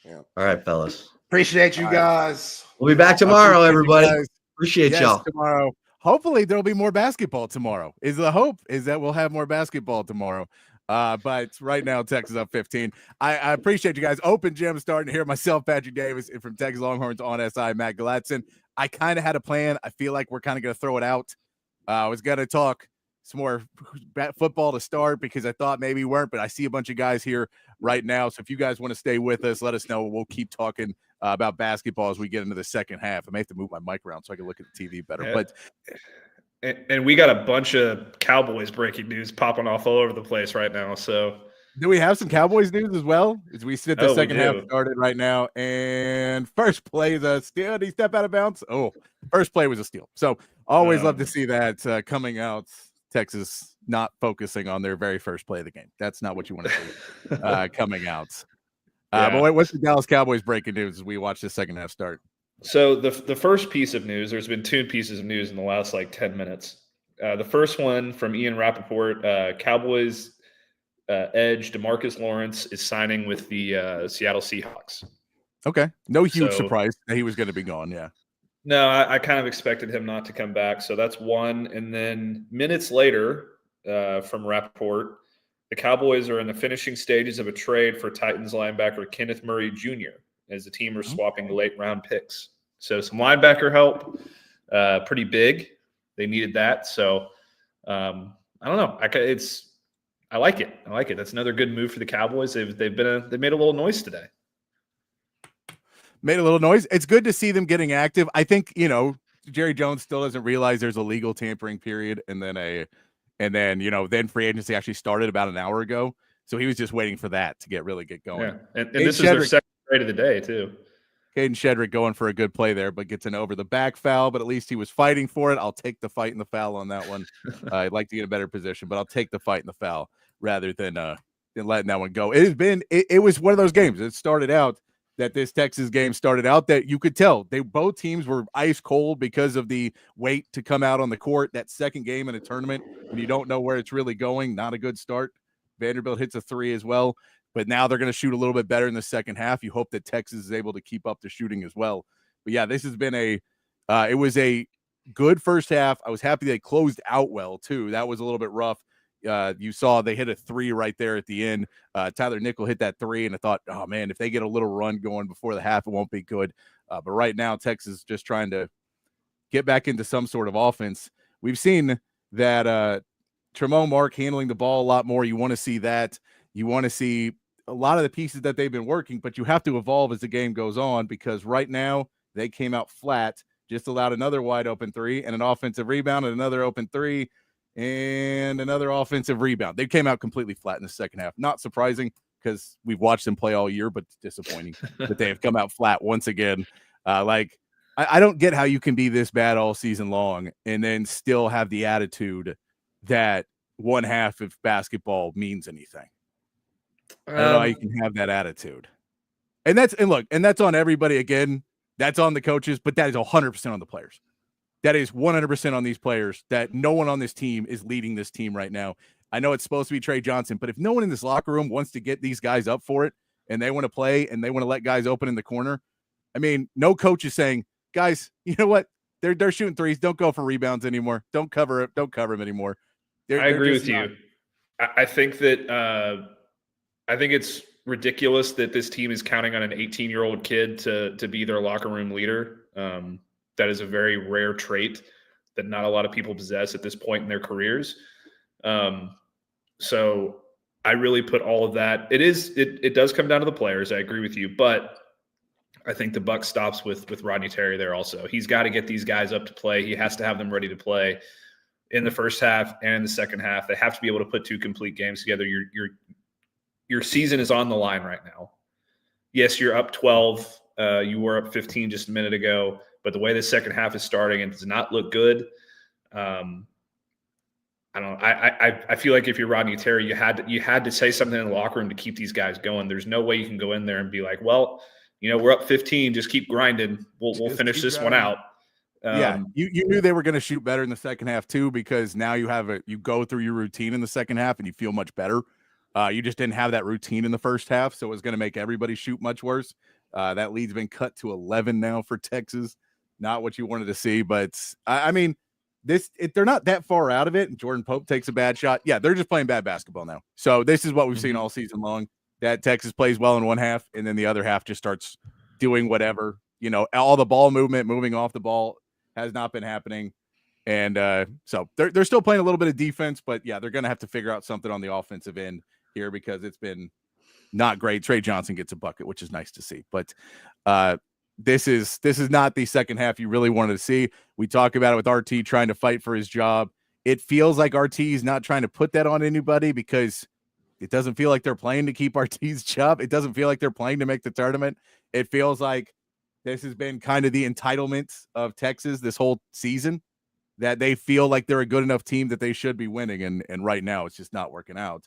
All right, fellas. Appreciate you guys. We'll be back tomorrow, everybody. Appreciate y'all. Tomorrow. Hopefully there'll be more basketball tomorrow. Is the hope is that we'll have more basketball tomorrow. But right now, Texas up 15. I appreciate you guys. Open gym starting here. Myself, Patrick Davis, and from Texas Longhorns on SI, Matt Galatzan. I kind of had a plan. I feel like we're kind of going to throw it out. I was going to talk some more football to start because I thought maybe we weren't, but I see a bunch of guys here right now. So if you guys want to stay with us, let us know. We'll keep talking about basketball as we get into the second half. I may have to move my mic around so I can look at the TV better. Yeah. But and we got a bunch of Cowboys breaking news popping off all over the place right now. So do we have some Cowboys news as well? As we sit the second half do. Started right now, and first play is a steal. Did he step out of bounds? Oh, first play was a steal. So always love to see that coming out. Texas not focusing on their very first play of the game. That's not what you want to see coming out. But what's the Dallas Cowboys breaking news as we watch the second half start? So the first piece of news, there's been two pieces of news in the last 10 minutes. The first one from Ian Rappaport, Cowboys edge DeMarcus Lawrence is signing with the Seattle Seahawks. Okay. No huge surprise that he was going to be gone, yeah. No, I kind of expected him not to come back. So that's one. And then minutes later from Rappaport, the Cowboys are in the finishing stages of a trade for Titans linebacker Kenneth Murray Jr. as the team are swapping late-round picks. So some linebacker help, pretty big. They needed that. So I don't know. I like it. I like it. That's another good move for the Cowboys. They made a little noise today. Made a little noise. It's good to see them getting active. I think, Jerry Jones still doesn't realize there's a legal tampering period and then free agency actually started about an hour ago. So he was just waiting for that to really get going. Yeah. And this is their second trade of the day too. Caden Shedrick going for a good play there, but gets an over the back foul, but at least he was fighting for it. I'll take the fight and the foul on that one. I'd like to get a better position, but I'll take the fight and the foul rather than letting that one go. It was one of those games. It started out that this Texas game started out that you could tell both teams were ice cold because of the wait to come out on the court. That second game in a tournament when you don't know where it's really going, not a good start. Vanderbilt hits a three as well, but now they're going to shoot a little bit better in the second half. You hope that Texas is able to keep up the shooting as well. But yeah, this has been it was a good first half. I was happy they closed out well too. That was a little bit rough. You saw they hit a three right there at the end. Tyler Nickel hit that three, and I thought, oh man, if they get a little run going before the half, it won't be good. But right now, Texas is just trying to get back into some sort of offense. We've seen that Tremont Mark handling the ball a lot more. You want to see that. You want to see a lot of the pieces that they've been working, but you have to evolve as the game goes on because right now they came out flat, just allowed another wide open three and an offensive rebound and another open three and another offensive rebound. They came out completely flat in the second half. Not surprising because we've watched them play all year, but it's disappointing that they have come out flat once again. I don't get how you can be this bad all season long and then still have the attitude that one half of basketball means anything. I don't know how you can have that attitude. And that's on everybody again. That's on the coaches, but that is 100% on the players. That is 100% on these players that no one on this team is leading this team right now. I know it's supposed to be Trey Johnson, but if no one in this locker room wants to get these guys up for it and they want to play and they want to let guys open in the corner, I mean, no coach is saying, guys, you know what? They're shooting threes. Don't go for rebounds anymore. Don't cover it. Don't cover them anymore. I agree with you. I think that I think it's ridiculous that this team is counting on an 18-year-old kid to be their locker room leader. That is a very rare trait that not a lot of people possess at this point in their careers. So I really put all of that. It does come down to the players. I agree with you, but I think the buck stops with Rodney Terry there also. He's got to get these guys up to play. He has to have them ready to play in the first half and in the second half. They have to be able to put 2 complete games together. Your season is on the line right now. Yes, you're up 12. You were up 15 just a minute ago, but the way the second half is starting, it does not look good. I feel like if you're Rodney Terry, you had to say something in the locker room to keep these guys going. There's no way you can go in there and be like, well, we're up 15. Just keep grinding. We'll finish this one out. You knew they were going to shoot better in the second half too, because now you go through your routine in the second half and you feel much better. You just didn't have that routine in the first half, so it was going to make everybody shoot much worse. That lead's been cut to 11 now for Texas. Not what you wanted to see, but I mean, they're not that far out of it. And Jordan Pope takes a bad shot. Yeah, they're just playing bad basketball now. So this is what we've seen all season long. That Texas plays well in one half, and then the other half just starts doing whatever. All the ball movement, moving off the ball, has not been happening. And so they're still playing a little bit of defense, but yeah, they're going to have to figure out something on the offensive end here because it's been not great. Trey Johnson gets a bucket, which is nice to see. But this is not the second half you really wanted to see. We talk about it with RT trying to fight for his job. It feels like RT is not trying to put that on anybody because it doesn't feel like they're playing to keep RT's job. It doesn't feel like they're playing to make the tournament. It feels like this has been kind of the entitlement of Texas this whole season, that they feel like they're a good enough team that they should be winning. And right now it's just not working out.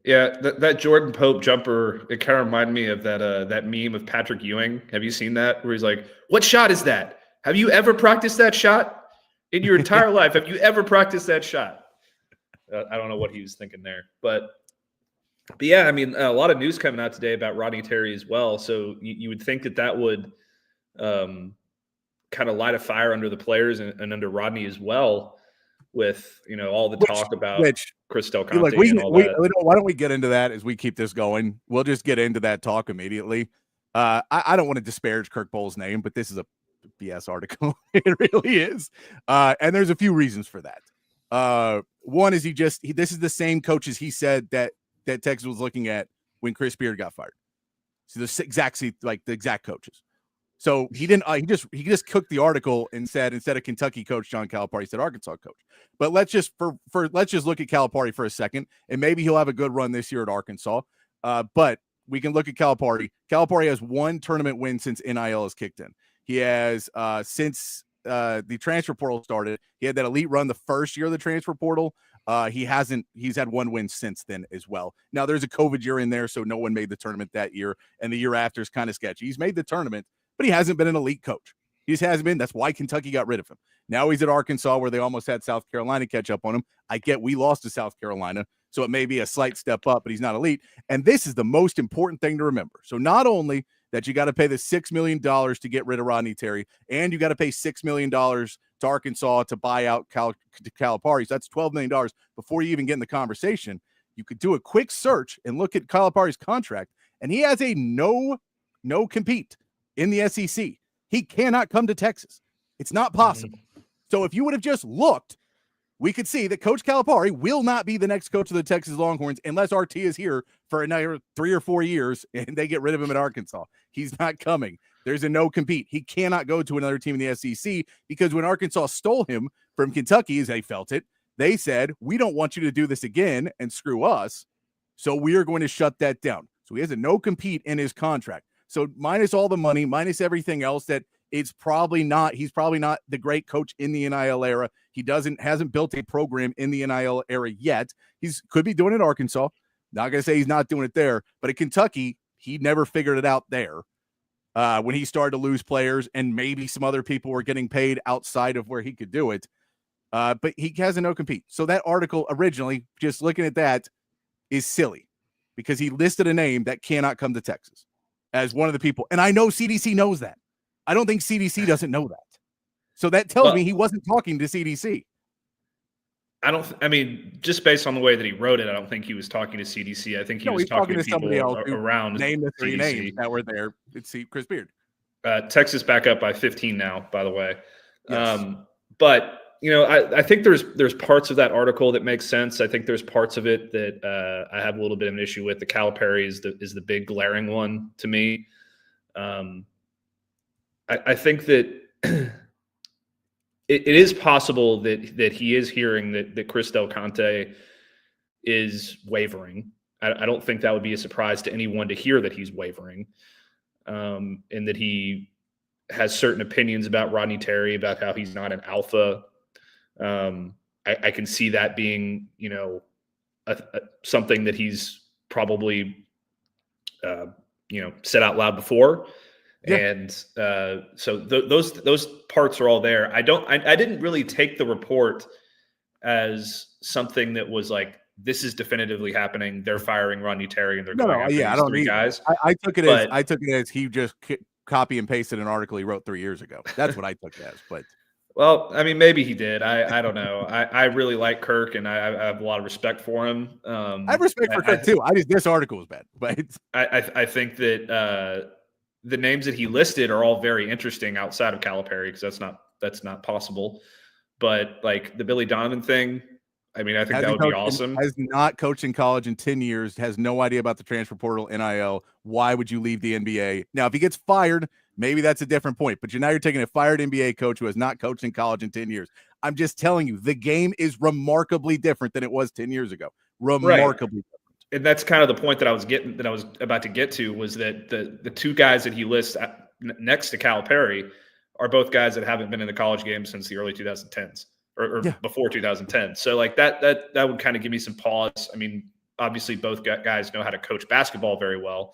Yeah, that Jordan Pope jumper, it kind of reminded me of that meme of Patrick Ewing. Have you seen that? Where he's like, what shot is that? Have you ever practiced that shot in your entire life? Have you ever practiced that shot? I don't know what he was thinking there. But yeah, I mean, a lot of news coming out today about Rodney Terry as well. So you would think that would kind of light a fire under the players and under Rodney as well, with all the talk about Chris Del Conte and all that. Why don't we get into that as we keep this going? We'll just get into that talk immediately. I don't want to disparage Kirk Bohl's name, but this is a BS article. It really is. And there's a few reasons for that. One is this is the same coaches he said that Texas was looking at when Chris Beard got fired. So the exact coaches. So he didn't. He just cooked the article and said instead of Kentucky coach John Calipari, he said Arkansas coach. But let's just let's just look at Calipari for a second, and maybe he'll have a good run this year at Arkansas. But we can look at Calipari. Calipari has 1 tournament win since NIL has kicked in. He has since the transfer portal started. He had that elite run the first year of the transfer portal. He's had 1 win since then as well. Now there's a COVID year in there, so no one made the tournament that year, and the year after is kind of sketchy. He's made the tournament, but he hasn't been an elite coach. He just hasn't been. That's why Kentucky got rid of him. Now he's at Arkansas, where they almost had South Carolina catch up on him. I get we lost to South Carolina, so it may be a slight step up, but he's not elite. And this is the most important thing to remember. So not only that you got to pay the $6 million to get rid of Rodney Terry, and you got to pay $6 million to Arkansas to buy out Calipari. So that's $12 million before you even get in the conversation. You could do a quick search and look at Calipari's contract, and he has a no compete in the SEC. He cannot come to Texas. It's not possible. So if you would have just looked, we could see that Coach Calipari will not be the next coach of the Texas Longhorns unless RT is here for another 3 or 4 years and they get rid of him at Arkansas. He's not coming. There's a no compete. He cannot go to another team in the SEC because when Arkansas stole him from Kentucky, as they felt it, they said, we don't want you to do this again and screw us, so we are going to shut that down. So he has a no compete in his contract. So minus all the money, minus everything else, that he's probably not the great coach in the NIL era. He hasn't built a program in the NIL era yet. Could be doing it at Arkansas. Not going to say he's not doing it there, but at Kentucky, he never figured it out there when he started to lose players and maybe some other people were getting paid outside of where he could do it. but he has a no compete. So that article originally, just looking at that, is silly because he listed a name that cannot come to Texas as one of the people. And I know CDC knows that. I don't think CDC doesn't know that. So that tells me he wasn't talking to CDC. I mean, just based on the way that he wrote it, I don't think he was talking to CDC. I think he was talking to somebody else around name the three CDC. names that were there. It's Chris Beard. Texas back up by 15 now, by the way. Yes. But I think there's parts of that article that make sense. I think there's parts of it that I have a little bit of an issue with. The Calipari is the big glaring one to me. I think that it is possible that he is hearing that Chris Del Conte is wavering. I don't think that would be a surprise to anyone to hear that he's wavering, and that he has certain opinions about Rodney Terry, about how he's not an alpha. I can see that being, something that he's probably, said out loud before. Yeah. And so those parts are all there. I didn't really take the report as something that was like, this is definitively happening. They're firing Rodney Terry and they're going after these three guys. I took it as he just copy and pasted an article he wrote 3 years ago. That's what I took it as. But well, I mean, maybe he did. I don't know. I really like Kirk, and I have a lot of respect for him. I have respect for Kirk too. This article was bad, but I think that the names that he listed are all very interesting outside of Calipari, because that's not possible. But like the Billy Donovan thing, I mean, I think that would be awesome. Has not coached in college in 10 years, has no idea about the transfer portal, NIL. Why would you leave the NBA? Now, if he gets fired, maybe that's a different point. But you're taking a fired NBA coach who has not coached in college in 10 years. I'm just telling you, the game is remarkably different than it was 10 years ago. Remarkably different. And that's kind of the point that I was about to get to, was that the two guys that he lists next to Calipari are both guys that haven't been in the college game since the early 2010s. Or before 2010. So like that would kind of give me some pause. I mean, obviously both guys know how to coach basketball very well,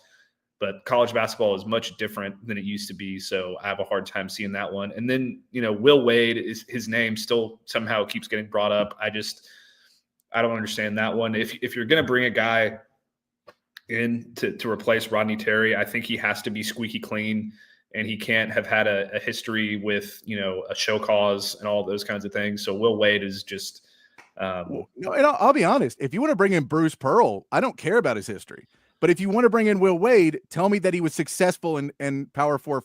but college basketball is much different than it used to be. So I have a hard time seeing that one. And then, Will Wade, his name still somehow keeps getting brought up. I don't understand that one. If you're going to bring a guy in to replace Rodney Terry, I think he has to be squeaky clean. And he can't have had a history with, a show cause and all those kinds of things. So Will Wade is just and I'll be honest. If you want to bring in Bruce Pearl, I don't care about his history. But if you want to bring in Will Wade, tell me that he was successful in Power 4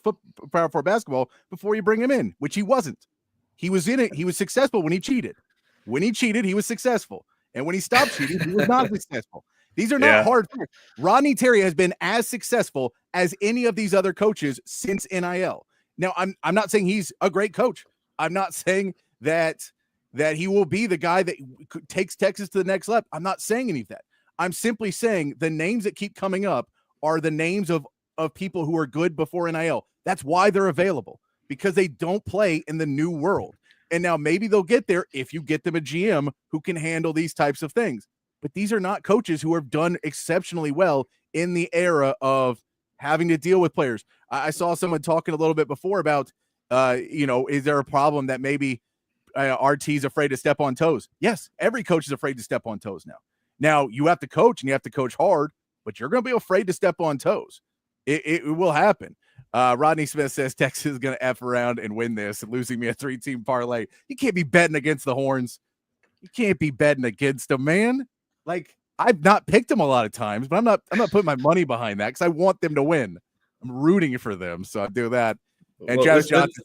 basketball before you bring him in, which he wasn't. He was in it. He was successful when he cheated. When he cheated, he was successful. And when he stopped cheating, he was not successful. These are not hard facts. Rodney Terry has been as successful as any of these other coaches since NIL. Now, I'm not saying he's a great coach. I'm not saying that he will be the guy that takes Texas to the next level. I'm not saying any of that. I'm simply saying the names that keep coming up are the names of people who are good before NIL. That's why they're available, because they don't play in the new world. And now maybe they'll get there if you get them a GM who can handle these types of things. But these are not coaches who have done exceptionally well in the era of having to deal with players. I saw someone talking a little bit before about, is there a problem that maybe RT's afraid to step on toes? Yes, every coach is afraid to step on toes now. Now, you have to coach, and you have to coach hard, but you're going to be afraid to step on toes. It will happen. Rodney Smith says Texas is going to F around and win this, losing me a 3-team parlay. You can't be betting against the Horns. You can't be betting against them, man. Like, I've not picked them a lot of times, but I'm not putting my money behind that because I want them to win. I'm rooting for them, so I do that. And Travis Johnson,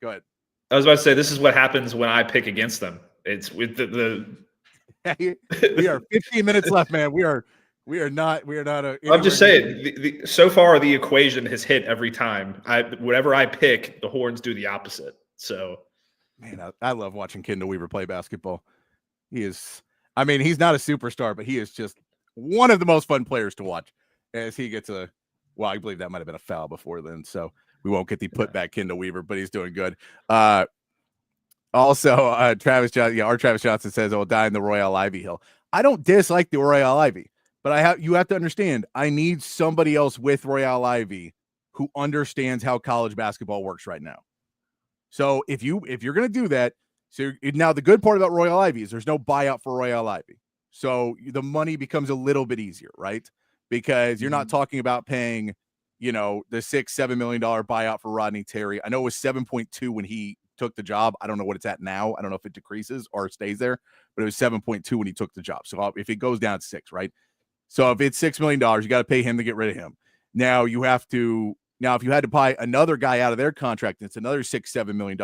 go ahead. I was about to say, this is what happens when I pick against them. It's with the we are 15 minutes left, man. We are not. I'm just saying, so far the equation has hit every time. Whatever I pick, the Horns do the opposite. So, man, I love watching Kendall Weaver play basketball. He's not a superstar, but he is just one of the most fun players to watch as he gets I believe that might have been a foul before then. So we won't get the putback Kendall Weaver, but he's doing good. Also, Travis Johnson says, "I'll die in the Royale Ivy Hill." I don't dislike the Royale Ivy, but you have to understand, I need somebody else with Royale Ivy who understands how college basketball works right now. So if you're going to do that, So now the good part about Royal Ivey is there's no buyout for Royal Ivey. So the money becomes a little bit easier, right? Because you're not talking about paying, the $6-7 million buyout for Rodney Terry. I know it was 7.2 when he took the job. I don't know what it's at now. I don't know if it decreases or stays there, but it was 7.2 when he took the job. So if it goes down to 6, right? So if it's $6 million, you got to pay him to get rid of him. Now if you had to buy another guy out of their contract, it's another $6-7 million.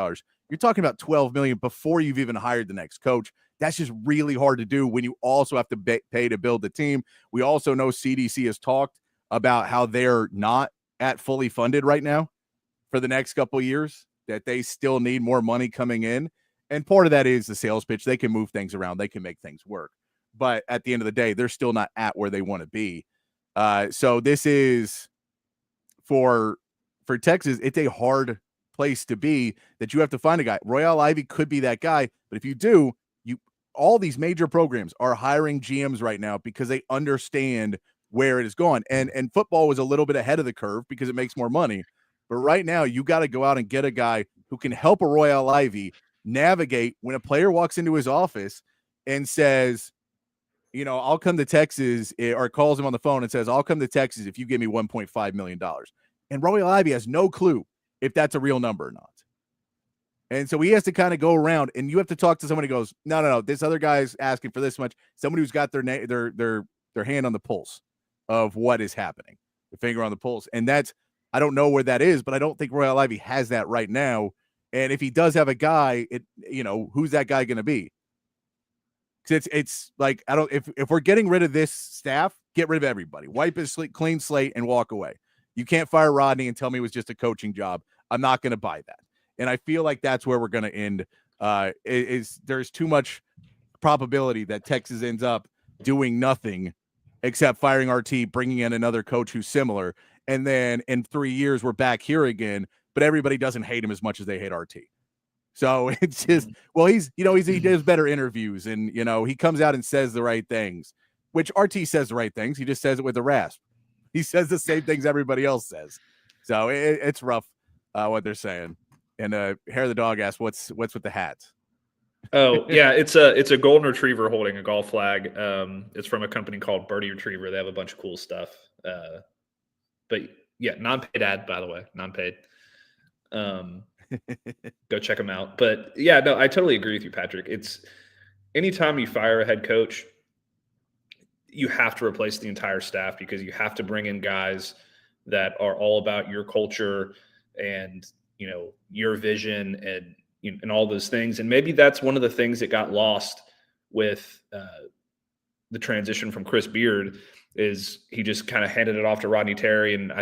You're talking about $12 million before you've even hired the next coach. That's just really hard to do when you also have to pay to build the team. We also know CDC has talked about how they're not at fully funded right now for the next couple of years, that they still need more money coming in. And part of that is the sales pitch. They can move things around. They can make things work. But at the end of the day, they're still not at where they want to be. So this is for Texas, it's a hard place to be, that you have to find a guy. Royal Ivey could be that guy, but if you do, all these major programs are hiring GMs right now because they understand where it is going. And football was a little bit ahead of the curve because it makes more money. But right now, you got to go out and get a guy who can help a Royal Ivey navigate when a player walks into his office and says, I'll come to Texas, or calls him on the phone and says, I'll come to Texas if you give me $1.5 million. And Royal Ivey has no clue if that's a real number or not. And so he has to kind of go around, and you have to talk to someone who goes, no, this other guy's asking for this much. Somebody who's got their hand on the pulse of what is happening, the finger on the pulse. And I don't know where that is, but I don't think Royal Ivey has that right now. And if he does have a guy, who's that guy going to be? Because it's like, if we're getting rid of this staff, get rid of everybody, wipe his clean slate and walk away. You can't fire Rodney and tell me it was just a coaching job. I'm not going to buy that. And I feel like that's where we're going to end. There's too much probability that Texas ends up doing nothing except firing RT, bringing in another coach who's similar. And then in 3 years, we're back here again, but everybody doesn't hate him as much as they hate RT. So it's just, he does better interviews, and, he comes out and says the right things, which RT says the right things. He just says it with a rasp. He says the same things everybody else says. So it's rough what they're saying. And Hair the Dog asked, "What's with the hat?" Oh yeah, it's a golden retriever holding a golf flag. It's from a company called Birdie Retriever. They have a bunch of cool stuff. But yeah, non-paid ad, by the way, non-paid. Go check them out. But yeah, no, I totally agree with you, Patrick. It's anytime you fire a head coach, you have to replace the entire staff, because you have to bring in guys that are all about your culture and your vision and all those things. And maybe that's one of the things that got lost with the transition from Chris Beard, is he just kind of handed it off to Rodney Terry. And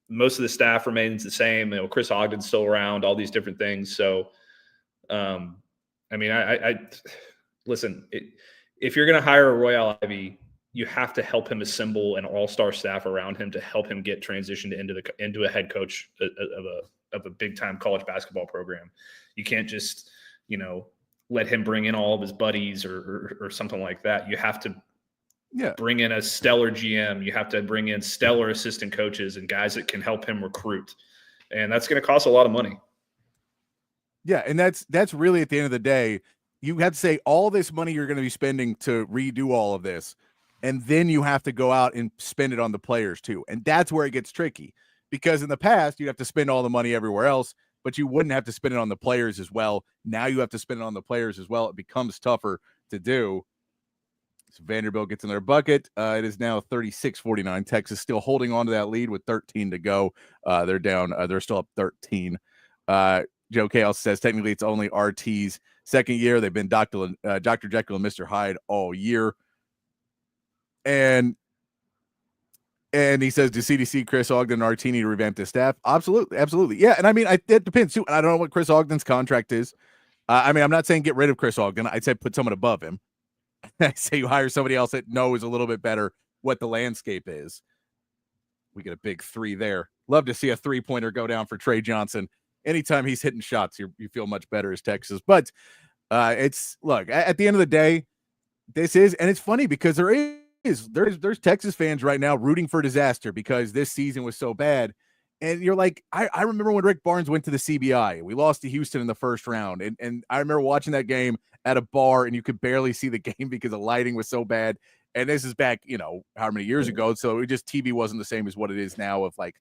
most of the staff remains the same. Chris Ogden's still around, all these different things. So, I listen, if you're going to hire a Royal Ivey, you have to help him assemble an all-star staff around him to help him get transitioned into a head coach of a big-time college basketball program. You can't just, let him bring in all of his buddies or something like that. You have to bring in a stellar GM. You have to bring in stellar assistant coaches and guys that can help him recruit. And that's going to cost a lot of money. Yeah, and that's really, at the end of the day, you have to say all this money you're going to be spending to redo all of this, and then you have to go out and spend it on the players too. And that's where it gets tricky, because in the past, you'd have to spend all the money everywhere else, but you wouldn't have to spend it on the players as well. Now you have to spend it on the players as well. It becomes tougher to do. So Vanderbilt gets in their bucket. It is now 36-49. Texas still holding on to that lead with 13 to go. They're down. They're still up 13. Joe Chaos says technically it's only RT's second year. They've been Dr. Jekyll and Mr. Hyde all year. And he says, do CDC, Chris Ogden, and RT need to revamp their staff? Absolutely. Absolutely. Yeah. And it depends too. I don't know what Chris Ogden's contract is. I'm not saying get rid of Chris Ogden. I'd say put someone above him. I say you hire somebody else that knows a little bit better what the landscape is. We get a big 3 there. Love to see a 3-pointer go down for Trey Johnson. Anytime he's hitting shots, you feel much better as Texas. But look, at the end of the day, and it's funny because there's Texas fans right now rooting for disaster because this season was so bad. And you're like, I remember when Rick Barnes went to the CBI. We lost to Houston in the first round. And I remember watching that game at a bar, and you could barely see the game because the lighting was so bad. And this is back, how many years ago. So it just TV wasn't the same as what it is now, of like,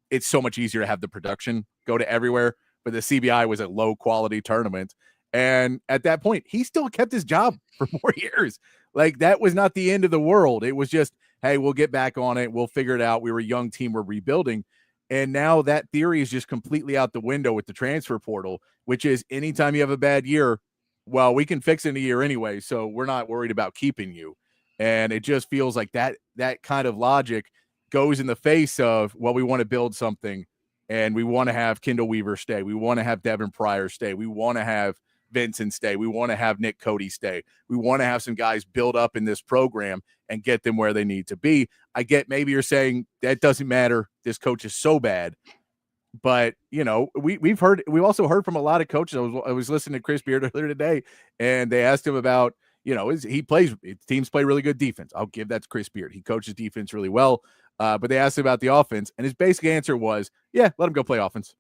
it's so much easier to have the production go to everywhere. But the CBI was a low quality tournament. And at that point, he still kept his job for more years. Like, that was not the end of the world. It was just, hey, we'll get back on it. We'll figure it out. We were a young team. We're rebuilding. And now that theory is just completely out the window with the transfer portal, which is anytime you have a bad year, well, we can fix it in a year anyway. So we're not worried about keeping you. And it just feels like that kind of logic goes in the face of, well, we want to build something, and we want to have Kendall Weaver stay. We want to have Devin Pryor stay. We want to have Vincent stay. We want to have Nick Cody stay. We want to have some guys build up in this program and get them where they need to be. I get maybe you're saying that doesn't matter. This coach is so bad. But, we've also heard from a lot of coaches. I was listening to Chris Beard earlier today, and they asked him about, teams play really good defense. I'll give that to Chris Beard. He coaches defense really well. But they asked him about the offense, and his basic answer was, yeah, let him go play offense.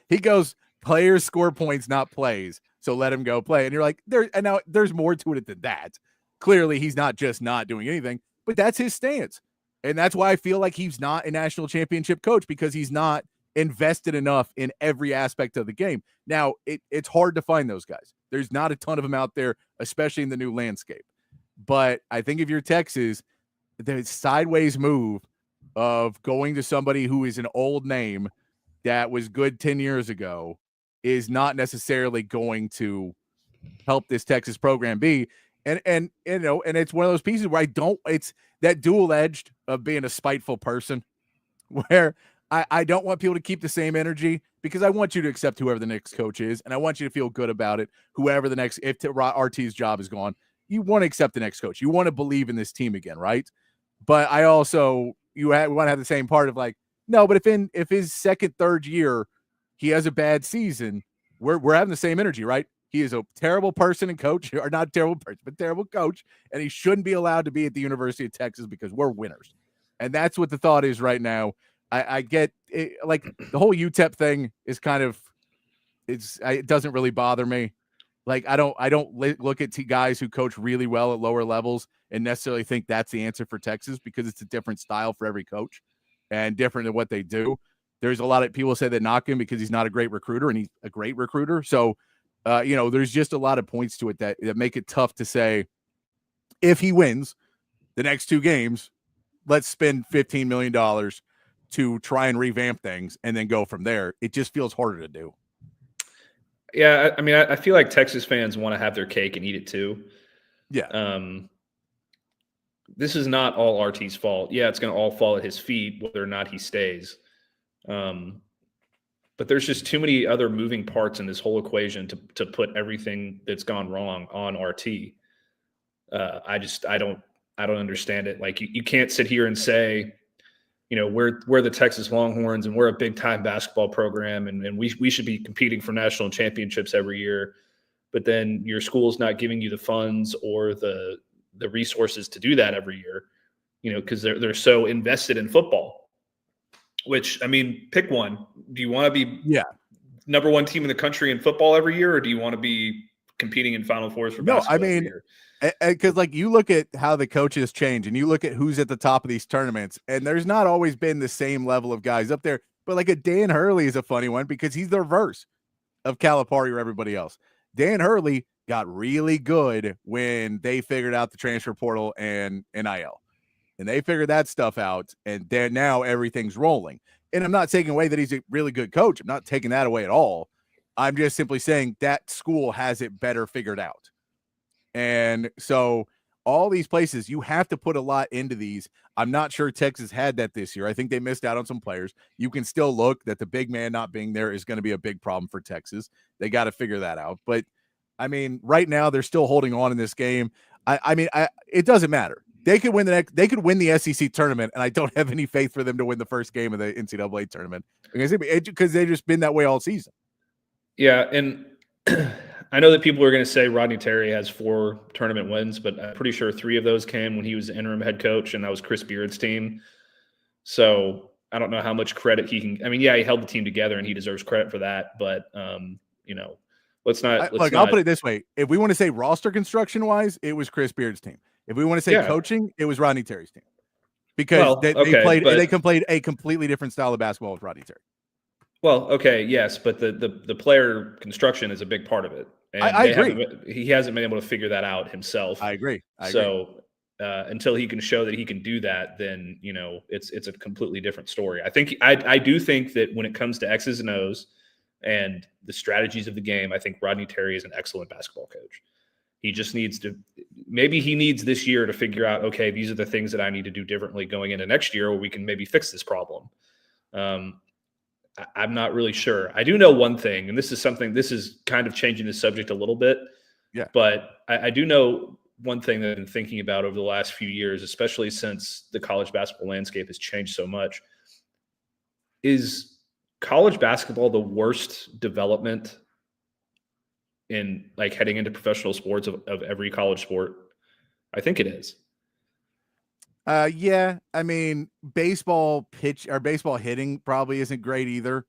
He goes, players score points, not plays. So let him go play. And you're like, there's more to it than that. Clearly, he's not just not doing anything, but that's his stance. And that's why I feel like he's not a national championship coach, because he's not invested enough in every aspect of the game. Now, it's hard to find those guys. There's not a ton of them out there, especially in the new landscape. But I think if you're Texas, the sideways move of going to somebody who is an old name that was good 10 years ago is not necessarily going to help this Texas program be. And it's one of those pieces where it's that dual edged of being a spiteful person, where I don't want people to keep the same energy, because I want you to accept whoever the next coach is. And I want you to feel good about it. Whoever the next, if RT's job is gone, you want to accept the next coach. You want to believe in this team again. Right. But I also, want to have the same part of like, no, but if his second, third year, he has a bad season, we're having the same energy, right? He is a terrible person and coach, or not terrible person, but terrible coach. And he shouldn't be allowed to be at the University of Texas, because we're winners. And that's what the thought is right now. I get it, like the whole UTEP thing is kind of, it doesn't really bother me. Like, I don't look at guys who coach really well at lower levels and necessarily think that's the answer for Texas, because it's a different style for every coach and different in what they do. There's a lot of people say that knock him because he's not a great recruiter, and he's a great recruiter. So, there's just a lot of points to it that make it tough to say, if he wins the next two games, let's spend $15 million to try and revamp things and then go from there. It just feels harder to do. Yeah, I mean, I feel like Texas fans want to have their cake and eat it too. Yeah. This is not all RT's fault. Yeah, it's going to all fall at his feet, whether or not he stays. But there's just too many other moving parts in this whole equation to put everything that's gone wrong on RT. I don't understand it. Like, you can't sit here and say, we're the Texas Longhorns and we're a big time basketball program and we should be competing for national championships every year. But then your school's not giving you the funds or the resources to do that every year, because they're so invested in football. Which, I mean, pick one. Do you want to be number one team in the country in football every year, or do you want to be competing in Final Fours for basketball every year? Because like you look at how the coaches change and you look at who's at the top of these tournaments, and there's not always been the same level of guys up there. But like a Dan Hurley is a funny one, because he's the reverse of Calipari or everybody else. Dan Hurley got really good when they figured out the transfer portal and NIL. And they figured that stuff out, and then now everything's rolling. And I'm not taking away that he's a really good coach. I'm not taking that away at all. I'm just simply saying that school has it better figured out. And so all these places, you have to put a lot into these. I'm not sure Texas had that this year. I think they missed out on some players. You can still look that the big man not being there is going to be a big problem for Texas. They got to figure that out. But, I mean, right now they're still holding on in this game. It doesn't matter. They could win the SEC tournament, and I don't have any faith for them to win the first game of the NCAA tournament because they've just been that way all season. Yeah, and I know that people are going to say Rodney Terry has 4 tournament wins, but I'm pretty sure 3 of those came when he was the interim head coach, and that was Chris Beard's team. So I don't know how much credit he can. I mean, yeah, he held the team together and he deserves credit for that. But let's not. I'll put it this way: if we want to say roster construction wise, it was Chris Beard's team. If we want to say coaching, it was Rodney Terry's team, because they played a completely different style of basketball with Rodney Terry. Well, okay, yes, but the player construction is a big part of it. And I agree. He hasn't been able to figure that out himself. I agree. Until he can show that he can do that, then it's a completely different story. I do think that when it comes to X's and O's and the strategies of the game, I think Rodney Terry is an excellent basketball coach. He just needs this year to figure out, okay, these are the things that I need to do differently going into next year, or we can maybe fix this problem. I'm not really sure. I do know one thing, and this is kind of changing the subject a little bit. Yeah. But I do know one thing that I've been thinking about over the last few years, especially since the college basketball landscape has changed so much. Is college basketball the worst development in heading into professional sports of every college sport? I think it is. Yeah. I mean, baseball hitting probably isn't great either.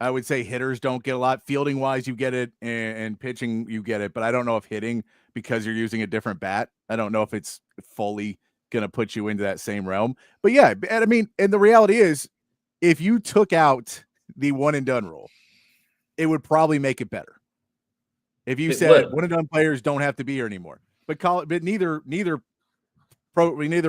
I would say hitters don't get a lot. Fielding wise, you get it, and pitching, you get it. But I don't know if hitting, because you're using a different bat, I don't know if it's fully going to put you into that same realm. But yeah, I mean, and the reality is, if you took out the one and done rule, it would probably make it better. If you said one and done players don't have to be here anymore, but neither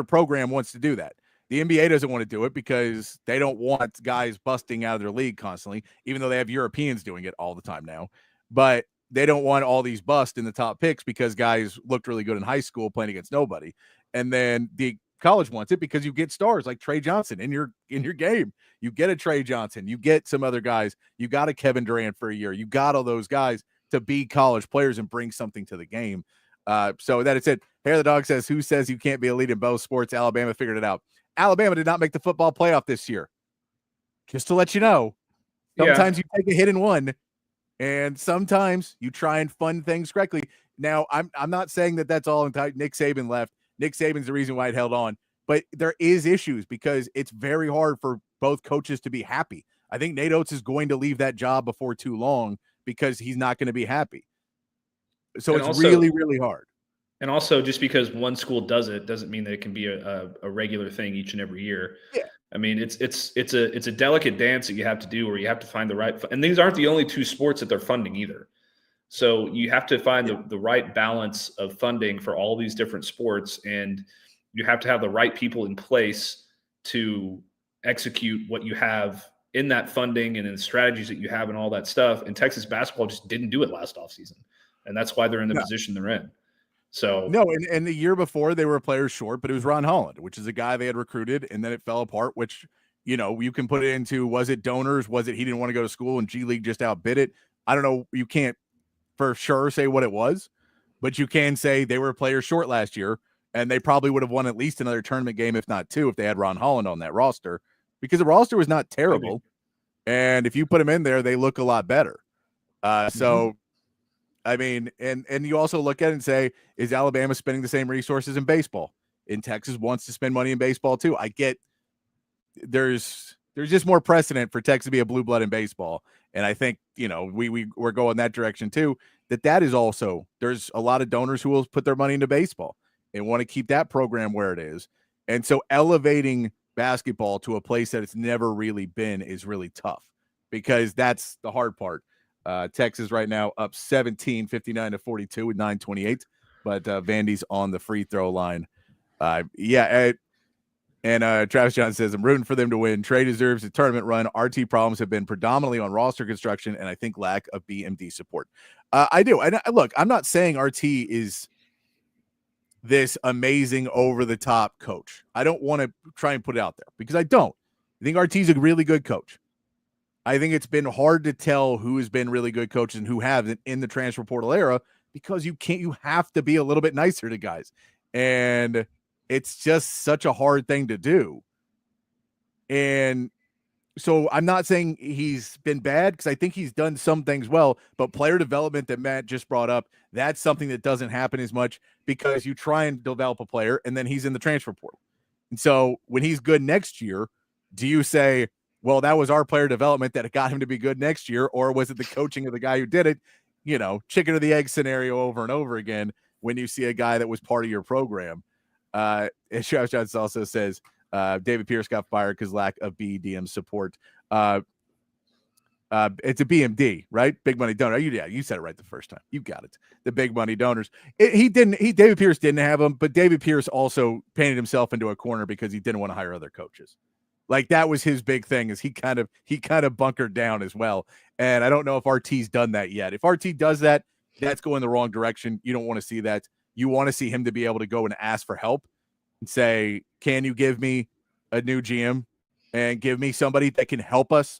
program wants to do that. The NBA doesn't want to do it because they don't want guys busting out of their league constantly, even though they have Europeans doing it all the time now. But they don't want all these busts in the top picks because guys looked really good in high school playing against nobody. And then the college wants it because you get stars like Trey Johnson in your game. You get a Trey Johnson, you get some other guys, you got a Kevin Durant for a year, you got all those guys to be college players and bring something to the game. So that is it. Hair the Dog says, who says you can't be elite in both sports? Alabama figured it out. Alabama did not make the football playoff this year. Just to let you know, sometimes you take a hit and one, and sometimes you try and fund things correctly. Now, I'm not saying that that's all entire. Nick Saban left. Nick Saban's the reason why it held on. But there is issues because it's very hard for both coaches to be happy. I think Nate Oates is going to leave that job before too long because he's not going to be happy. So it's really, really hard. And also, just because one school does it doesn't mean that it can be a regular thing each and every year. Yeah. I mean, it's a delicate dance that you have to do where you have to find the right – and these aren't the only two sports that they're funding either. So you have to find the right balance of funding for all these different sports, and you have to have the right people in place to execute what you have in that funding and in the strategies that you have and all that stuff. And Texas basketball just didn't do it last offseason, and that's why they're in the position they're in. So no, and the year before they were players short, but it was Ron Holland, which is a guy they had recruited, and then it fell apart, which, you can put it into, was it donors? Was it he didn't want to go to school and G League just outbid it? I don't know. You can't for sure say what it was, but you can say they were players short last year, and they probably would have won at least another tournament game, if not two, if they had Ron Holland on that roster, because the roster was not terrible. And if you put them in there, they look a lot better. So I mean, and you also look at it and say, is Alabama spending the same resources in baseball? And Texas wants to spend money in baseball too. I get there's just more precedent for Texas to be a blue blood in baseball. And I think, we're going that direction too, that is also, there's a lot of donors who will put their money into baseball and want to keep that program where it is. And so elevating basketball to a place that it's never really been is really tough, because that's the hard part. Texas right now up 17, 59-42 with 9:28, but Vandy's on the free throw line. And Travis John says, I'm rooting for them to win. Trey deserves a tournament run. RT problems have been predominantly on roster construction, and I think lack of BMD support. I do. And look, I'm not saying RT is this amazing over-the-top coach. I don't want to try and put it out there because I don't. I think RT's a really good coach. I think it's been hard to tell who has been really good coaches and who haven't in the transfer portal era, because you have to be a little bit nicer to guys. And it's just such a hard thing to do. And so I'm not saying he's been bad, because I think he's done some things well, but player development that Matt just brought up, that's something that doesn't happen as much, because you try and develop a player and then he's in the transfer portal. And so when he's good next year, Do you say, well, that was our player development that got him to be good next year, or was it the coaching of the guy who did it? Chicken or the egg scenario over and over again when you see a guy that was part of your program. Travis Johnson also says David Pierce got fired because lack of BDM support. It's a BMD, right? Big money donor. You said it right the first time. You got it. The big money donors. David Pierce didn't have them, but David Pierce also painted himself into a corner because he didn't want to hire other coaches. Like that was his big thing, is he kind of bunkered down as well. And I don't know if RT's done that yet. If RT does that, that's going the wrong direction. You don't want to see that. You want to see him to be able to go and ask for help and say, can you give me a new GM and give me somebody that can help us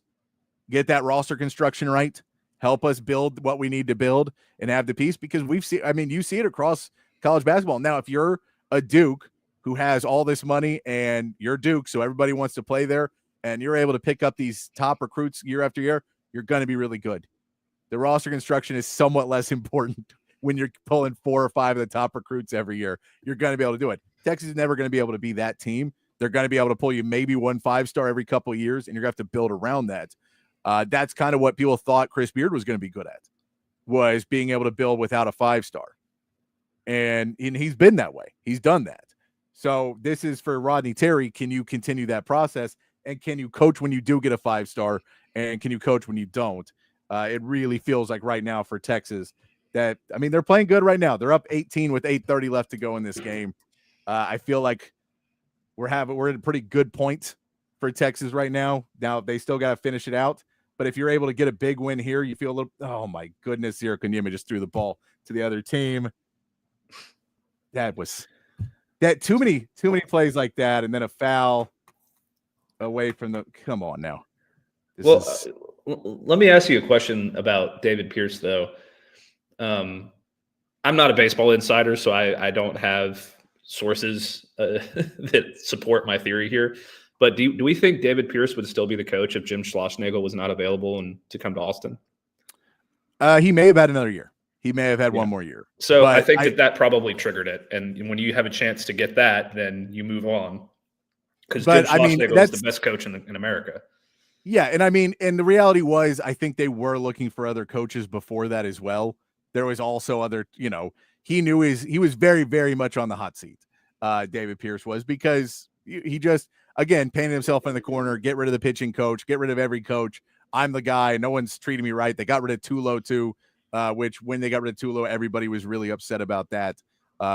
get that roster construction right, help us build what we need to build and have the piece? Because you see it across college basketball. Now, if you're a Duke who has all this money and you're Duke, so everybody wants to play there, and you're able to pick up these top recruits year after year, you're going to be really good. The roster construction is somewhat less important when you're pulling 4 or 5 of the top recruits every year. You're going to be able to do it. Texas is never going to be able to be that team. They're going to be able to pull you maybe 1 5-star every couple of years, and you're going to have to build around that. That's kind of what people thought Chris Beard was going to be good at, was being able to build without a 5-star. And he's been that way. He's done that. So this is for Rodney Terry. Can you continue that process? And can you coach when you do get a 5-star? And can you coach when you don't? It really feels like right now for Texas that, they're playing good right now. They're up 18 with 8:30 left to go in this game. I feel like we're at a pretty good point for Texas right now. Now they still got to finish it out. But if you're able to get a big win here, you feel a little, oh my goodness, Zero Kanyemi just threw the ball to the other team. That too many plays like that, and then a foul away from the, come on now. Let me ask you a question about David Pierce, though. I'm not a baseball insider, so I don't have sources that support my theory here. But do we think David Pierce would still be the coach if Jim Schlossnagle was not available and to come to Austin? He may have had another year. He may have had one more year. So but I think that probably triggered it. And when you have a chance to get that, then you move on. Because Jim Schlossnagle is the best coach in America. Yeah, and the reality was, I think they were looking for other coaches before that as well. There was also other, he knew he was very, very much on the hot seat. David Pierce was, because he just, again, painted himself in the corner, get rid of the pitching coach, get rid of every coach. I'm the guy. No one's treating me right. They got rid of Tulo too, which when they got rid of Tulo, everybody was really upset about that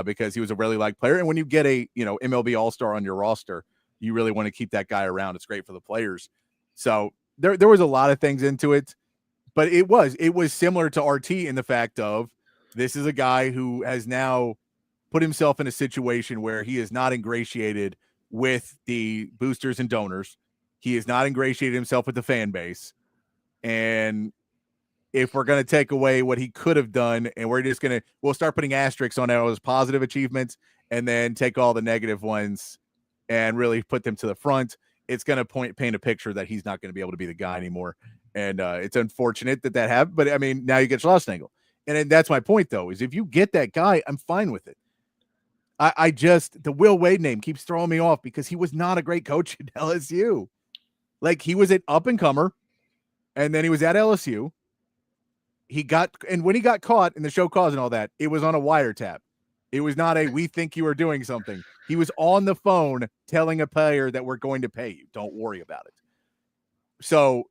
because he was a really liked player. And when you get a, MLB All-Star on your roster, you really want to keep that guy around. It's great for the players. So there was a lot of things into it, but it was similar to RT in the fact of, this is a guy who has now put himself in a situation where he is not ingratiated with the boosters and donors. He is not ingratiated himself with the fan base. And if we're going to take away what he could have done, and we'll start putting asterisks on all his positive achievements and then take all the negative ones and really put them to the front, it's going to paint a picture that he's not going to be able to be the guy anymore. And it's unfortunate that happened, but now you get Schlossnagle. And that's my point, though, is if you get that guy, I'm fine with it. The Will Wade name keeps throwing me off because he was not a great coach at LSU. Like, he was an up-and-comer, and then he was at LSU. And when he got caught in the show cause and all that, it was on a wiretap. It was not we think you are doing something. He was on the phone telling a player that we're going to pay you. Don't worry about it. So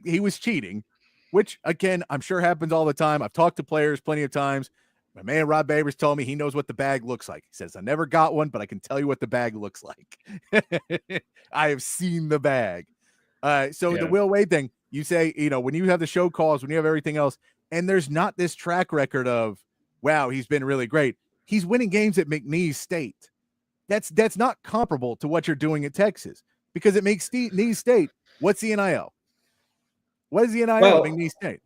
he was cheating, which, again, I'm sure happens all the time. I've talked to players plenty of times. My man Rob Babers told me he knows what the bag looks like. He says, I never got one, but I can tell you what the bag looks like. I have seen the bag. The Will Wade thing, you say, when you have the show calls, when you have everything else, and there's not this track record of, wow, he's been really great. He's winning games at McNeese State. That's not comparable to what you're doing at Texas, because it makes McNeese State. What's the NIL? What is the NIL at McNeese State?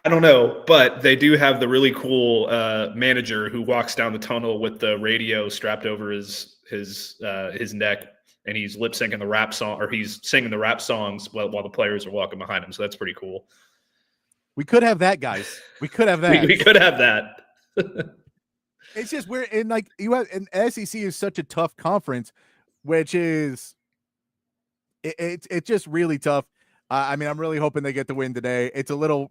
I don't know, but they do have the really cool manager who walks down the tunnel with the radio strapped over his neck, and he's lip syncing the rap song, or he's singing the rap songs while the players are walking behind him. So that's pretty cool. We could have that, guys. We could have that. we could have that. It's just weird, and SEC is such a tough conference, which is It's just really tough. I mean, I'm really hoping they get the win today.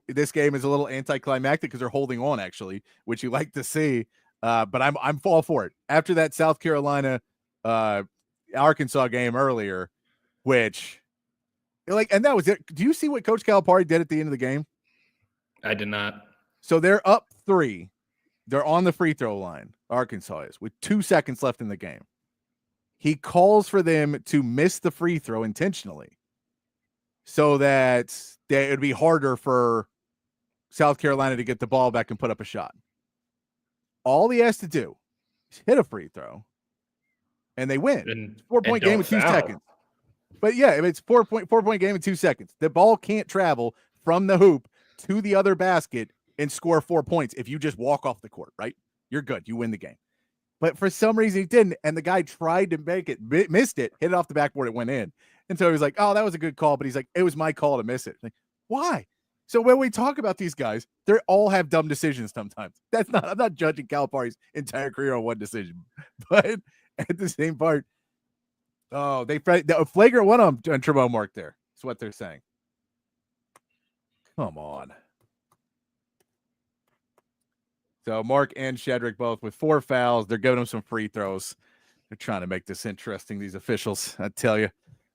This game is a little anticlimactic because they're holding on, actually, which you like to see. But I'm all for it. After that South Carolina, Arkansas game earlier, which and that was it. Do you see what Coach Calipari did at the end of the game? I did not. So they're up 3. They're on the free throw line. Arkansas is with 2 seconds left in the game. He calls for them to miss the free throw intentionally so that it would be harder for South Carolina to get the ball back and put up a shot. All he has to do is hit a free throw, and they win. 4-point game in 2 seconds. But yeah, it's 4-point game in 2 seconds. The ball can't travel from the hoop to the other basket and score 4 points if you just walk off the court, right? You're good. You win the game. But for some reason he didn't, and the guy tried to make it, missed it, hit it off the backboard, it went in. And so he was like, oh, that was a good call, but he's like, it was my call to miss it. Like, why? So when we talk about these guys, they all have dumb decisions sometimes. I'm not judging Calipari's entire career on one decision. But at the same part, the flagrant one on Turbo Mark there. That's what they're saying. Come on. So Mark and Shedrick both with 4 fouls. They're giving them some free throws. They're trying to make this interesting, these officials, I tell you.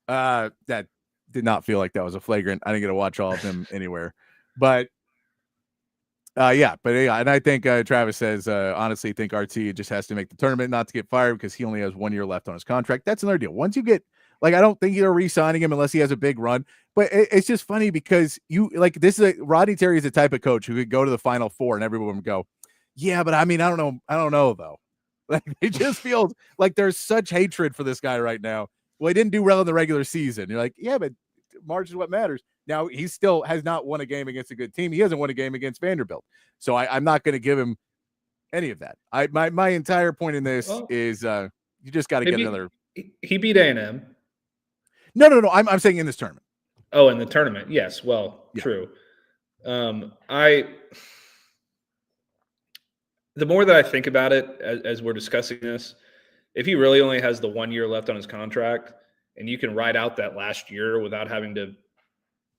That did not feel like that was a flagrant. I didn't get to watch all of them anywhere. But, and I think Travis says, honestly, think RT just has to make the tournament not to get fired because he only has 1 year left on his contract. That's another deal. Once you get, I don't think you're re-signing him unless he has a big run. But it's just funny because Rodney Terry is the type of coach who could go to the Final Four and everyone would go, yeah, but I mean, I don't know though. It just feels like there's such hatred for this guy right now. Well, he didn't do well in the regular season. You're like, yeah, but March is what matters. Now he still has not won a game against a good team. He hasn't won a game against Vanderbilt. So I'm not going to give him any of that. My entire point in this is you just got to get another. He beat A&M. No. I'm saying in this tournament. Oh, in the tournament. Yes. Well, yeah. True. The more that I think about it as we're discussing this, if he really only has the 1 year left on his contract and you can ride out that last year without having to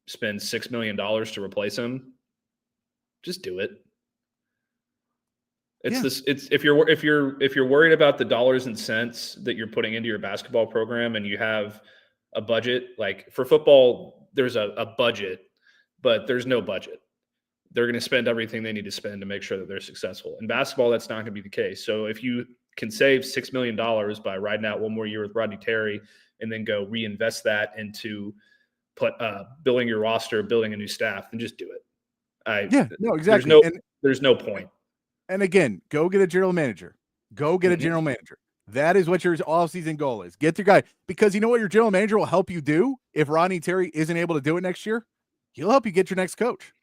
spend $6 million to replace him, just do it. It's if you're worried about the dollars and cents that you're putting into your basketball program and you have a budget, like for football, there's a budget, but there's no budget. They're going to spend everything they need to spend to make sure that they're successful. In basketball, that's not going to be the case. So if you can save $6 million by riding out 1 more year with Rodney Terry and then go reinvest that into building your roster, building a new staff, then just do it. Exactly. There's no point. And again, go get a general manager. That is what your offseason goal is. Get your guy. Because you know what your general manager will help you do if Rodney Terry isn't able to do it next year? He'll help you get your next coach.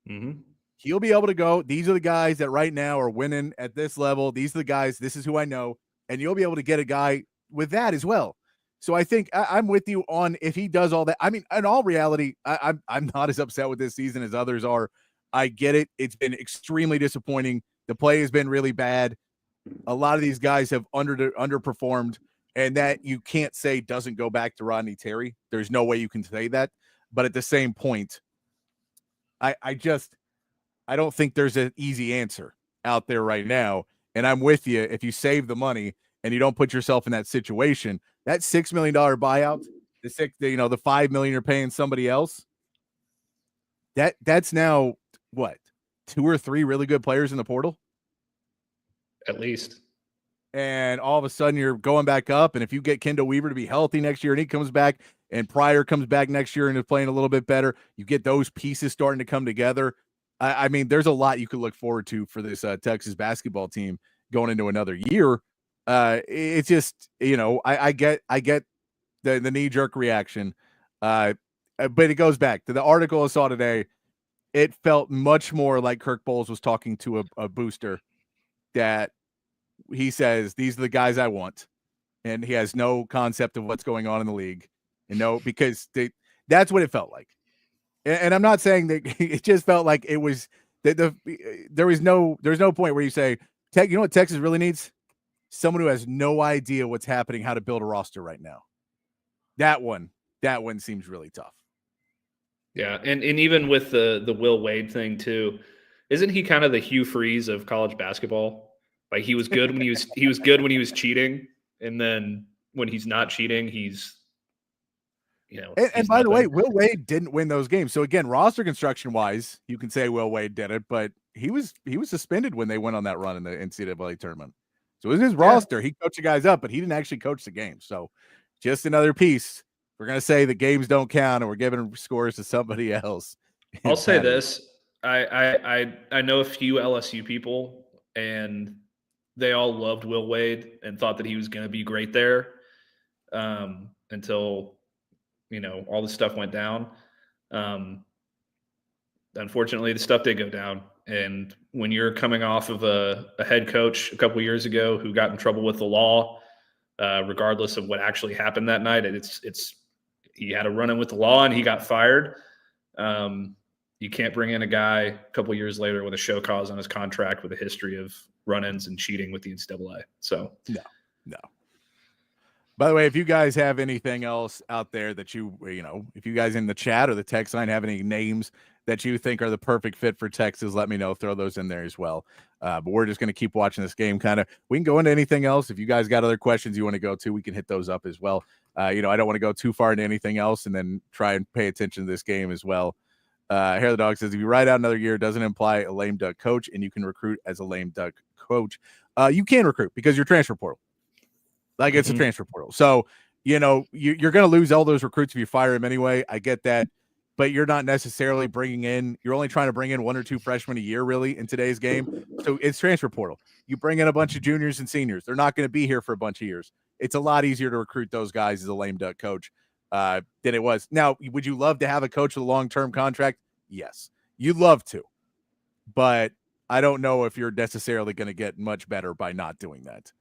Mm-hmm. He'll be able to go, these are the guys that right now are winning at this level. These are the guys. This is who I know. And you'll be able to get a guy with that as well. So I think I'm with you on if he does all that. I mean, in all reality, I'm not as upset with this season as others are. I get it. It's been extremely disappointing. The play has been really bad. A lot of these guys have underperformed, and that you can't say doesn't go back to Rodney Terry. There's no way you can say that. But at the same point, I don't think there's an easy answer out there right now. And I'm with you. If you save the money and you don't put yourself in that situation, that $6 million buyout, the $5 million you're paying somebody else, that's now what, 2 or 3 really good players in the portal? At least. And all of a sudden you're going back up. And if you get Kendall Weaver to be healthy next year and he comes back and Pryor comes back next year and is playing a little bit better, you get those pieces starting to come together. I mean, there's a lot you could look forward to for this Texas basketball team going into another year. It's just, I get the knee-jerk reaction. But it goes back to the article I saw today. It felt much more like Kirk Bohls was talking to a booster that he says, these are the guys I want. And he has no concept of what's going on in the league. And because that's what it felt like. And I'm not saying that it just felt like it was that there's no point where you say, you know what Texas really needs? Someone who has no idea what's happening, how to build a roster right now. That one that one seems really tough. Yeah, and even with the Will Wade thing too, isn't he kind of the Hugh Freeze of college basketball? Like he was good when he was good when he was cheating, and then when he's not cheating, he's And by the way, Will Wade didn't win those games. So again, roster construction wise, you can say Will Wade did it, but he was suspended when they went on that run in the NCAA tournament. So it was his roster. He coached the guys up, but he didn't actually coach the game. So just another piece. We're gonna say the games don't count, and we're giving scores to somebody else. I'll say this: I know a few LSU people, and they all loved Will Wade and thought that he was going to be great there until all this stuff went down. Unfortunately, the stuff did go down, and when you're coming off of a head coach a couple of years ago who got in trouble with the law, regardless of what actually happened that night, he had a run-in with the law and he got fired. You can't bring in a guy a couple of years later with a show cause on his contract with a history of run-ins and cheating with the NCAA. So no. By the way, if you guys have anything else out there that if you guys in the chat or the text line have any names that you think are the perfect fit for Texas, let me know. Throw those in there as well. But we're just going to keep watching this game. We can go into anything else. If you guys got other questions you want to go to, we can hit those up as well. I don't want to go too far into anything else and then try and pay attention to this game as well. Hair the Dog says, if you ride out another year, it doesn't imply a lame duck coach, and you can recruit as a lame duck coach. You can recruit because you're transfer portal. Like it's a transfer portal. So, you're going to lose all those recruits if you fire them anyway. I get that. But you're not necessarily you're only trying to bring in 1 or 2 freshmen a year, really, in today's game. So it's transfer portal. You bring in a bunch of juniors and seniors. They're not going to be here for a bunch of years. It's a lot easier to recruit those guys as a lame duck coach than it was. Now, would you love to have a coach with a long-term contract? Yes, you'd love to. But I don't know if you're necessarily going to get much better by not doing that.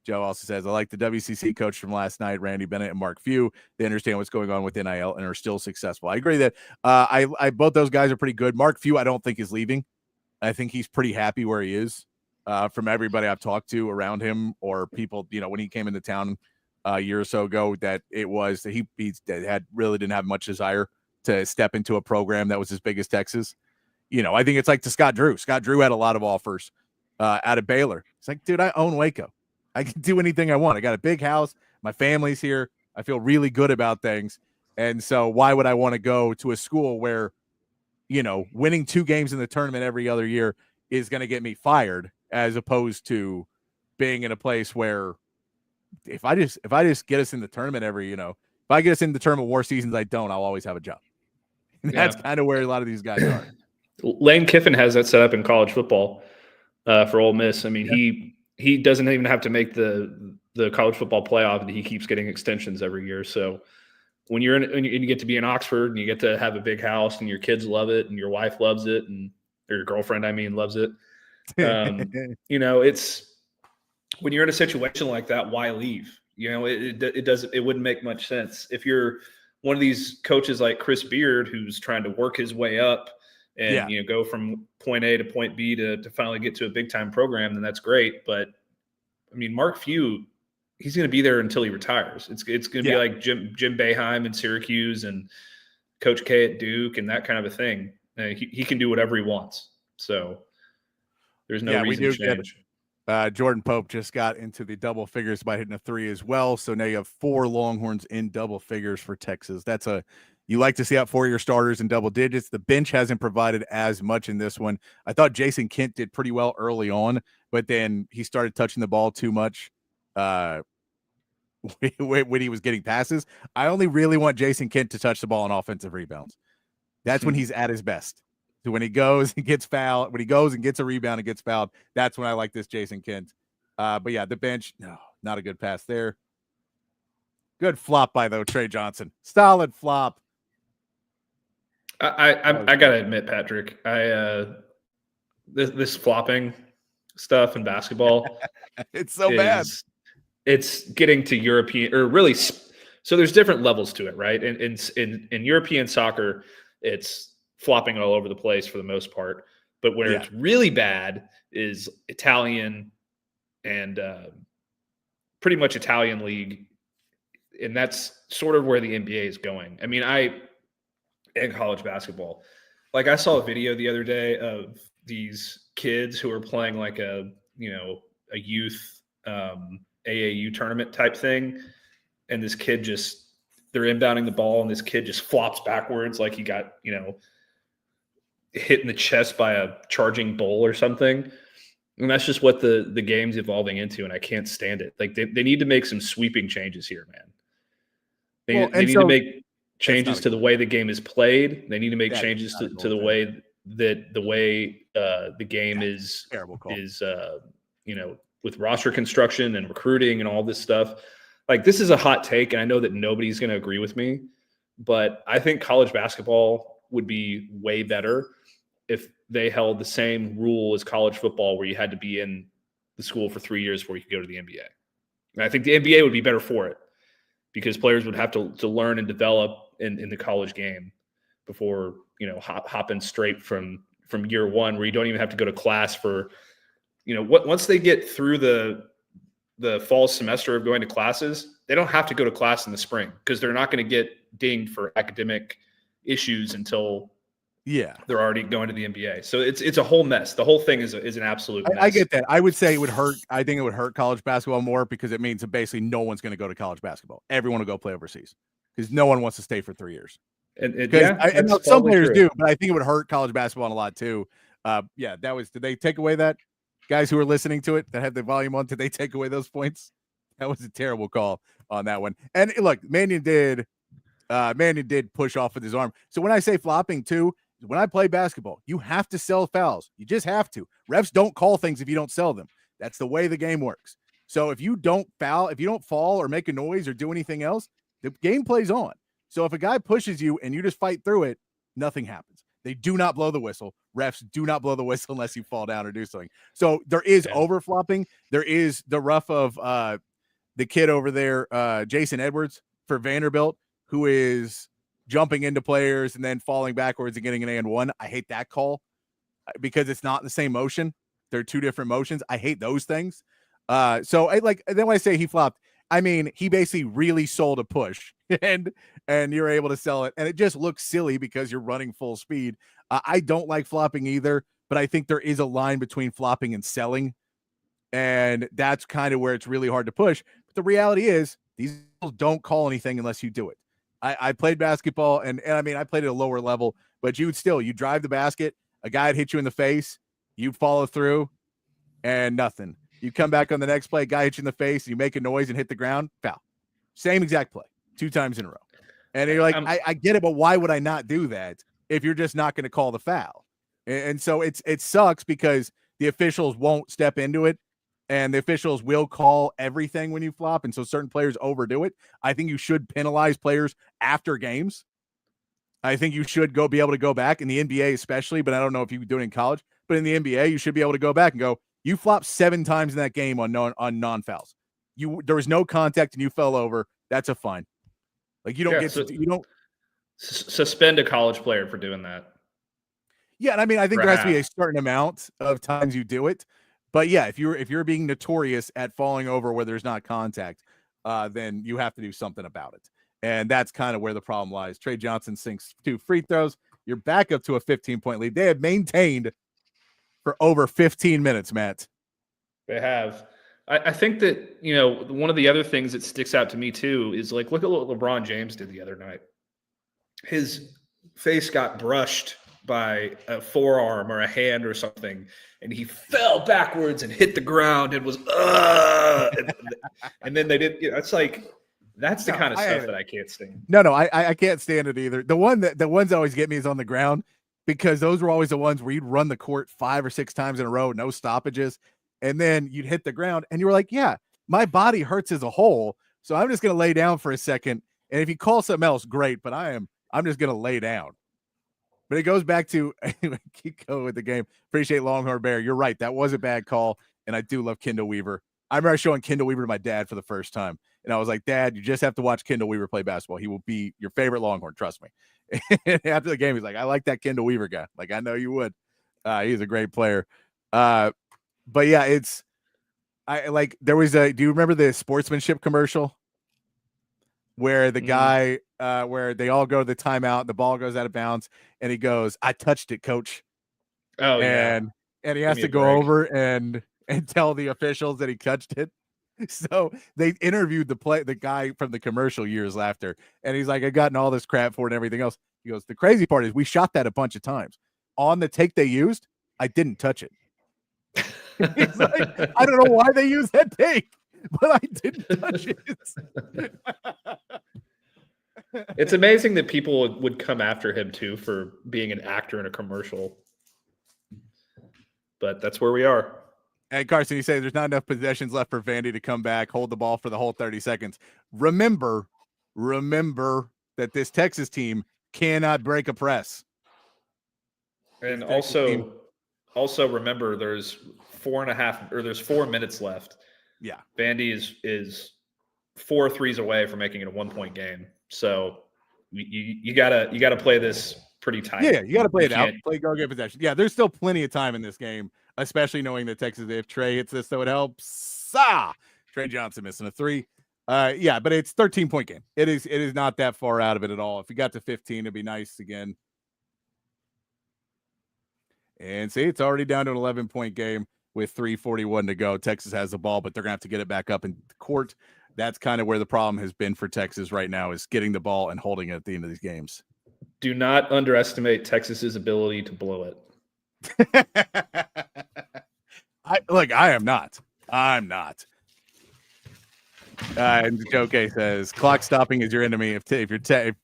Joe also says, I like the WCC coach from last night, Randy Bennett and Mark Few. They understand what's going on with NIL and are still successful. I agree that I both those guys are pretty good. Mark Few, I don't think is leaving. I think he's pretty happy where he is. From everybody I've talked to around him or people, when he came into town a year or so ago, that it was that he really didn't have much desire to step into a program that was as big as Texas. I think it's like to Scott Drew. Scott Drew had a lot of offers out of Baylor. It's like, dude, I own Waco. I can do anything I want. I got a big house. My family's here. I feel really good about things. And so why would I want to go to a school where, winning 2 games in the tournament every other year is going to get me fired, as opposed to being in a place where if I just get us in the tournament if I get us in the tournament war seasons, I'll always have a job. And that's kind of where a lot of these guys are. Lane Kiffin has that set up in college football for Ole Miss. I mean, he doesn't even have to make the college football playoff, and he keeps getting extensions every year. So when you get to be in Oxford and you get to have a big house and your kids love it and your wife loves it or your girlfriend, loves it. It's when you're in a situation like that, why leave? It wouldn't make much sense. If you're one of these coaches like Chris Beard, who's trying to work his way up and go from point A to point B to finally get to a big time program, then that's great. But I mean, Mark Few, he's going to be there until he retires. It's going to be like Jim Boeheim in Syracuse and Coach K at Duke and that kind of a thing. He can do whatever he wants. So there's no reason to change. Jordan Pope just got into the double figures by hitting a 3 as well. So now you have 4 Longhorns in double figures for Texas. You like to see out 4 of your starters in double digits. The bench hasn't provided as much in this one. I thought Jason Kent did pretty well early on, but then he started touching the ball too much when he was getting passes. I only really want Jason Kent to touch the ball on offensive rebounds. That's when he's at his best. So when he goes and gets fouled, when he goes and gets a rebound and gets fouled, that's when I like this Jason Kent. But yeah, the bench, no, not a good pass there. Good flop by Trey Johnson. Solid flop. I gotta admit, Patrick, this flopping stuff in basketball, it's so bad. It's getting to European, or really, so there's different levels to it, right? In European soccer, it's flopping all over the place for the most part. But where it's really bad is Italian and pretty much Italian league And that's sort of where the NBA is going. I mean, in college basketball, like I saw a video the other day of these kids who are playing like a youth AAU tournament type thing. And this kid they're inbounding the ball and this kid just flops backwards like he got, hit in the chest by a charging bull or something. And that's just what the game's evolving into, and I can't stand it. Like they need to make some sweeping changes here, man. They need to make changes to the way the game is played. They need to make changes to the way that the game is with roster construction and recruiting and all this stuff. Like, this is a hot take, and I know that nobody's going to agree with me, but I think college basketball would be way better if they held the same rule as college football, where you had to be in the school for 3 years before you could go to the NBA. And I think the NBA would be better for it, because players would have to learn and develop in the college game before, hopping straight from year one, where you don't even have to go to class for, once they get through the fall semester of going to classes, they don't have to go to class in the spring, because they're not going to get dinged for academic issues until they're already going to the NBA. So it's a whole mess. The whole thing is an absolute mess. I get that. I would say it would hurt. I think it would hurt college basketball more, because it means that basically no one's going to go to college basketball. Everyone will go play overseas, because no one wants to stay for 3 years. And some players do, but I think it would hurt college basketball a lot too. Did they take away that? Guys who are listening to it that had the volume on, did they take away those points? That was a terrible call on that one. And look, Mannion did push off with his arm. So when I say flopping too, when I play basketball, you have to sell fouls. You just have to. Refs don't call things if you don't sell them. That's the way the game works. So if you don't foul, if you don't fall or make a noise or do anything else, the game plays on. So if a guy pushes you and you just fight through it, nothing happens. They do not blow the whistle. Refs do not blow the whistle unless you fall down or do something. So there is overflopping. There is the rough of the kid over there, Jason Edwards for Vanderbilt, who is jumping into players and then falling backwards and getting an and one. I hate that call because it's not the same motion. They're two different motions. I hate those things. Then when I say he flopped, I mean, he basically really sold a push and you're able to sell it. And it just looks silly because you're running full speed. I don't like flopping either, but I think there is a line between flopping and selling. And that's kind of where it's really hard to push. But the reality is these people don't call anything unless you do it. I played basketball and I mean, I played at a lower level, but you drive the basket, a guy would hit you in the face, you follow through and nothing. You come back on the next play, guy hits you in the face, and you make a noise and hit the ground, foul. Same exact play, 2 times in a row. And you're like, I get it, but why would I not do that if you're just not going to call the foul? And so it sucks because the officials won't step into it, and the officials will call everything when you flop, and so certain players overdo it. I think you should penalize players after games. I think you should be able to go back in the NBA especially, but I don't know if you do it in college. But in the NBA, you should be able to go back and go, you flopped 7 times in that game on non-fouls. There was no contact and you fell over. That's a fine. Like you don't suspend a college player for doing that. Yeah, and I mean, I think there has to be a certain amount of times you do it. But yeah, if you're being notorious at falling over where there's not contact, then you have to do something about it. And that's kind of where the problem lies. Trey Johnson sinks 2 free throws. You're back up to a 15-point lead. They have maintained for over 15 minutes, Matt. They have. I think that, one of the other things that sticks out to me too is like, look at what LeBron James did the other night. His face got brushed by a forearm or a hand or something, and he fell backwards and hit the ground and was and then they did. It's like that's the kind of stuff that I can't stand. No, I can't stand it either. The ones that always get me is on the ground, because those were always the ones where you'd run the court 5 or 6 times in a row, no stoppages, and then you'd hit the ground, and you were like, yeah, my body hurts as a whole, so I'm just gonna lay down for a second. And if you call something else, great, but I'm just gonna lay down. But it goes back to keep going with the game. Appreciate Longhorn Bear. You're right. That was a bad call. And I do love Kendall Weaver. I remember showing Kendall Weaver to my dad for the first time. And I was like, Dad, you just have to watch Kendall Weaver play basketball. He will be your favorite Longhorn. Trust me. And after the game, he's like, I like that Kendall Weaver guy. Like, I know you would. He's a great player. But yeah, there was do you remember the sportsmanship commercial? where the guy, where they all go to the timeout, the ball goes out of bounds, and he goes, "I touched it, coach." Oh, yeah. And he has me to a go break. over and tell the officials that he touched it. So they interviewed the guy from the commercial years after, and he's like, "I gotten all this crap for it and everything else." He goes, "The crazy part is we shot that a bunch of times. On the take they used, I didn't touch it." He's like, "I don't know why they used that take, but I didn't touch it." It's amazing that people would come after him too for being an actor in a commercial. But that's where we are. And Carson, you say there's not enough possessions left for Vandy to come back, hold the ball for the whole 30 seconds. Remember that this Texas team cannot break a press. And also remember there's 4 minutes left. Yeah. Vandy is 4 threes away from making it a 1-point game. So you gotta play this pretty tight. Yeah, you gotta play it out. Play go get possession. Yeah, there's still plenty of time in this game, especially knowing that Texas, if Trey hits this, so it helps. Trey Johnson missing a 3. Yeah, but it's 13-point game. It is not that far out of it at all. If you got to 15, it'd be nice again. And see, it's already down to an 11-point game with 3:41 to go. Texas has the ball, but they're gonna have to get it back up in court. That's kind of where the problem has been for Texas right now, is getting the ball and holding it at the end of these games. Do not underestimate Texas's ability to blow it. I am not. I'm not. And Joe K says, "Clock stopping is your enemy. If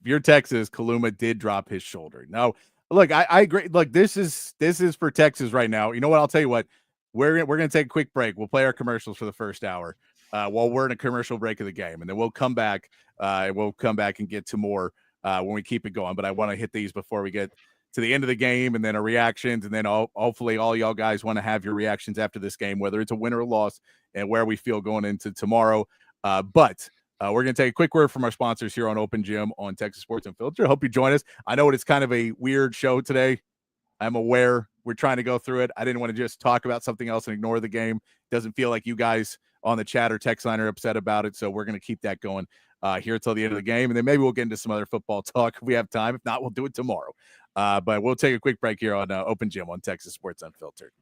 you're Texas, Kaluma did drop his shoulder." No, look, I agree. Look, this is for Texas right now. You know what? I'll tell you what. We're gonna take a quick break. We'll play our commercials for the first hour while we're in a commercial break of the game, and then we'll come back. And get to more when we keep it going. But I want to hit these before we get to the end of the game, and then our reactions, and then hopefully all y'all guys want to have your reactions after this game, whether it's a win or a loss, and where we feel going into tomorrow. But we're going to take a quick word from our sponsors here on Open Gym on Texas Sports Unfiltered. I hope you join us. I know it's kind of a weird show today. I'm aware we're trying to go through it. I didn't want to just talk about something else and ignore the game. It doesn't feel like you guys on the chat or text line are upset about it. So we're going to keep that going here until the end of the game. And then maybe we'll get into some other football talk if we have time. If not, we'll do it tomorrow. But we'll take a quick break here on Open Gym on Texas Sports Unfiltered.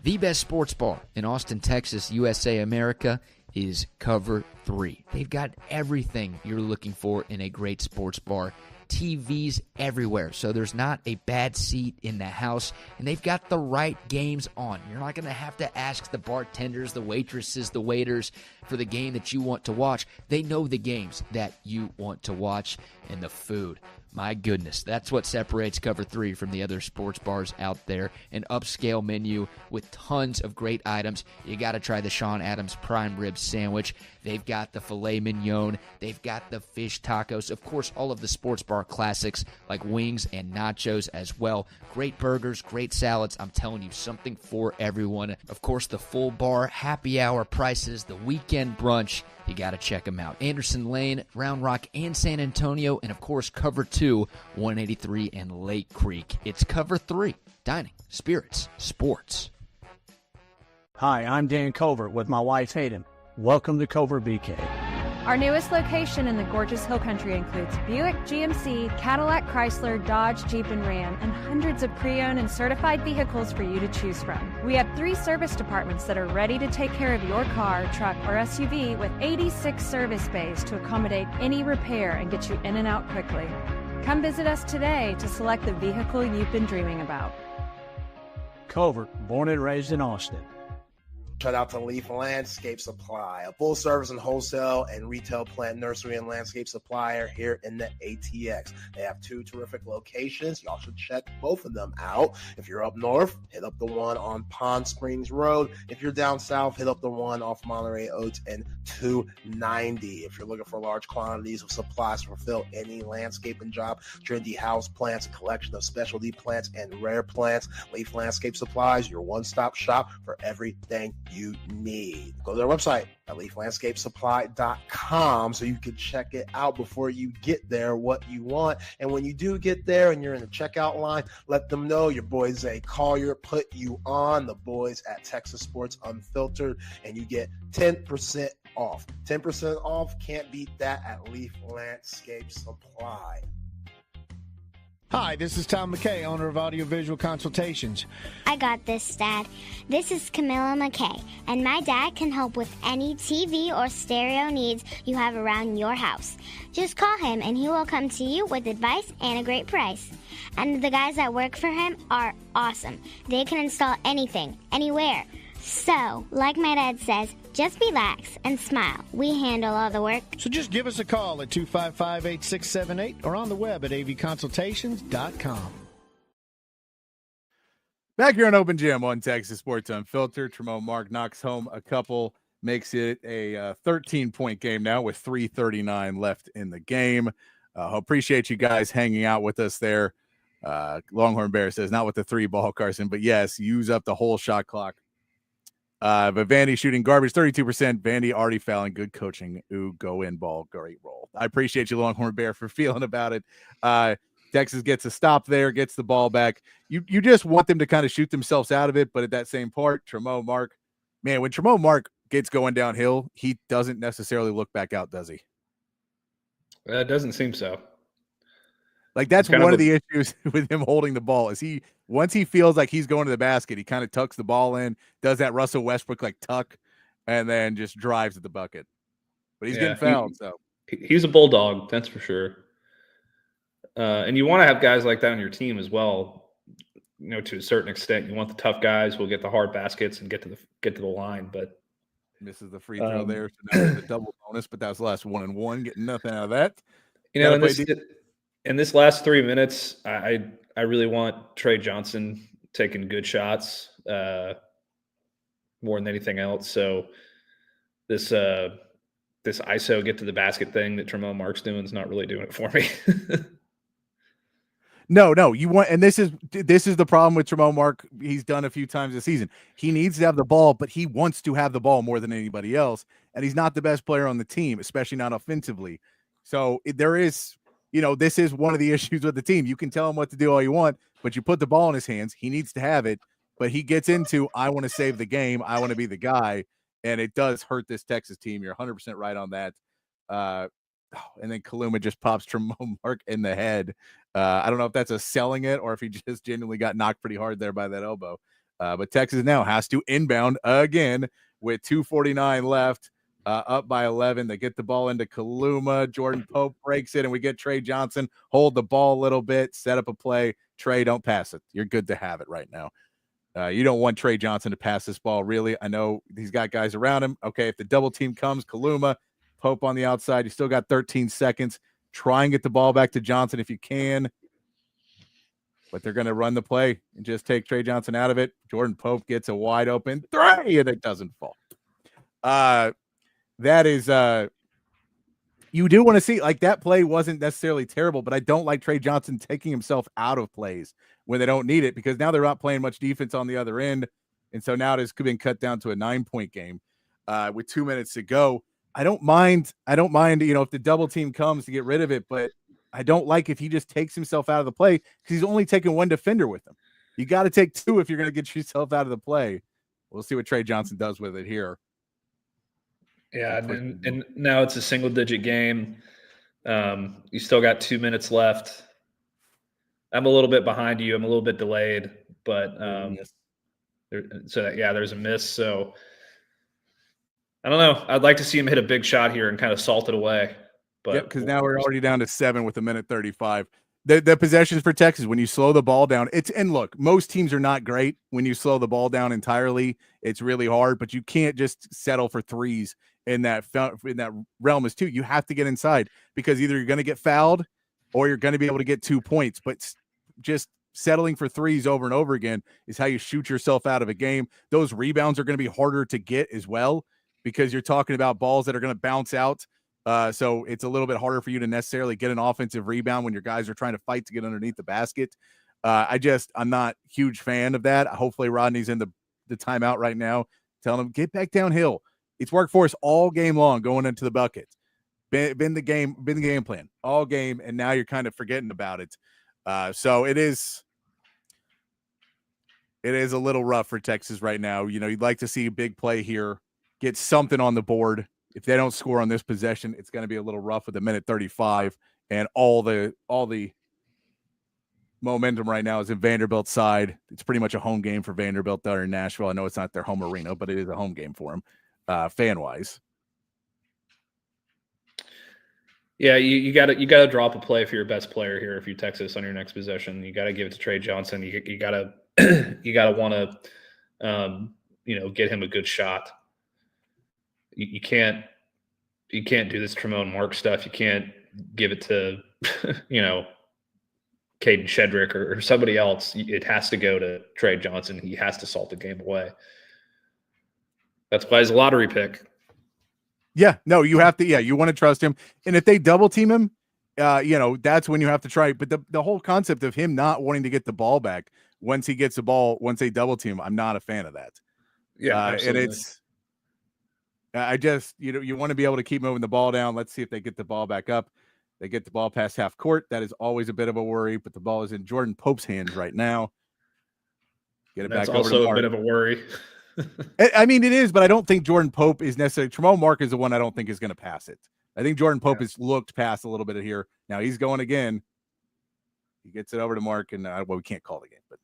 The best sports bar in Austin, Texas, USA, America is Cover 3. They've got everything you're looking for in a great sports bar. TVs everywhere, so there's not a bad seat in the house, and they've got the right games on. You're not going to have to ask the bartenders, the waitresses, the waiters for the game that you want to watch. They know the games that you want to watch, and the food. My goodness, that's what separates Cover 3 from the other sports bars out there. An upscale menu with tons of great items. You got to try the Sean Adams prime rib sandwich. They've got the filet mignon. They've got the fish tacos. Of course, all of the sports bar classics like wings and nachos as well. Great burgers, great salads. I'm telling you, something for everyone. Of course, the full bar happy hour prices, the weekend brunch. You got to check them out. Anderson Lane, Round Rock, and San Antonio. And, of course, Cover 2, 183 and Lake Creek. It's Cover 3. Dining, spirits, sports. Hi, I'm Dan Covert with my wife Hayden. Welcome to Covert BK. Our newest location in the gorgeous Hill Country includes Buick, GMC, Cadillac, Chrysler, Dodge, Jeep, and Ram, and hundreds of pre-owned and certified vehicles for you to choose from. We have 3 service departments that are ready to take care of your car, truck, or SUV with 86 service bays to accommodate any repair and get you in and out quickly. Come visit us today to select the vehicle you've been dreaming about. Covert, born and raised in Austin. Shout out to Leaf Landscape Supply, a full service and wholesale and retail plant nursery and landscape supplier here in the ATX. They have 2 terrific locations. Y'all should check both of them out. If you're up north, hit up the one on Pond Springs Road. If you're down south, hit up the one off Monterey Oaks and 290. If you're looking for large quantities of supplies to fulfill any landscaping job, trendy house plants, a collection of specialty plants and rare plants, Leaf Landscape Supplies, your one-stop shop for everything you need. Go to their website, leaflandscapesupply.com, so you can check it out before you get there, what you want. And when you do get there and you're in the checkout line, let them know your boy Zay Collier put you on, the boys at Texas Sports Unfiltered, and you get 10% off. 10% off, can't beat that at Leaf Landscape Supply. Hi, this is Tom McKay, owner of Audiovisual Consultations. I got this, Dad. This is Camilla McKay, and my dad can help with any TV or stereo needs you have around your house. Just call him, and he will come to you with advice and a great price. And the guys that work for him are awesome. They can install anything, anywhere. So, like my dad says, just relax and smile. We handle all the work. So just give us a call at 255-8678 or on the web at avconsultations.com. Back here on Open Gym on Texas Sports Unfiltered, Tremont Mark knocks home a couple, makes it a 13-point game now with 3:39 left in the game. Appreciate you guys hanging out with us there. Longhorn Bear says, not with the 3-ball, Carson, but yes, use up the whole shot clock. But Vandy shooting garbage, 32%. Vandy already fouling, good coaching. Ooh, go in ball, great roll. I appreciate you, Longhorn Bear, for feeling about it. Texas gets a stop there, gets the ball back. You just want them to kind of shoot themselves out of it, but at that same part, Tremont Mark, man, when Tremont Mark gets going downhill, he doesn't necessarily look back out, does he? It doesn't seem so. Like, that's one of the issues with him holding the ball is once he feels like he's going to the basket, he kind of tucks the ball in, does that Russell Westbrook like tuck, and then just drives at the bucket. But he's getting fouled. So he's a bulldog, that's for sure. And you want to have guys like that on your team as well. You know, to a certain extent, you want the tough guys who will get the hard baskets and get to the line. But misses the free throw there, so now there's a double bonus. But that was the last 1-and-1, getting nothing out of that. You know, in this last 3 minutes, I really want Trey Johnson taking good shots more than anything else. So this ISO get to the basket thing that Tremont Mark's doing is not really doing it for me. No, you want, and this is the problem with Tremont Mark. He's done a few times this season. He needs to have the ball, but he wants to have the ball more than anybody else, and he's not the best player on the team, especially not offensively. So there is. You know, this is one of the issues with the team. You can tell him what to do all you want, but you put the ball in his hands. He needs to have it, but he gets into, I want to save the game. I want to be the guy. And it does hurt this Texas team. You're 100% right on that. And then Kaluma just pops Tremont Mark in the head. I don't know if that's a selling it or if he just genuinely got knocked pretty hard there by that elbow. But Texas now has to inbound again with 2:49 left. Up by 11. They get the ball into Kaluma. Jordan Pope breaks it, and we get Trey Johnson. Hold the ball a little bit, set up a play. Trey, don't pass it. You're good to have it right now. You don't want Trey Johnson to pass this ball, really. I know he's got guys around him. Okay, if the double team comes, Kaluma, Pope on the outside. You still got 13 seconds. Try and get the ball back to Johnson if you can. But they're going to run the play and just take Trey Johnson out of it. Jordan Pope gets a wide open 3, and it doesn't fall. That is, you do want to see, like, that play wasn't necessarily terrible, but I don't like Trey Johnson taking himself out of plays when they don't need it, because now they're not playing much defense on the other end. And so now it has been cut down to a 9-point game with 2 minutes to go. I don't mind, you know, if the double team comes to get rid of it, but I don't like if he just takes himself out of the play because he's only taking one defender with him. You got to take 2 if you're going to get yourself out of the play. We'll see what Trey Johnson does with it here. Yeah, and now it's a single-digit game. You still got 2 minutes left. I'm a little bit behind you. I'm a little bit delayed, but there's a miss. So I don't know. I'd like to see him hit a big shot here and kind of salt it away. But because now we're already down to 7 with 1:35. The possessions for Texas, when you slow the ball down, and look, most teams are not great when you slow the ball down entirely. It's really hard, but you can't just settle for threes in that realm as too. You have to get inside because either you're going to get fouled or you're going to be able to get 2 points. But just settling for threes over and over again is how you shoot yourself out of a game. Those rebounds are going to be harder to get as well because you're talking about balls that are going to bounce out. So it's a little bit harder for you to necessarily get an offensive rebound when your guys are trying to fight to get underneath the basket. I'm not a huge fan of that. Hopefully Rodney's in the timeout right now telling him, get back downhill. It's worked for us all game long going into the buckets. Been the game plan all game, and now you're kind of forgetting about it. So it is a little rough for Texas right now. You'd like to see a big play here, get something on the board. If they don't score on this possession, it's going to be a little rough with a minute 35, and all the momentum right now is in Vanderbilt's side. It's pretty much a home game for Vanderbilt there in Nashville. I know it's not their home arena, but it is a home game for them, fan-wise. Yeah, you got to drop a play for your best player here if you're Texas on your next possession. You got to give it to Trey Johnson. You got to want to get him a good shot. You can't do this Tremont Mark stuff. You can't give it to Caden Shedrick or somebody else. It has to go to Trey Johnson. He has to salt the game away. That's why he's a lottery pick. Yeah, no, you have to. Yeah, you want to trust him. And if they double team him, that's when you have to try. But the whole concept of him not wanting to get the ball back once he gets the ball, once they double team, I'm not a fan of that. Yeah, and I just, you want to be able to keep moving the ball down. Let's see if they get the ball back up. They get the ball past half court. That is always a bit of a worry, but the ball is in Jordan Pope's hands right now. Get it back over to Mark. That's also a bit of a worry. I mean, it is, but I don't think Jordan Pope is necessarily. Tremont Mark is the one I don't think is going to pass it. I think Jordan Pope has looked past a little bit of here. Now he's going again. He gets it over to Mark, and we can't call the game, but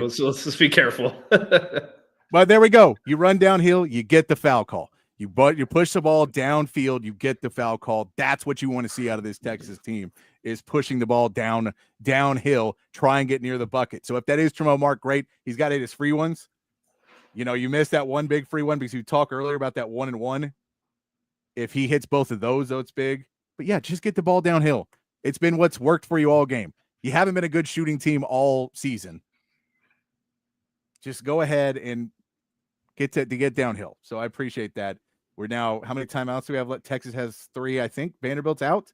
let's just be careful. But there we go. You run downhill, you get the foul call. You push the ball downfield, you get the foul call. That's what you want to see out of this Texas team, is pushing the ball downhill, try and get near the bucket. So if that is Tremont Mark, great. He's got to hit his free ones. You missed that one big free one because you talked earlier about that 1-and-1. If he hits both of those, though, it's big. But yeah, just get the ball downhill. It's been what's worked for you all game. You haven't been a good shooting team all season. Just go ahead and get downhill. So I appreciate that. We're now, how many timeouts do we have? Texas has 3, I think. Vanderbilt's out.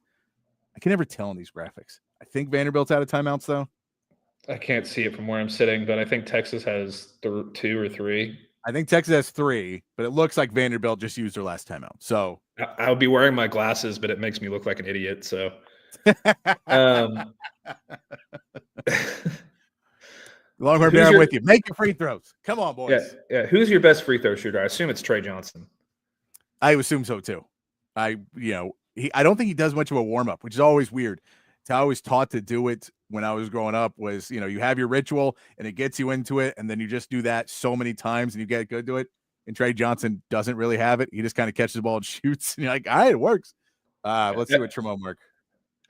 I can never tell in these graphics. I think Vanderbilt's out of timeouts, though. I can't see it from where I'm sitting, but I think Texas has 2 or 3. I think Texas has 3, but it looks like Vanderbilt just used their last timeout. So I would be wearing my glasses, but it makes me look like an idiot. So, Longhorn Bear, I'm with you. Make your free throws. Come on, boys. Yeah. Who's your best free throw shooter? I assume it's Trey Johnson. I assume so too. I don't think he does much of a warm up, which is always weird. It's how I was taught to do it when I was growing up was, you have your ritual and it gets you into it. And then you just do that so many times and you get good to it. And Trey Johnson doesn't really have it. He just kind of catches the ball and shoots. And you're like, all right, it works. Let's see what Tremont Mark.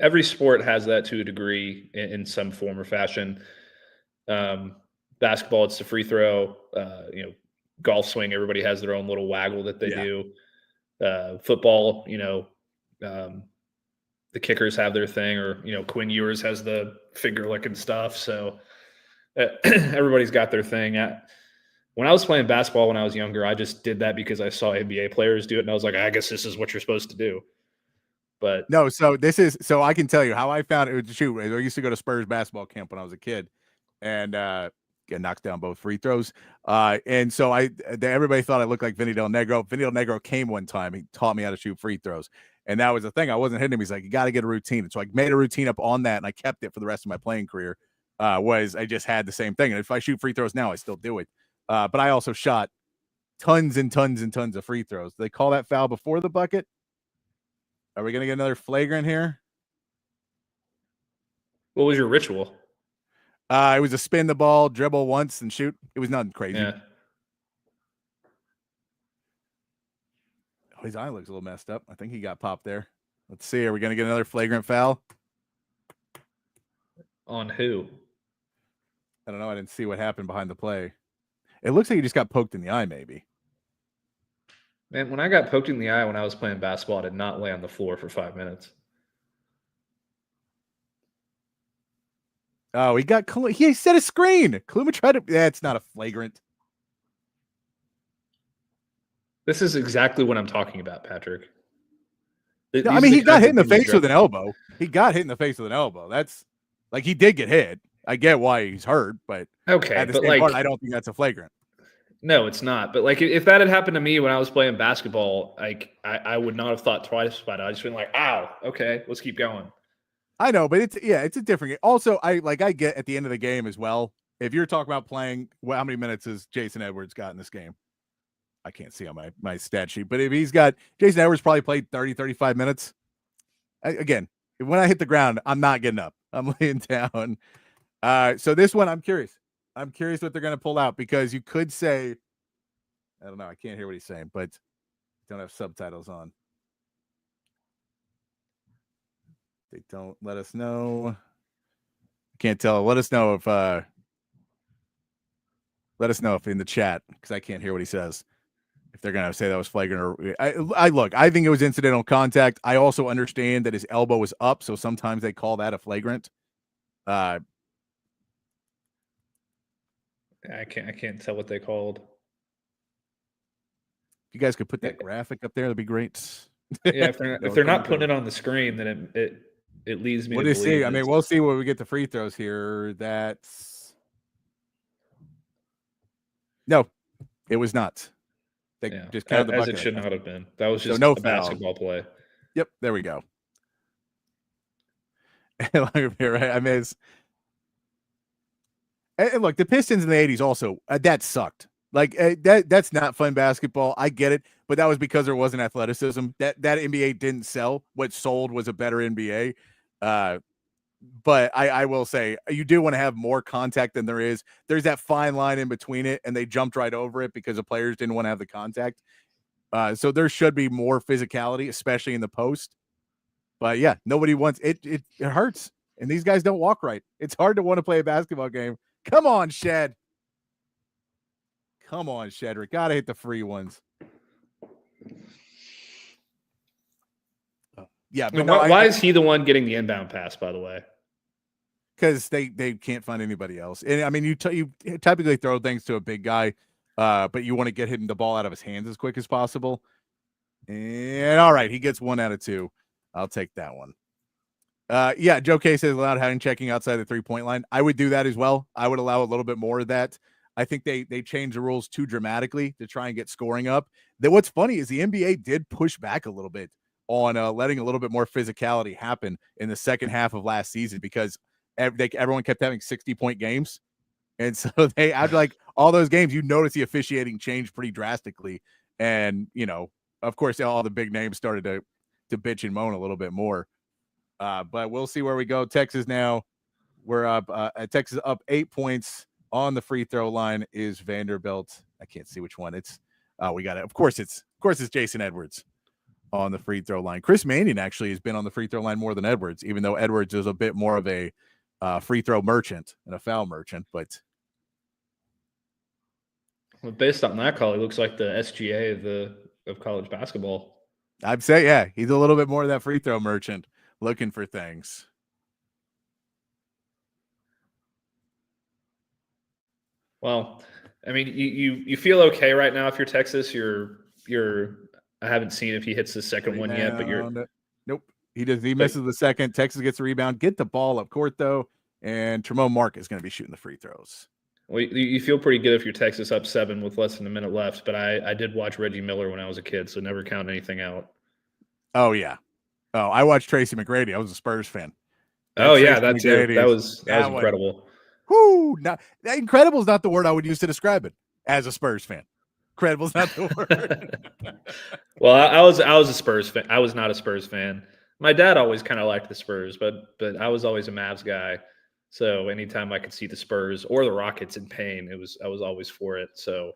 Every sport has that to a degree in some form or fashion. Basketball, it's the free throw. Golf swing, everybody has their own little waggle that they do. Football, the kickers have their thing, or Quinn Ewers has the finger licking stuff. So everybody's got their thing. When I was playing basketball when I was younger, I just did that because I saw NBA players do it, and I was like, I guess this is what you're supposed to do. But no, so I can tell you how I found it. Shoot, I used to go to Spurs basketball camp when I was a kid, and get knocked down both free throws. And so everybody thought I looked like Vinny Del Negro. Vinny Del Negro came one time. He taught me how to shoot free throws. And that was the thing. I wasn't hitting him. He's like, you got to get a routine. And so I made a routine up on that, and I kept it for the rest of my playing career. I just had the same thing. And if I shoot free throws now, I still do it. But I also shot tons and tons and tons of free throws. They call that foul before the bucket. Are we going to get another flagrant here? What was your ritual? It was a spin the ball, dribble once, and shoot. It was nothing crazy. Yeah. His eye looks a little messed up. I think he got popped there. Let's see. Are we going to get another flagrant foul? On who? I don't know. I didn't see what happened behind the play. It looks like he just got poked in the eye, maybe. Man, when I got poked in the eye when I was playing basketball, I did not lay on the floor for 5 minutes. Oh, he set a screen. Kaluma tried to. That's not a flagrant. This is exactly what I'm talking about, Patrick. No, I mean, he got hit in the face with an elbow. He got hit in the face with an elbow. That's like, he did get hit. I get why he's hurt, but okay, at the same part, I don't think that's a flagrant. No, it's not. But like, if that had happened to me when I was playing basketball, like I would not have thought twice about it. I just been like, ow, okay, let's keep going. I know, but it's a different game. Also, I get at the end of the game as well. If you're talking about playing, well, how many minutes has Jason Edwards got in this game? I can't see on my stat sheet, but if he's got, Jason Edwards probably played 30, 35 minutes. Again, when I hit the ground, I'm not getting up. I'm laying down. So this one, I'm curious. I'm curious what they're going to pull out, because you could say, I don't know, I can't hear what he's saying, but don't have subtitles on. They don't let us know. I can't tell. Let us know if in the chat, because I can't hear what he says, if they're going to say that was flagrant or I think it was incidental contact. I also understand that his elbow was up, so sometimes they call that a flagrant. I can't tell what they called. If you guys could put that graphic up there, that'd be great. Yeah, if they're not putting it on the screen, then it leads me to believe. See? I mean, we'll see when we get the free throws here. No, it was not. They just counted the bucket. As it should not have been. That was just no a basketball play. Yep, there we go. Right? I mean, and look, the Pistons in the 80s also, that sucked. Like, that's not fun basketball. I get it, but that was because there wasn't athleticism. That NBA didn't sell. What sold was a better NBA. But I will say, you do want to have more contact than there is. There's that fine line in between it, and they jumped right over it because the players didn't want to have the contact. So there should be more physicality, especially in the post. But yeah, nobody wants it. It hurts, and these guys don't walk right. It's hard to want to play a basketball game. Come on, Shed. Come on, Shedrick. Gotta hit the free ones. Yeah, but why is he the one getting the inbound pass, by the way? Because they can't find anybody else. And I mean, you typically throw things to a big guy, but you want to get him the ball out of his hands as quick as possible. And all right, he gets 1 out of 2. I'll take that one. Yeah, Joe K says allowed hand checking outside the 3-point line. I would do that as well. I would allow a little bit more of that. I think they changed the rules too dramatically to try and get scoring up. What's funny is the NBA did push back a little bit on letting a little bit more physicality happen in the second half of last season, because everyone kept having 60-point games. And so they had, like, all those games, you notice the officiating changed pretty drastically. And, of course, all the big names started to bitch and moan a little bit more. But we'll see where we go. Texas now, we're up. Texas up 8 points on the free throw line is Vanderbilt. I can't see which one it's. We got it. Of course, it's Jason Edwards on the free throw line. Chris Mannion actually has been on the free throw line more than Edwards, even though Edwards is a bit more of a free throw merchant and a foul merchant. But based on that call, he looks like the SGA of college basketball. I'd say, yeah, he's a little bit more of that free throw merchant, looking for things. Well, I mean, you feel okay right now if you're Texas. You're. I haven't seen if he hits the second one yet, but you're. Nope. He misses the second. Texas gets a rebound. Get the ball up court though, and Tremont Mark is going to be shooting the free throws. Well, you feel pretty good if you're Texas up 7 with less than a minute left. But I did watch Reggie Miller when I was a kid, so never count anything out. Oh yeah. Oh, I watched Tracy McGrady. I was a Spurs fan. That was incredible. Whoo! Now, incredible is not the word I would use to describe it as a Spurs fan. Incredible is not the word. Well, I was a Spurs fan. I was not a Spurs fan. My dad always kind of liked the Spurs, but I was always a Mavs guy. So anytime I could see the Spurs or the Rockets in pain, I was always for it. So,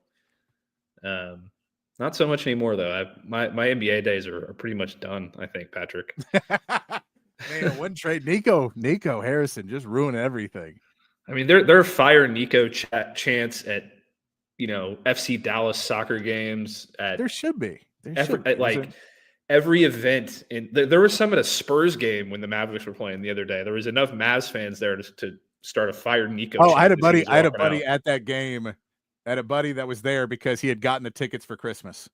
not so much anymore though. My NBA days are pretty much done. I think, Patrick. Man, one trade, Nico Harrison just ruined everything. I mean, they're fire Nico chants at FC Dallas soccer games. There should be. Every event. There was some at a Spurs game when the Mavericks were playing the other day. There was enough Mavs fans there to start a fire Nico. Oh, I had a buddy at that game. I had a buddy that was there because he had gotten the tickets for Christmas.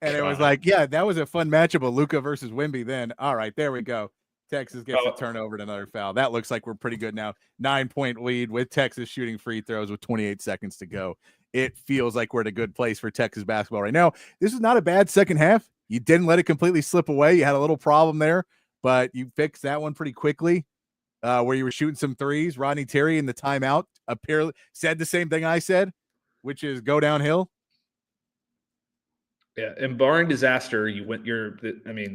And it was like, yeah, that was a fun matchup of Luka versus Wemby then. All right, there we go. Texas gets a turnover and another foul. That looks like we're pretty good now. 9-point lead with Texas shooting free throws with 28 seconds to go it feels like we're at a good place for Texas basketball right now. This is not a bad second half. You didn't let it completely slip away. You had a little problem there, but you fixed that one pretty quickly, where you were shooting some threes. Rodney Terry in the timeout apparently said the same thing I said, which is go downhill. Yeah, and barring disaster,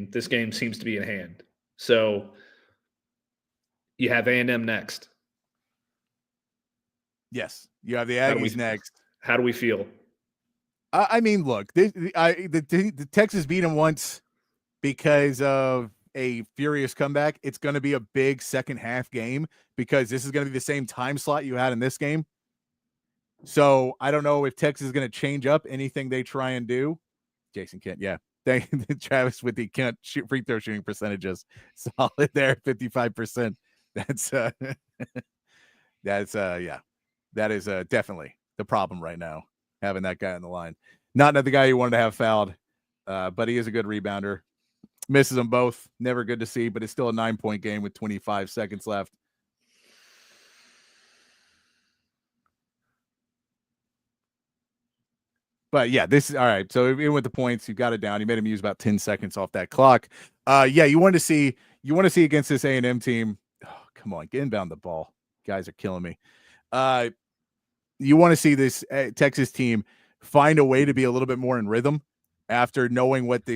this game seems to be in hand. So you have A&M next. Yes, you have the Aggies next. How do we feel? I mean, look, the Texas beat them once because of a furious comeback. It's going to be a big second half game because this is going to be the same time slot you had in this game. So I don't know if Texas is going to change up anything they try and do. Jason Kent, yeah. Travis with the Kent free throw shooting percentages. Solid there, 55%. That is definitely the problem right now, having that guy on the line. Not the guy you wanted to have fouled, but he is a good rebounder. Misses them both. Never good to see, but it's still a 9-point game with 25 seconds left. But yeah, this is all right. So even with the points, you got it down. You made him use about 10 seconds off that clock. You want to see against this A&M team. Oh, come on, get inbound the ball. Guys are killing me. You want to see this Texas team find a way to be a little bit more in rhythm after knowing what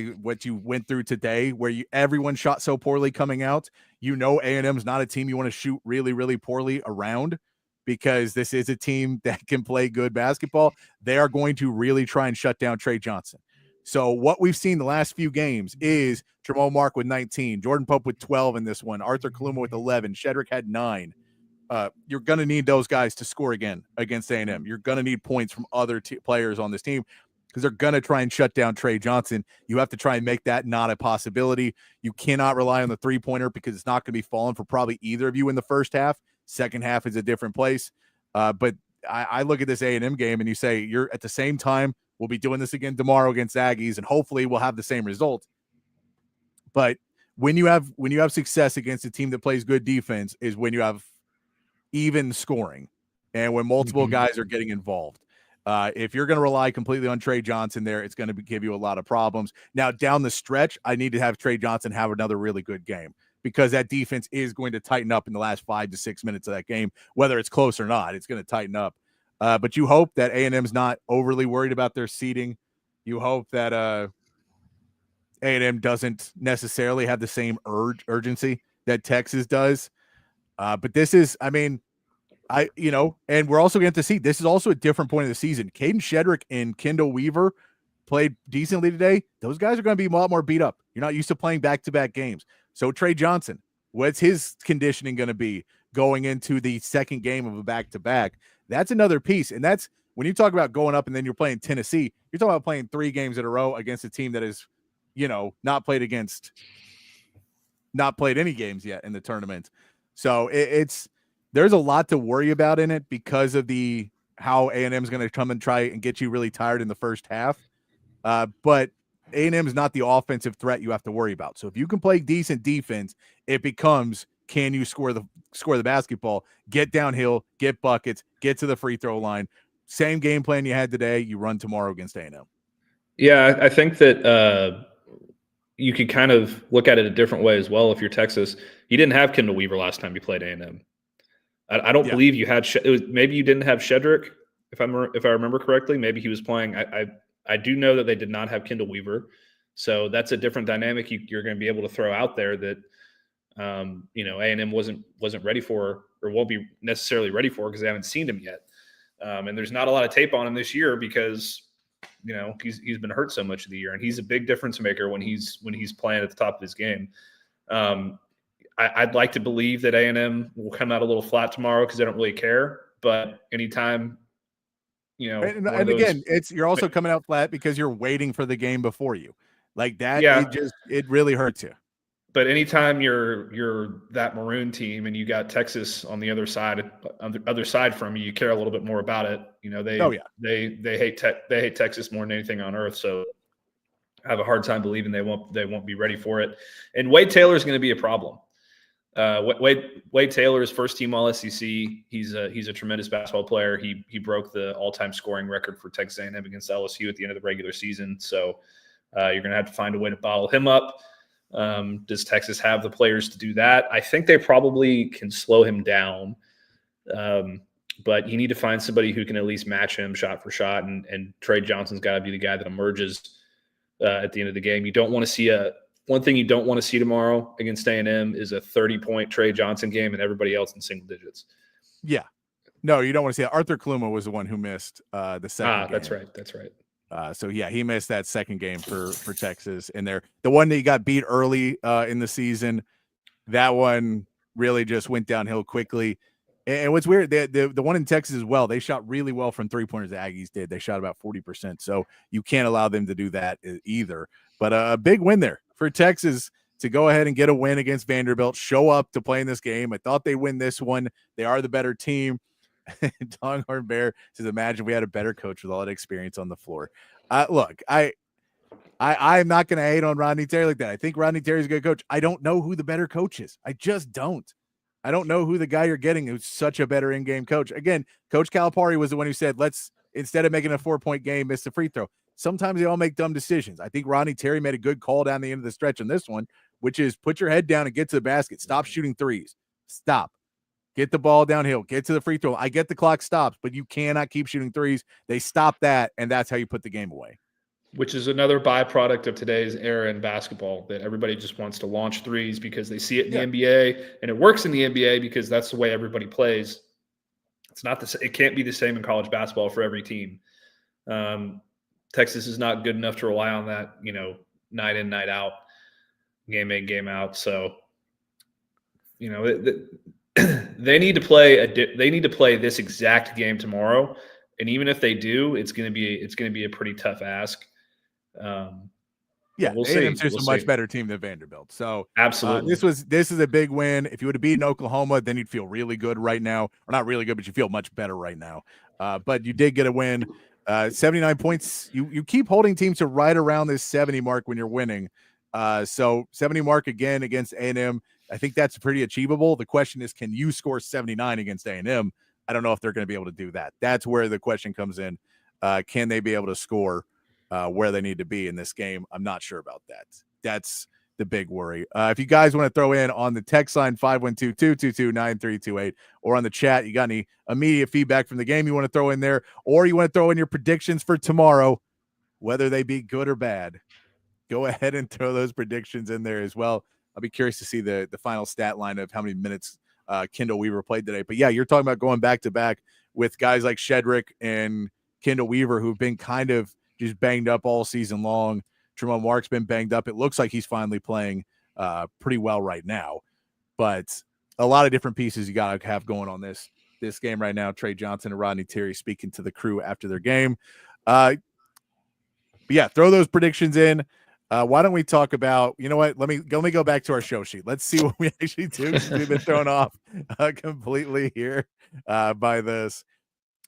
you went through today, where everyone shot so poorly coming out. A&M's not a team you want to shoot really, really poorly around, because this is a team that can play good basketball. They are going to really try and shut down Trey Johnson. So what we've seen the last few games is Jamal Mark with 19, Jordan Pope with 12 in this one, Arthur Kaluma with 11, Shedrick had 9. You're going to need those guys to score again against A&M. You're going to need points from other players on this team because they're going to try and shut down Trey Johnson. You have to try and make that not a possibility. You cannot rely on the three-pointer because it's not going to be falling for probably either of you in the first half. Second half is a different place. But I look at this A&M game and you say, you're at the same time, we'll be doing this again tomorrow against Aggies, and hopefully we'll have the same result. But when you have success against a team that plays good defense is when you have even scoring and when multiple guys are getting involved. If you're going to rely completely on Trey Johnson there, it's going to give you a lot of problems. Now, down the stretch, I need to have Trey Johnson have another really good game, because that defense is going to tighten up in the last 5 to 6 minutes of that game, whether it's close or not. It's going to tighten up. But you hope that A&M's not overly worried about their seeding. You hope that A&M doesn't necessarily have the same urgency that Texas does. But this is, and we're also going to see, this is also a different point of the season. Caden Shedrick and Kendall Weaver played decently today. Those guys are going to be a lot more beat up. You're not used to playing back-to-back games. So Trey Johnson, what's his conditioning going to be going into the second game of a back-to-back? That's another piece. And that's when you talk about going up and then you're playing Tennessee, you're talking about playing 3 games in a row against a team that is, not played any games yet in the tournament. So there's a lot to worry about in it because of how A&M is going to come and try and get you really tired in the first half. But A&M is not the offensive threat you have to worry about. So if you can play decent defense, it becomes, can you score the basketball, get downhill, get buckets, get to the free throw line. Same game plan you had today, you run tomorrow against A&M. Yeah, I think that you could kind of look at it a different way as well. If you're Texas, you didn't have Kendall Weaver last time you played A&M. I don't believe you had. Maybe you didn't have Shedrick, if I remember correctly. Maybe he was playing. I do know that they did not have Kendall Weaver, so that's a different dynamic you're going to be able to throw out there that A&M wasn't ready for, or won't be necessarily ready for, because they haven't seen him yet. And there's not a lot of tape on him this year because he's been hurt so much of the year, and he's a big difference maker when he's playing at the top of his game. I'd like to believe that A&M will come out a little flat tomorrow because they don't really care. But anytime, and again, you're also coming out flat because you're waiting for the game before you, like that. Yeah. It really hurts you. But anytime you're that Maroon team and you got Texas on the other side from you, you care a little bit more about it. They hate Texas more than anything on earth. So I have a hard time believing they won't be ready for it. And Wade Taylor is going to be a problem. Wade Taylor is first team All SEC. He's a tremendous basketball player. He broke the all-time scoring record for Texas A&M against LSU at the end of the regular season. So you're going to have to find a way to bottle him up. Does Texas have the players to do that? I think they probably can slow him down. But you need to find somebody who can at least match him shot for shot. And Trey Johnson's got to be the guy that emerges at the end of the game. You don't want to see one thing you don't want to see tomorrow against A&M is a 30-point Trey Johnson game and everybody else in single digits. Yeah. No, you don't want to see that. Arthur Kluma was the one who missed the second game. That's right. So yeah, he missed that second game for Texas in there. The one that he got beat early in the season, that one really just went downhill quickly. And what's weird, the one in Texas as well, they shot really well from three-pointers. The Aggies did. They shot about 40%. So you can't allow them to do that either. But a big win there for Texas to go ahead and get a win against Vanderbilt, show up to play in this game. I thought they'd win this one. They are the better team. Longhorn Bear says, imagine we had a better coach with all that experience on the floor. Look, I'm not going to hate on Rodney Terry like that. I think Rodney Terry's a good coach. I don't know who the better coach is. I just don't. I don't know who the guy you're getting who's such a better in-game coach. Again, Coach Calipari was the one who said, let's, instead of making a 4-point game, miss the free throw. Sometimes they all make dumb decisions. I think Rodney Terry made a good call down the end of the stretch on this one, which is put your head down and get to the basket. Stop shooting threes. Stop. Get the ball downhill. Get to the free throw. I get the clock stops, but you cannot keep shooting threes. They stop that, and that's how you put the game away. Which is another byproduct of today's era in basketball, that everybody just wants to launch threes because they see it in the NBA, and it works in the NBA because that's the way everybody plays. It's not it can't be the same in college basketball for every team. Texas is not good enough to rely on that, night in, night out, game in, game out. So, they need to play this exact game tomorrow, and even if they do, it's going to be a pretty tough ask. We'll see. A&M's just a much better team than Vanderbilt. So absolutely, this is a big win. If you would have beaten Oklahoma, then you'd feel really good right now, or not really good, but you feel much better right now. But you did get a win. 79 points. You keep holding teams to right around this 70 mark when you're winning. So 70 mark again against A&M. I think that's pretty achievable. The question is, can you score 79 against A&M? I don't know if they're going to be able to do that. That's where the question comes in. Can they be able to score where they need to be in this game? I'm not sure about that. That's the big worry. If you guys want to throw in on the text line 512-222-9328 or on the chat, you got any immediate feedback from the game you want to throw in there, or you want to throw in your predictions for tomorrow, whether they be good or bad, go ahead and throw those predictions in there as well. I'll be curious to see the final stat line of how many minutes Kendall Weaver played today. But yeah, you're talking about going back to back with guys like Shedrick and Kendall Weaver, who've been kind of just banged up all season long. Tremont Mark's been banged up. It looks like he's finally playing pretty well right now. But a lot of different pieces you got to have going on this game right now. Trey Johnson and Rodney Terry speaking to the crew after their game. But yeah, throw those predictions in. Why don't we talk about, you know what? Let me go back to our show sheet. Let's see what we actually do. We've been thrown off completely here by this.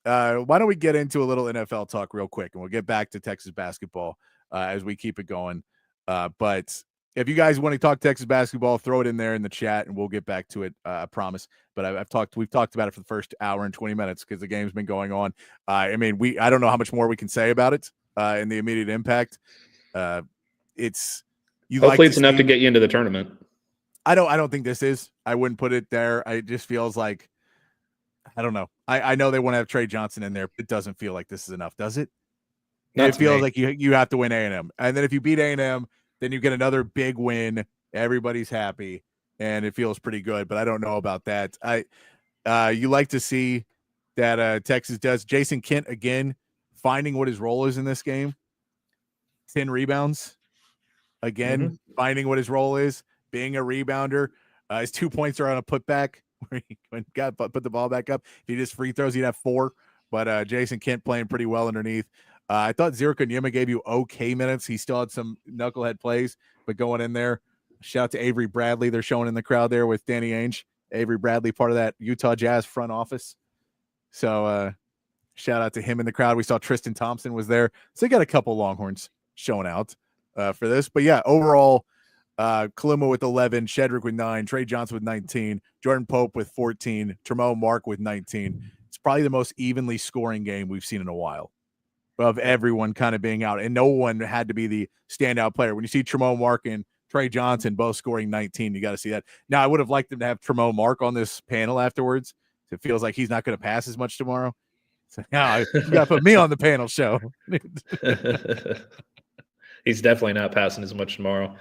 Why don't we get into a little NFL talk real quick, and we'll get back to Texas basketball as we keep it going. But if you guys want to talk Texas basketball, throw it in there in the chat, and we'll get back to it. I promise. But we've talked about it for the first hour and 20 minutes because the game's been going on. I don't know how much more we can say about it in the immediate impact. Hopefully it's enough to get you into the tournament. I don't think this is. I wouldn't put it there. It just feels like, I don't know. I know they want to have Trey Johnson in there. But it doesn't feel like this is enough, does it? It feels like you have to win A&M. And then if you beat A&M, then you get another big win. Everybody's happy, and it feels pretty good. But I don't know about that. You like to see that Texas does. Jason Kent, again, finding what his role is in this game. 10 rebounds. Again, finding what his role is, being a rebounder. His 2 points are on a putback where he put the ball back up. If he just free throws, he'd have 4. But Jason Kent playing pretty well underneath. I thought Zero Konyema gave you okay minutes. He still had some knucklehead plays, but going in there. Shout out to Avery Bradley. They're showing in the crowd there with Danny Ainge. Avery Bradley, part of that Utah Jazz front office. So shout out to him in the crowd. We saw Tristan Thompson was there. So they got a couple Longhorns showing out for this. But yeah, overall, Kaluma with 11, Shedrick with 9, Trey Johnson with 19, Jordan Pope with 14, Tremont Mark with 19. It's probably the most evenly scoring game we've seen in a while, of everyone kind of being out, and no one had to be the standout player. When you see Tremont Mark and Trey Johnson both scoring 19, you got to see that. Now, I would have liked them to have Tremont Mark on this panel afterwards. It feels like he's not going to pass as much tomorrow. So now you got to put me on the panel show. He's definitely not passing as much tomorrow.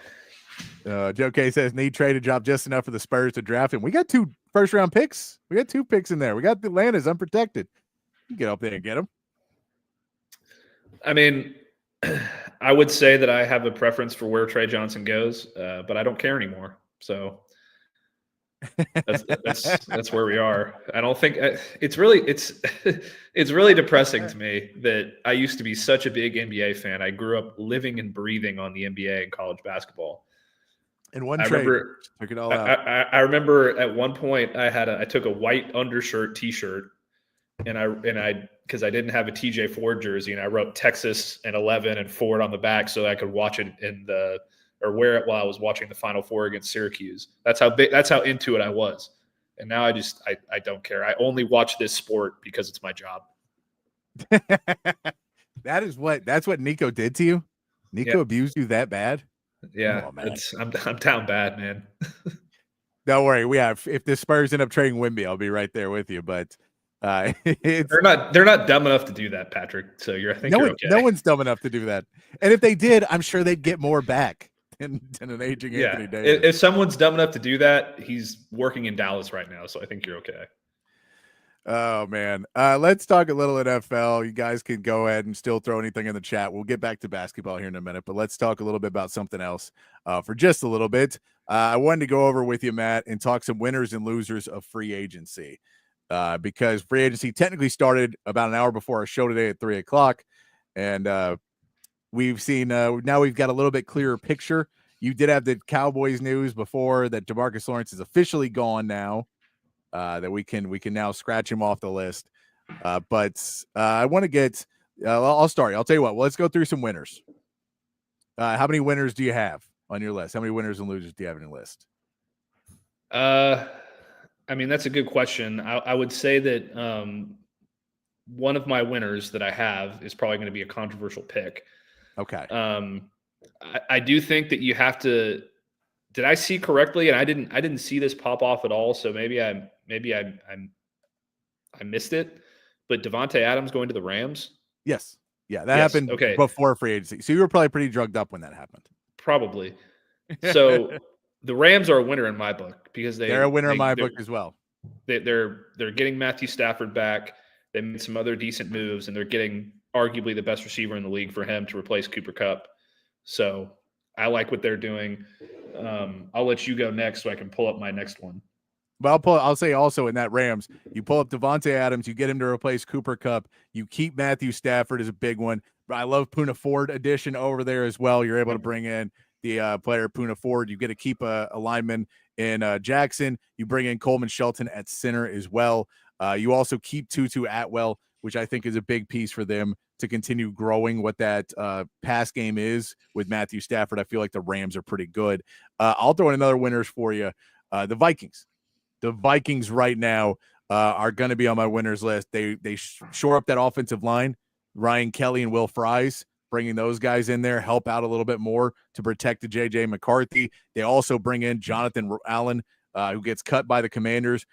Joe K says need trade to drop just enough for the Spurs to draft him. We got 2 first-round picks. We got 2 picks in there. We got the Atlanta's unprotected. You get up there and get him. I mean, I would say that I have a preference for where Trey Johnson goes, but I don't care anymore. So that's where we are. I don't think it's really depressing to me that I used to be such a big NBA fan. I grew up living and breathing on the NBA and college basketball. And one trade took it all out. I remember at one point I took a white undershirt T-shirt, and I because I didn't have a TJ Ford jersey, and I wrote Texas and 11 and Ford on the back so I could watch it or wear it while I was watching the Final Four against Syracuse. That's how into it I was. And now I don't care. I only watch this sport because it's my job. That's what Nico did to you. Nico abused you that bad. Yeah, I'm down bad, man. Don't worry. If the Spurs end up trading Wemby, I'll be right there with you. But they're not dumb enough to do that, Patrick. So you're okay. No one's dumb enough to do that. And if they did, I'm sure they'd get more back than an aging Anthony Davis. If someone's dumb enough to do that, he's working in Dallas right now. So I think you're okay. Oh man. Let's talk a little NFL. You guys can go ahead and still throw anything in the chat. We'll get back to basketball here in a minute, but let's talk a little bit about something else for just a little bit. I wanted to go over with you, Matt, and talk some winners and losers of free agency. Because free agency technically started about an hour before our show today at 3:00. And we've seen now we've got a little bit clearer picture. You did have the Cowboys news before that DeMarcus Lawrence is officially gone now. That we can now scratch him off the list. But I want to get I'll start. I'll tell you what. Well, let's go through some winners. How many winners do you have on your list? How many winners and losers do you have on your list? I mean, that's a good question. I would say that one of my winners that I have is probably going to be a controversial pick. Okay. I do think that you have to. Did I see correctly? And I didn't see this pop off at all. So maybe I missed it. But Devontae Adams going to the Rams. Yes. Yeah, that happened before free agency. So you were probably pretty drugged up when that happened. Probably. So the Rams are a winner in my book because they're a winner in my book as well. They're getting Matthew Stafford back. They made some other decent moves, and they're getting arguably the best receiver in the league for him to replace Cooper Kupp. So I like what they're doing. I'll let you go next so I can pull up my next one. But I'll say also in that Rams, you pull up Devontae Adams, you get him to replace Cooper Kupp, you keep Matthew Stafford as a big one. But I love Poona Ford addition over there as well. You're able to bring in the player Poona Ford. You get to keep a lineman in Jackson. You bring in Coleman Shelton at center as well. You also keep Tutu Atwell, which I think is a big piece for them to continue growing what that pass game is with Matthew Stafford. I feel like the Rams are pretty good. I'll throw in another winners for you. The Vikings. The Vikings right now are going to be on my winners list. They shore up that offensive line. Ryan Kelly and Will Fries, bringing those guys in there, help out a little bit more to protect the J.J. McCarthy. They also bring in Jonathan Allen, who gets cut by the Commanders.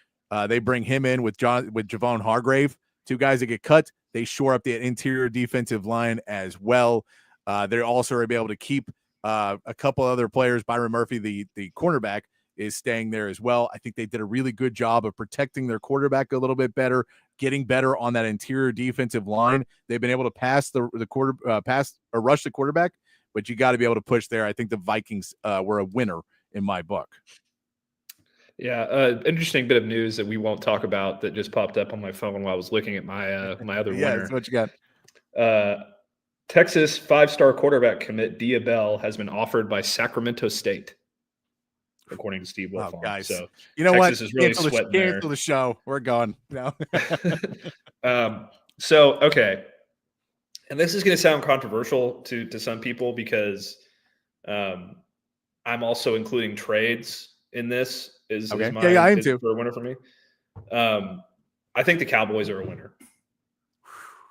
They bring him in with Javon Hargrave, 2 guys that get cut. They shore up the interior defensive line as well. They're also going to be able to keep a couple other players. Byron Murphy, the cornerback, is staying there as well. I think they did a really good job of protecting their quarterback a little bit better, getting better on that interior defensive line. They've been able to pass pass or rush the quarterback, but you got to be able to push there. I think the Vikings were a winner in my book. Yeah, interesting bit of news that we won't talk about that just popped up on my phone while I was looking at my other winner. That's what you got. Texas 5-star quarterback commit Dia Bell has been offered by Sacramento State, according to Steve Wilfong. Wow, guys. So you know Texas what? is really sweating there. Cancel the show. We're gone. No. So okay, and this is going to sound controversial to some people because I I'm also including trades in this. Is Okay. my Yeah, I am too. for a winner for me. I think the Cowboys are a winner.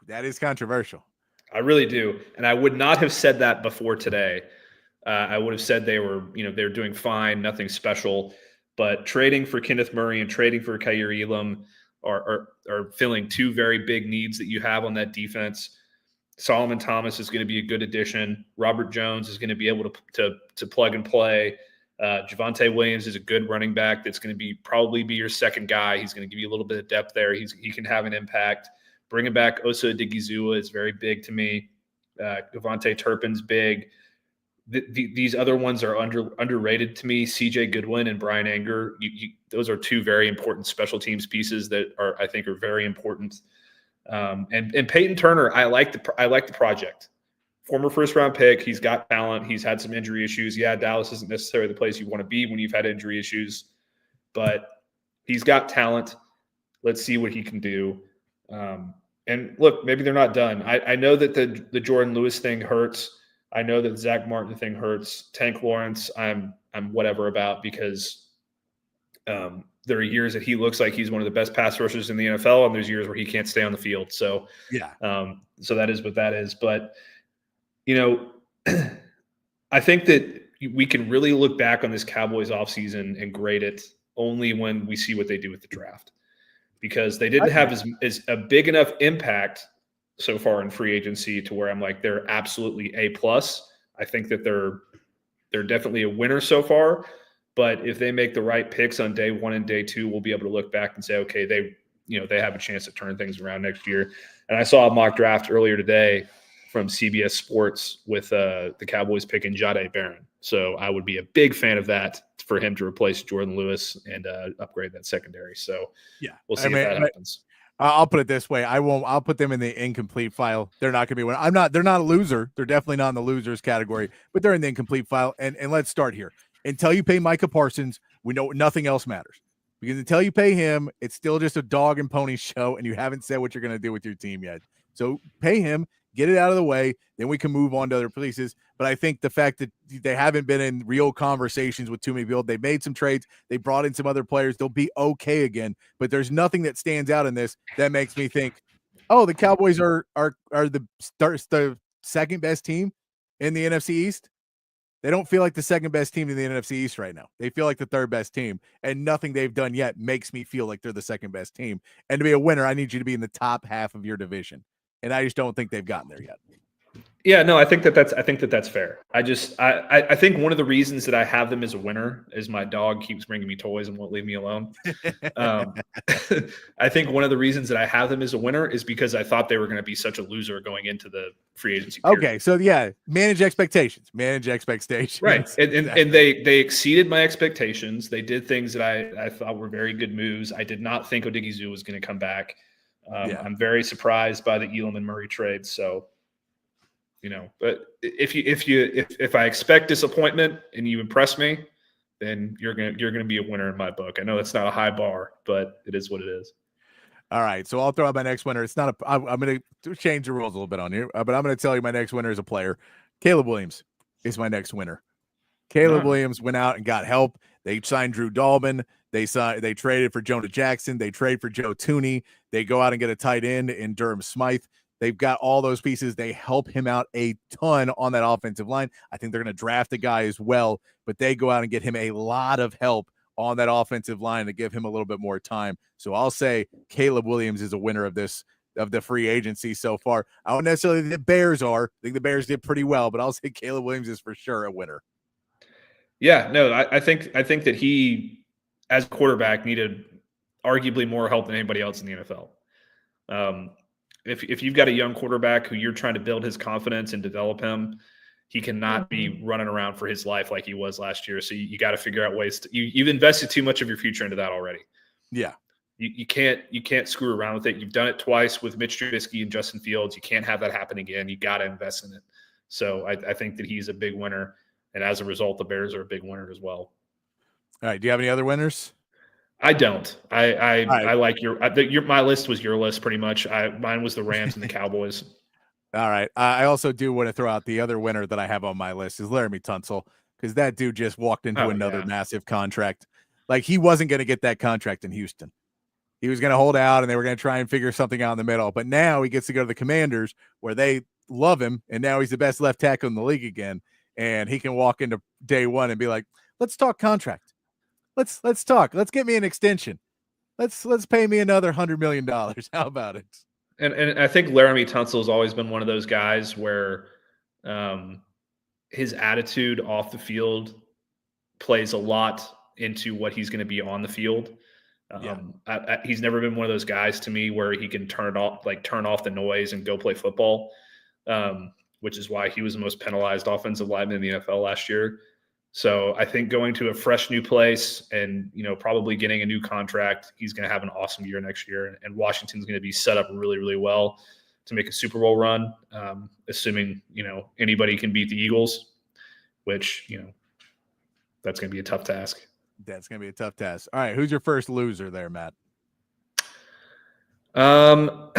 That is controversial. I really do, and I would not have said that before today. I would have said they're doing fine, nothing special. But trading for Kenneth Murray and trading for Collier Elam are filling two very big needs that you have on that defense. Solomon Thomas is going to be a good addition. Robert Jones is going to be able to plug and play. Javonte Williams is a good running back that's going to probably be your second guy. He's going to give you a little bit of depth there. He can have an impact. Bringing back Osa Odigizua is very big to me. Gavante Turpin's big. These other ones are underrated to me. CJ Goodwin and Brian Anger. Those are two very important special teams pieces that I think are very important. And Peyton Turner, I like the project. Former first-round pick. He's got talent. He's had some injury issues. Yeah, Dallas isn't necessarily the place you want to be when you've had injury issues, but he's got talent. Let's see what he can do. And look, maybe they're not done. I know that the Jordan Lewis thing hurts. I know that the Zach Martin thing hurts. Tank Lawrence, I'm whatever about, because there are years that he looks like he's one of the best pass rushers in the NFL, and there's years where he can't stay on the field. So yeah, so that is what that is. But I think that we can really look back on this Cowboys offseason and grade it only when we see what they do with the draft, because they didn't have as a big enough impact so far in free agency to where I'm like, they're absolutely A+. I think that they're definitely a winner so far, but if they make the right picks on day 1 and day 2, we'll be able to look back and say, okay, they have a chance to turn things around next year. And I saw a mock draft earlier today from CBS Sports with the Cowboys picking Jahdae Barron. So I would be a big fan of that for him to replace Jordan Lewis and upgrade that secondary. So yeah, we'll see if that happens. I'll put it this way. I'll put them in the incomplete file. They're not going to be one. They're not a loser. They're definitely not in the losers category, but they're in the incomplete file. And let's start here. Until you pay Micah Parsons, we know nothing else matters, because until you pay him, it's still just a dog and pony show, and you haven't said what you're going to do with your team yet. So pay him, get it out of the way, then we can move on to other places. But I think the fact that they haven't been in real conversations with too many people, they made some trades, they brought in some other players, they'll be okay again. But there's nothing that stands out in this that makes me think, oh, the Cowboys are the second best team in the NFC East. They don't feel like the second best team in the NFC East right now. They feel like the third best team, and nothing they've done yet makes me feel like they're the second best team. And to be a winner, I need you to be in the top half of your division. And I just don't think they've gotten there yet. Yeah, no, I think that's fair. I think one of the reasons that I have them as a winner is my dog keeps bringing me toys and won't leave me alone. I think one of the reasons that I have them as a winner is because I thought they were going to be such a loser going into the free agency period. Okay, so yeah, manage expectations. Right, and they exceeded my expectations. They did things that I thought were very good moves. I did not think Odigizua was going to come back. I'm very surprised by the Elam and Murray trade. So, but if I expect disappointment and you impress me, then you're gonna be a winner in my book. I know it's not a high bar, but it is what it is. All right, so I'll throw out my next winner. I'm going to change the rules a little bit on here, but I'm going to tell you my next winner is a player. Caleb Williams is my next winner. Caleb Williams went out and got help. They signed Drew Dalman. They traded for Jonah Jackson. They trade for Joe Tooney. They go out and get a tight end in Durham Smythe. They've got all those pieces. They help him out a ton on that offensive line. I think they're going to draft a guy as well, but they go out and get him a lot of help on that offensive line to give him a little bit more time. So I'll say Caleb Williams is a winner of the free agency so far. I don't necessarily think the Bears are. I think the Bears did pretty well, but I'll say Caleb Williams is for sure a winner. Yeah, no, I think that he, as a quarterback, needed arguably more help than anybody else in the NFL. If you've got a young quarterback who you're trying to build his confidence and develop him, he cannot be running around for his life like he was last year. So you got to figure out ways to. You've invested too much of your future into that already. Yeah, you can't screw around with it. You've done it twice with Mitch Trubisky and Justin Fields. You can't have that happen again. You got to invest in it. So I think that he's a big winner, and as a result, the Bears are a big winner as well. All right. Do you have any other winners? I don't. I like my list was your list pretty much. Mine was the Rams and the Cowboys. All right. I also do want to throw out the other winner that I have on my list is Laramie Tunsil. because that dude just walked into another yeah. massive contract. Like, he wasn't going to get that contract in Houston. He was going to hold out, and they were going to try and figure something out in the middle. But now he gets to go to the Commanders, where they love him, and now he's the best left tackle in the league again. And he can walk into day one and be like, let's talk contract. Let's talk. Let's get me an extension. Let's pay me another $100 million. How about it? And I think Laramie Tunsil has always been one of those guys where his attitude off the field plays a lot into what he's going to be on the field. He's never been one of those guys to me where he can turn off the noise and go play football, which is why he was the most penalized offensive lineman in the NFL last year. So I think going to a fresh new place and, probably getting a new contract, he's going to have an awesome year next year. And Washington's going to be set up really, really well to make a Super Bowl run, assuming, anybody can beat the Eagles, which, that's going to be a tough task. That's going to be a tough task. All right. Who's your first loser there, Matt? Why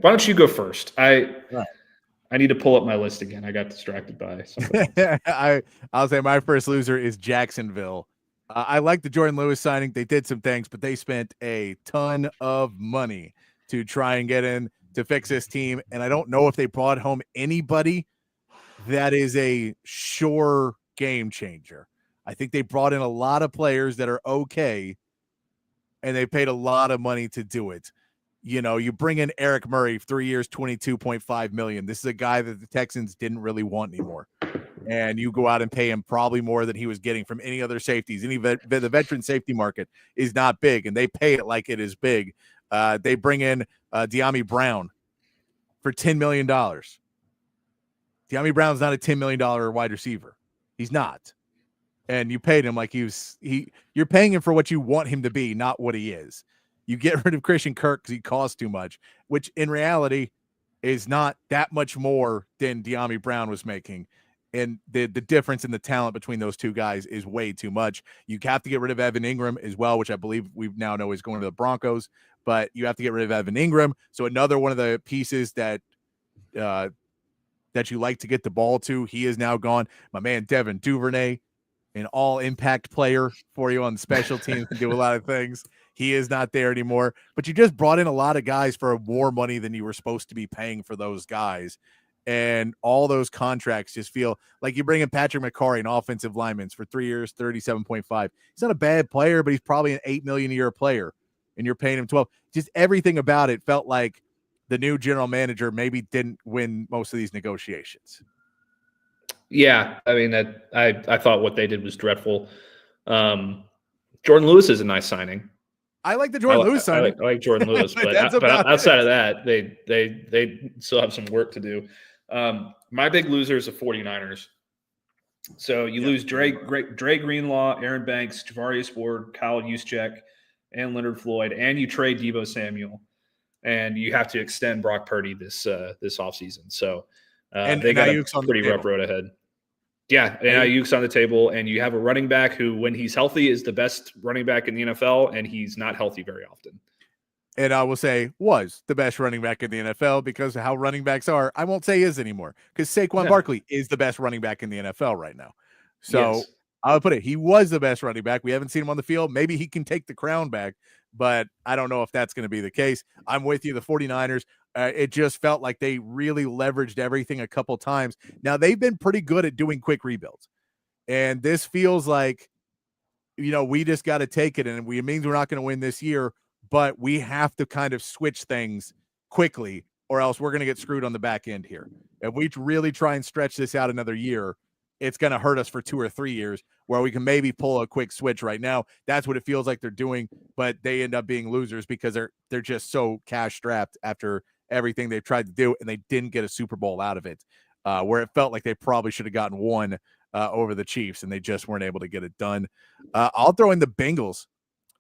don't you go first? I need to pull up my list again. I got distracted by something. I'll say my first loser is Jacksonville. I like the Jordan Lewis signing. They did some things, but they spent a ton of money to try and get in to fix this team. And I don't know if they brought home anybody that is a sure game changer. I think they brought in a lot of players that are okay, and they paid a lot of money to do it. You bring in Eric Murray, 3 years, $22.5 million. This is a guy that the Texans didn't really want anymore. And you go out and pay him probably more than he was getting from any other safeties. The veteran safety market is not big, and they pay it like it is big. They bring in De'Ami Brown for $10 million. De'Ami Brown's not a $10 million wide receiver. He's not. And you paid him like you're paying him for what you want him to be, not what he is. You get rid of Christian Kirk because he costs too much, which in reality is not that much more than De'Ami Brown was making. And the difference in the talent between those two guys is way too much. You have to get rid of Evan Ingram as well, which I believe we now know is going to the Broncos, but you have to get rid of Evan Ingram. So another one of the pieces that you like to get the ball to, he is now gone. My man, Devin Duvernay, an all-impact player for you on the special teams, can do a lot of things. He is not there anymore. But you just brought in a lot of guys for more money than you were supposed to be paying for those guys. And all those contracts just feel like you bring in Patrick McCarry, an offensive lineman, for 3 years, $37.5. He's not a bad player, but he's probably an $8 million a year player, and you're paying him $12. Just everything about it felt like the new general manager maybe didn't win most of these negotiations. Yeah, I mean, I thought what they did was dreadful. Jordan Lewis is a nice signing. I like the Jordan Lewis signing. I like Jordan Lewis, but outside of that, they still have some work to do. My big loser is the 49ers. So you lose Dre Greenlaw, Aaron Banks, Javarius Ward, Kyle Juszczyk, and Leonard Floyd, and you trade Deebo Samuel, and you have to extend Brock Purdy this offseason. So they got a pretty rough road ahead. Yeah, and Ayuk's on the table, and you have a running back who, when he's healthy, is the best running back in the NFL, and he's not healthy very often. And I will say was the best running back in the NFL because of how running backs are. I won't say is anymore because Saquon Barkley is the best running back in the NFL right now. So yes. I would put it, he was the best running back. We haven't seen him on the field. Maybe he can take the crown back, but I don't know if that's going to be the case. I'm with you. The 49ers, it just felt like they really leveraged everything a couple times. Now, they've been pretty good at doing quick rebuilds. And this feels like, we just got to take it. And it means we're not going to win this year, but we have to kind of switch things quickly or else we're going to get screwed on the back end here. If we really try and stretch this out another year, it's going to hurt us for 2 or 3 years where we can maybe pull a quick switch right now. That's what it feels like they're doing, but they end up being losers because they're just so cash strapped after everything they've tried to do, and they didn't get a Super Bowl out of it, where it felt like they probably should have gotten one over the Chiefs, and they just weren't able to get it done. I'll throw in the Bengals.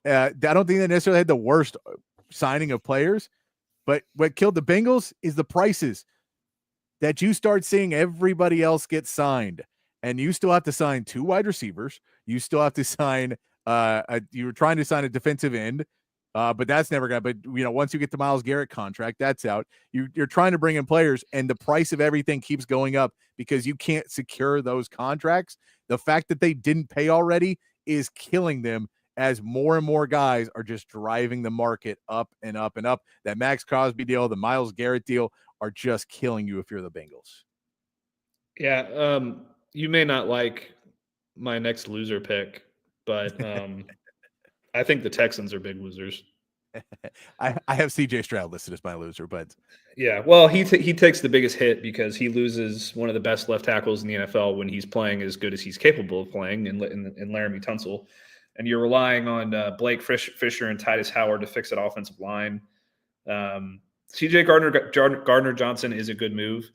I don't think they necessarily had the worst signing of players, but what killed the Bengals is the prices that you start seeing everybody else get signed. And you still have to sign 2 wide receivers. You still have to sign you were trying to sign a defensive end. But that's never going to, but once you get the Myles Garrett contract, that's out. You're trying to bring in players and the price of everything keeps going up because you can't secure those contracts. The fact that they didn't pay already is killing them as more and more guys are just driving the market up and up and up. That Max Crosby deal, the Myles Garrett deal are just killing you if you're the Bengals. Yeah. You may not like my next loser pick, but I think the Texans are big losers. I have CJ Stroud listed as my loser, but yeah, well, he takes the biggest hit because he loses one of the best left tackles in the NFL when he's playing as good as he's capable of playing in Laramie Tunsil, and you're relying on Blake Fisher and Titus Howard to fix that offensive line. CJ Gardner Johnson is a good move.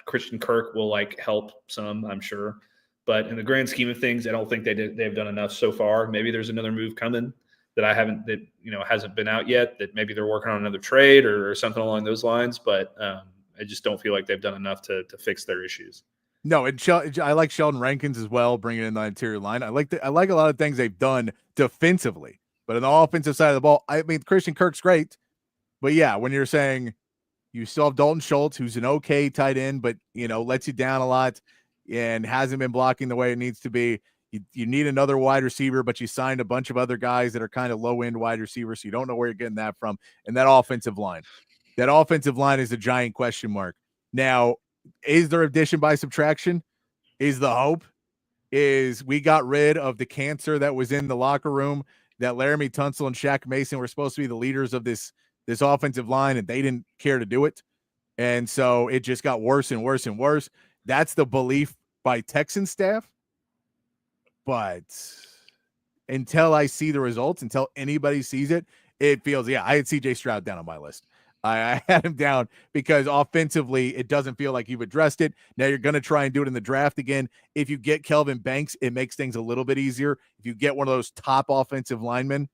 Christian Kirk will help some, I'm sure. But in the grand scheme of things, I don't think they've done enough so far. Maybe there's another move coming that hasn't been out yet, that maybe they're working on another trade or something along those lines. But I just don't feel like they've done enough to fix their issues. No, and I like Sheldon Rankins as well, bringing in the interior line. I like a lot of things they've done defensively, but on the offensive side of the ball, I mean, Christian Kirk's great, but yeah, when you're saying you still have Dalton Schultz, who's an okay tight end, but lets you down a lot and hasn't been blocking the way it needs to be. You need another wide receiver, but you signed a bunch of other guys that are kind of low-end wide receivers, so you don't know where you're getting that from. And that offensive line is a giant question mark. Now, is there addition by subtraction? Is the hope is we got rid of the cancer that was in the locker room, that Laramie Tunsil and Shaq Mason were supposed to be the leaders of this offensive line, and they didn't care to do it. And so it just got worse and worse and worse. That's the belief by Texan staff. But until I see the results, until anybody sees it, it feels, I had CJ Stroud down on my list. I had him down because offensively, it doesn't feel like you've addressed it. Now you're going to try and do it in the draft again. If you get Kelvin Banks, it makes things a little bit easier. If you get one of those top offensive linemen,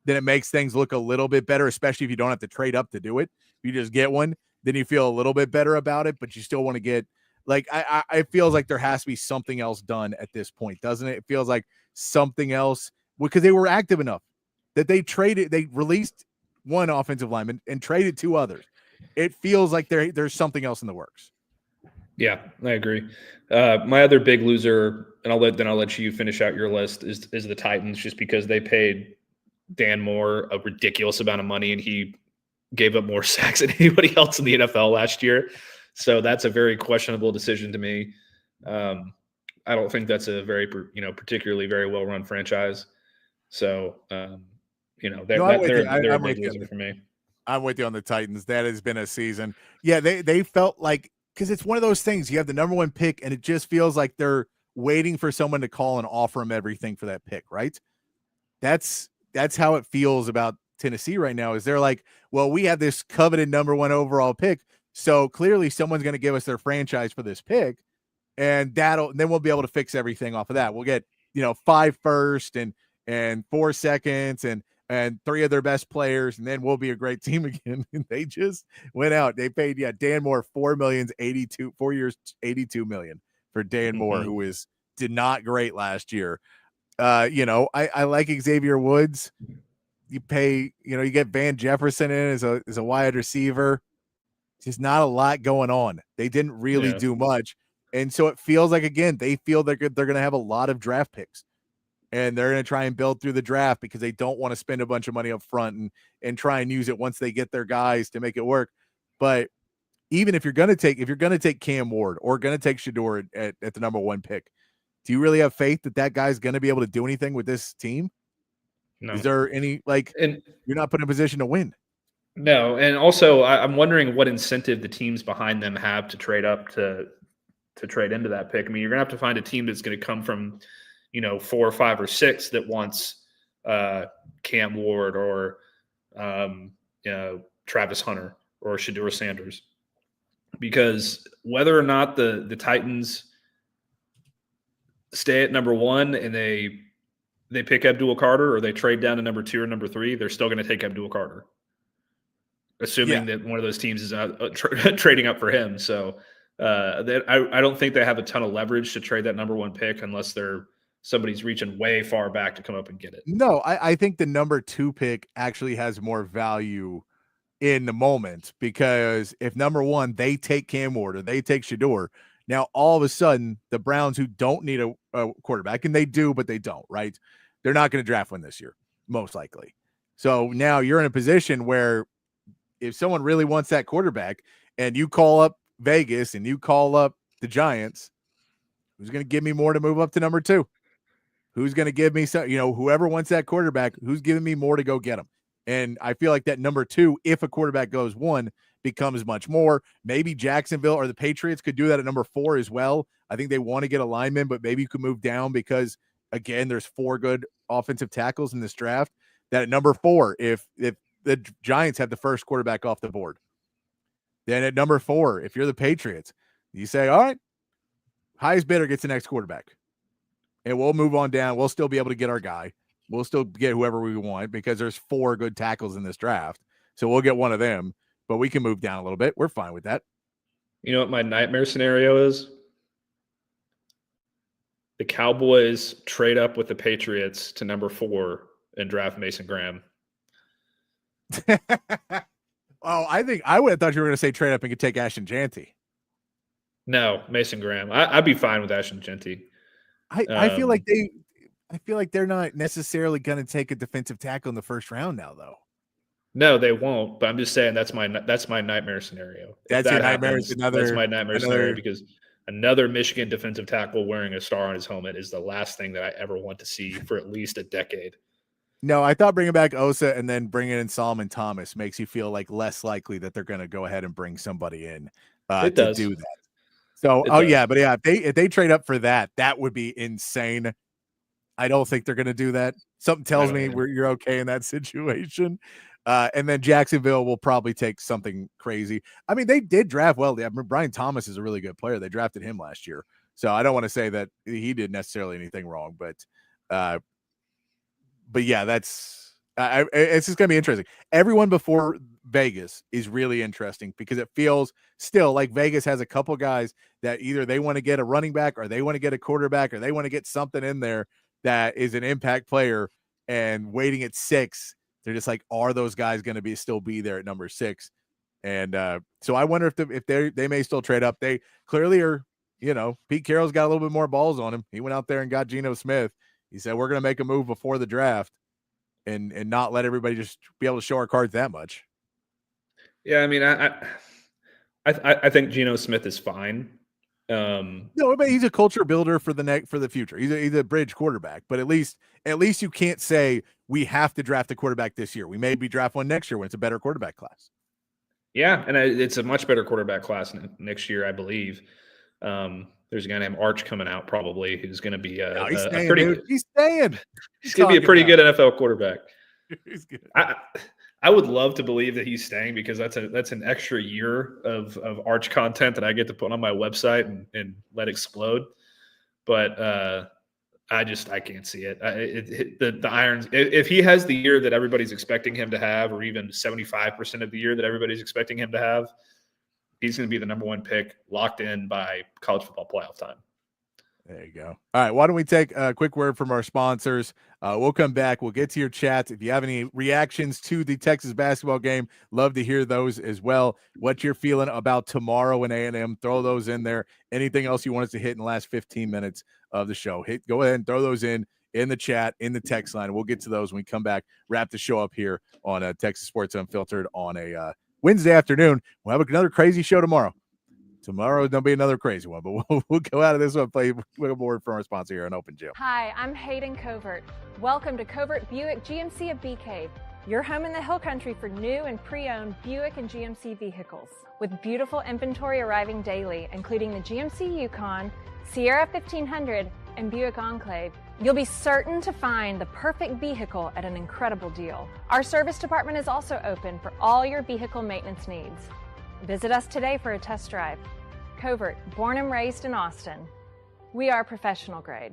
then it makes things look a little bit better, especially if you don't have to trade up to do it. If you just get one, then you feel a little bit better about it, but you still want to get, it feels like there has to be something else done at this point, doesn't it? It feels like something else, because they were active enough that they released one offensive lineman and traded two others. It feels like there's something else in the works. Yeah, I agree. My other big loser, and I'll let you finish out your list, is the Titans, just because they paid Dan Moore a ridiculous amount of money and he gave up more sacks than anybody else in the NFL last year. So that's a very questionable decision to me. I don't think that's a very, particularly very well-run franchise. So, they're a big loser for me. I'm with you on the Titans. That has been a season. Yeah, they felt like, because it's one of those things, you have the number one pick and it just feels like they're waiting for someone to call and offer them everything for that pick, right? That's how it feels about Tennessee right now, is they're like, well, we have this coveted number one overall pick, so clearly someone's going to give us their franchise for this pick, and then we'll be able to fix everything off of that. We'll get 5 firsts and 4 seconds and 3 of their best players, and then we'll be a great team again. And they just went out. They paid Dan Moore $4 million, 4 years, $82 million for Dan Moore, who did not great last year. I like Xavier Woods. You pay, you get Van Jefferson in as a wide receiver. Just not a lot going on. They didn't really do much. And so it feels like, again, they feel they're going to have a lot of draft picks, and they're going to try and build through the draft because they don't want to spend a bunch of money up front and try and use it once they get their guys to make it work. But even if you're going to take Cam Ward or going to take Shedeur at the number one pick, do you really have faith that guy's going to be able to do anything with this team? No. Is there any, and you're not put in a position to win? No. And also I'm wondering what incentive the teams behind them have to trade up to trade into that pick. I mean, you're going to have to find a team that's going to come from, 4 or 5 or 6 that wants Cam Ward or, Travis Hunter or Shedeur Sanders, because whether or not the Titans stay at number 1 and they pick Abdul Carter, or they trade down to number 2 or number 3, they're still going to take Abdul Carter, assuming that one of those teams is trading up for him. So I don't think they have a ton of leverage to trade that number 1 pick unless they're somebody's reaching way far back to come up and get it. No, I think the number 2 pick actually has more value in the moment, because if number 1, they take Cam Ward or they take Shedeur, now all of a sudden the Browns, who don't need a quarterback, and they do, but they don't, right? They're not going to draft one this year, most likely. So now you're in a position where if someone really wants that quarterback and you call up Vegas and you call up the Giants, who's going to give me more to move up to number 2? Who's going to give me some, whoever wants that quarterback, who's giving me more to go get him? And I feel like that number 2, if a quarterback goes 1, becomes much more. Maybe Jacksonville or the Patriots could do that at number 4 as well. I think they want to get a lineman, but maybe you could move down because, again, there's 4 good offensive tackles in this draft. That at number 4, if the Giants have the first quarterback off the board, then at number 4, if you're the Patriots, you say, all right, highest bidder gets the next quarterback. And we'll move on down. We'll still be able to get our guy. We'll still get whoever we want because there's 4 good tackles in this draft. So we'll get one of them, but we can move down a little bit. We're fine with that. You know what my nightmare scenario is? The Cowboys trade up with the Patriots to number 4 and draft Mason Graham. Oh, I think I would have thought you were going to say trade up and could take Ashton Jeanty. No, Mason Graham. I'd be fine with Ashton Jeanty. I feel like they're not necessarily going to take a defensive tackle in the first round now, though. No, they won't. But I'm just saying that's my nightmare scenario. That's your nightmare. That's my nightmare scenario, because another Michigan defensive tackle wearing a star on his helmet is the last thing that I ever want to see for at least a decade. No, I thought bringing back Osa and then bringing in Solomon Thomas makes you feel like less likely that they're going to go ahead and bring somebody in to do that. So, if they trade up for that, that would be insane. I don't think they're going to do that. Something tells me you're okay in that situation. And then Jacksonville will probably take something crazy. I mean, they did draft well. Brian Thomas is a really good player. They drafted him last year. So I don't want to say that he did necessarily anything wrong, but yeah, it's just going to be interesting. Everyone before Vegas is really interesting because it feels still like Vegas has a couple guys that either they want to get a running back or they want to get a quarterback or they want to get something in there that is an impact player, and waiting at 6. They're just like, are those guys going to still be there at number 6? And so I wonder if they may still trade up. They clearly are, Pete Carroll's got a little bit more balls on him. He went out there and got Geno Smith. He said, we're going to make a move before the draft and not let everybody just be able to show our cards that much. Yeah, I mean, I think Geno Smith is fine. No, but he's a culture builder for the future. He's a bridge quarterback, but at least you can't say we have to draft a quarterback this year. We maybe draft one next year when it's a better quarterback class. Yeah, and it's a much better quarterback class next year, I believe. There's a guy named Arch coming out probably who's going to be he's staying. He's going to be a pretty good NFL quarterback. He's good. I would love to believe that he's staying because that's an extra year of Arch content that I get to put on my website and let explode. But I can't see it. The Irons, if he has the year that everybody's expecting him to have, or even 75% of the year that everybody's expecting him to have, he's going to be the number 1 pick, locked in by college football playoff time. There you go. All right. Why don't we take a quick word from our sponsors? We'll come back. We'll get to your chats. If you have any reactions to the Texas basketball game, love to hear those as well. What you're feeling about tomorrow in A&M, throw those in there. Anything else you want us to hit in the last 15 minutes of the show, go ahead and throw those in the chat, in the text line. We'll get to those when we come back. Wrap the show up here on Texas Sports Unfiltered on a Wednesday afternoon. We'll have another crazy show tomorrow. Tomorrow there'll be another crazy one, but we'll go out of this one, play a word from our sponsor here on Open Gym. Hi, I'm Hayden Covert. Welcome to Covert Buick GMC of Bee Cave, your home in the Hill Country for new and pre-owned Buick and GMC vehicles. With beautiful inventory arriving daily, including the GMC Yukon, Sierra 1500, and Buick Enclave, you'll be certain to find the perfect vehicle at an incredible deal. Our service department is also open for all your vehicle maintenance needs. Visit us today for a test drive. Covert, born and raised in Austin. We are professional grade.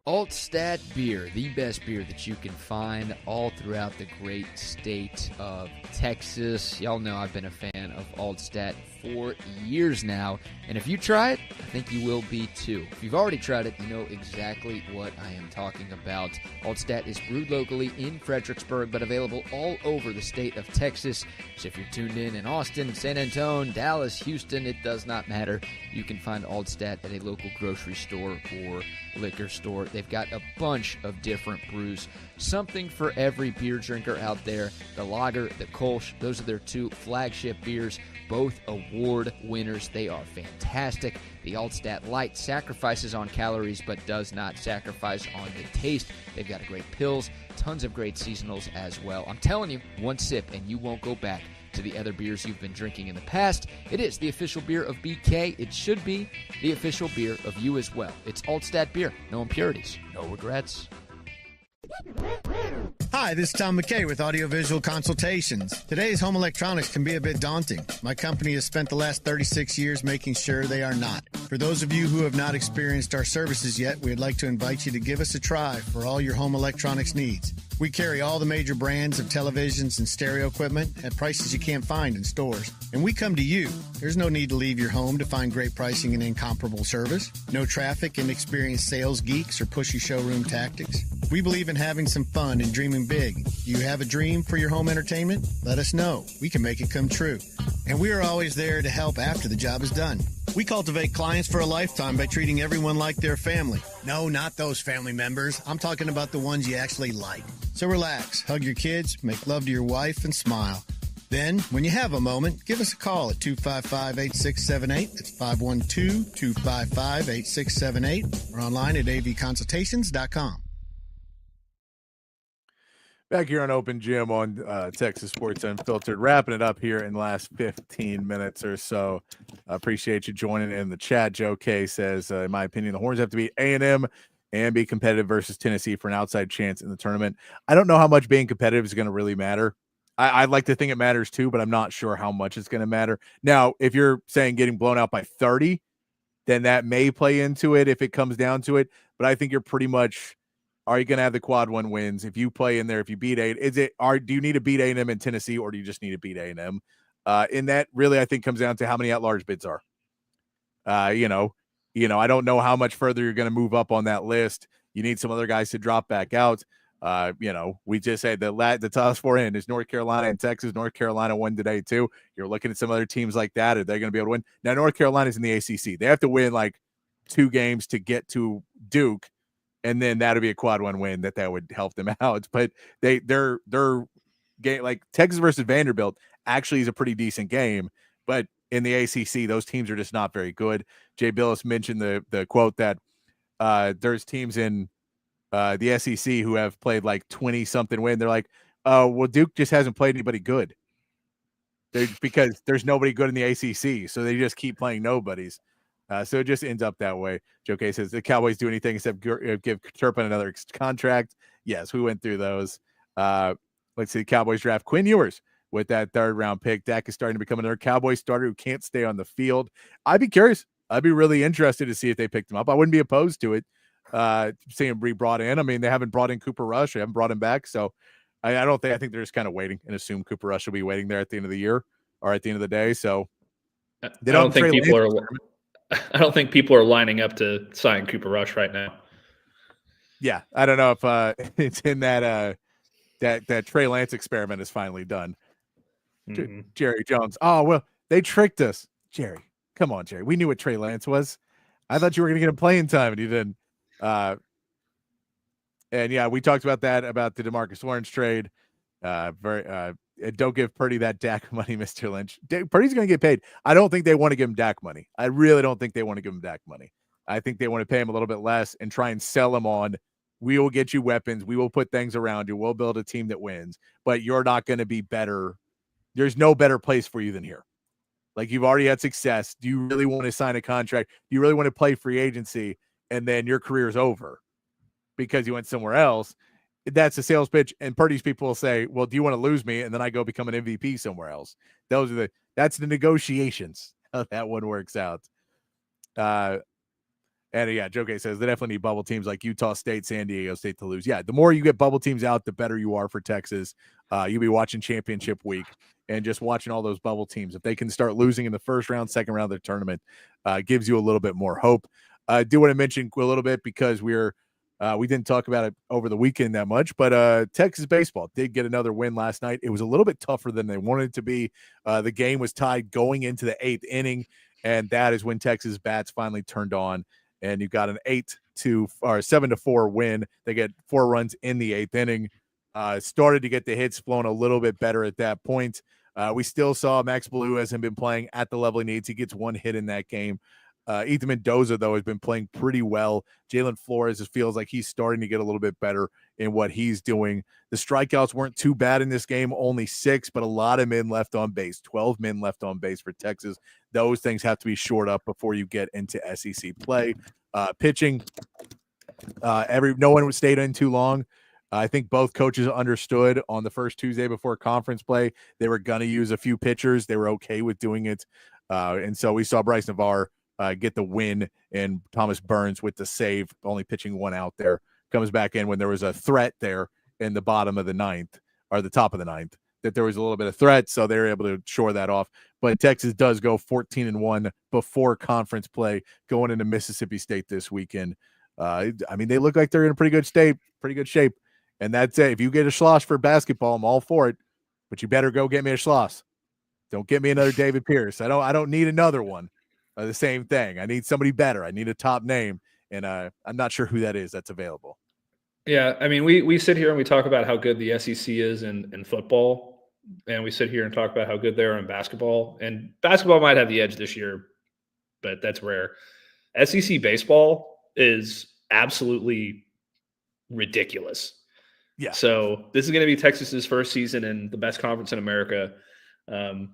Altstadt Beer, the best beer that you can find all throughout the great state of Texas. Y'all know I've been a fan of Altstadt for years now, and if you try it, I think you will be too. If you've already tried it, you know exactly what I am talking about. Altstadt is brewed locally in Fredericksburg, but available all over the state of Texas. So if you're tuned in Austin, San Antonio, Dallas, Houston, it does not matter. You can find Altstadt at a local grocery store or liquor store. They've got a bunch of different brews, something for every beer drinker out there. The lager, the Kolsch, those are their two flagship beers, both award winners. They are fantastic. The Altstadt Light sacrifices on calories but does not sacrifice on the taste. They've got a great pills, tons of great seasonals as well. I'm telling you, one sip and you won't go back to the other beers you've been drinking in the past. It is the official beer of BK. It should be the official beer of you as well. It's Altstadt Beer. No impurities, no regrets. Hi, this is Tom McKay with Audiovisual Consultations. Today's home electronics can be a bit daunting. My company has spent the last 36 years making sure they are not. For those of you who have not experienced our services yet, we'd like to invite you to give us a try for all your home electronics needs. We carry all the major brands of televisions and stereo equipment at prices you can't find in stores. And we come to you. There's no need to leave your home to find great pricing and incomparable service. No traffic and experienced sales geeks or pushy showroom tactics. We believe in having some fun and dreaming big. Do you have a dream for your home entertainment? Let us know. We can make it come true. And we are always there to help after the job is done. We cultivate clients for a lifetime by treating everyone like their family. No, not those family members. I'm talking about the ones you actually like. So relax, hug your kids, make love to your wife, and smile. Then, when you have a moment, give us a call at 255-8678. That's 512-255-8678. Or online at avconsultations.com. Back here on Open Gym on Texas Sports Unfiltered, wrapping it up here in the last 15 minutes or so. Appreciate you joining in the chat. Joe K says, in my opinion, the Horns have to beat A&M and be competitive versus Tennessee for an outside chance in the tournament. I don't know how much being competitive is going to really matter. I'd like to think it matters too, but I'm not sure how much it's going to matter. Now, if you're saying getting blown out by 30, then that may play into it if it comes down to it. But I think you're pretty much – are you going to have the quad one wins? If you play in there, if you beat do you need to beat A&M in Tennessee, or do you just need to beat A&M? And that really, I think, comes down to how many at-large bids are. I don't know how much further you're going to move up on that list. You need some other guys to drop back out. We just said the top four in is North Carolina and Texas. North Carolina won today too. You're looking at some other teams like that. Are they going to be able to win? Now, North Carolina's in the ACC. They have to win like 2 games to get to Duke. And then that'll be a quad one win that would help them out. But their game, like Texas versus Vanderbilt, actually is a pretty decent game. But in the ACC, those teams are just not very good. Jay Billis mentioned the quote that there's teams in the SEC who have played like 20-something win. They're like, well, Duke just hasn't played anybody good. Because there's nobody good in the ACC, so they just keep playing nobodies. So it just ends up that way. Joe K says, the Cowboys do anything except give Turpin another contract? Yes, we went through those. Let's see, the Cowboys draft Quinn Ewers with that 3rd-round pick. Dak is starting to become another Cowboy starter who can't stay on the field. I'd be curious. I'd be really interested to see if they picked him up. I wouldn't be opposed to it, seeing him be brought in. I mean, they haven't brought in Cooper Rush. They haven't brought him back. So I think they're just kind of waiting and assume Cooper Rush will be waiting there at the end of the year or at the end of the day. So I don't think people are lining up to sign Cooper Rush right now. Yeah, I don't know if it's in that Trey Lance experiment is finally done. Mm-hmm. Jerry Jones. Oh, well, they tricked us. Jerry, come on, Jerry. We knew what Trey Lance was. I thought you were going to get him playing time, and you didn't. And yeah, we talked about that, about the DeMarcus Lawrence trade. Don't give Purdy that Dak money, Mr. Lynch. Purdy's going to get paid. I don't think they want to give him Dak money. I really don't think they want to give him Dak money. I think they want to pay him a little bit less and try and sell him on, we will get you weapons. We will put things around you. We'll build a team that wins, but you're not going to be better. There's no better place for you than here. Like, you've already had success. Do you really want to sign a contract? Do you really want to play free agency and then your career is over because you went somewhere else? That's a sales pitch. And Purdy's people will say, well, do you want to lose me? And then I go become an MVP somewhere else. That's the negotiations. How that one works out. And yeah, Joe K says they definitely need bubble teams like Utah State, San Diego State to lose. Yeah, the more you get bubble teams out, the better you are for Texas. You'll be watching championship week and just watching all those bubble teams. If they can start losing in the first round, second round of their tournament, gives you a little bit more hope. I do want to mention a little bit because we didn't talk about it over the weekend that much, but Texas baseball did get another win last night. It was a little bit tougher than they wanted it to be. The game was tied going into the 8th inning, and that is when Texas bats finally turned on. And you got an 7-4 win. They get 4 runs in the 8th inning. Started to get the hits flowing a little bit better at that point. We still saw Max Blue hasn't been playing at the level he needs. He gets 1 hit in that game. Ethan Mendoza, though, has been playing pretty well. Jalen Flores feels like he's starting to get a little bit better in what he's doing. The strikeouts weren't too bad in this game, only 6, but a lot of men left on base, 12 men left on base for Texas. Those things have to be shored up before you get into SEC play. Pitching, no one stayed in too long. I think both coaches understood on the first Tuesday before conference play they were going to use a few pitchers. They were okay with doing it. And so we saw Bryce Navarre get the win, and Thomas Burns with the save, only pitching 1 out there, comes back in when there was a threat there in the bottom of the 9th, or the top of the 9th, that there was a little bit of threat, so they were able to shore that off. But Texas does go 14-1 before conference play going into Mississippi State this weekend. I mean, they look like they're in a pretty good shape. And that's it. If you get a Schloss for basketball, I'm all for it. But you better go get me a Schloss. Don't get me another David Pierce. I don't need another one. The same thing. I need somebody better. I need a top name, and I'm not sure who that is that's available. Yeah, I mean, we sit here and we talk about how good the SEC is in football, and we sit here and talk about how good they are in basketball. And basketball might have the edge this year, but that's rare. SEC baseball is absolutely ridiculous. Yeah. So this is going to be Texas's first season in the best conference in America,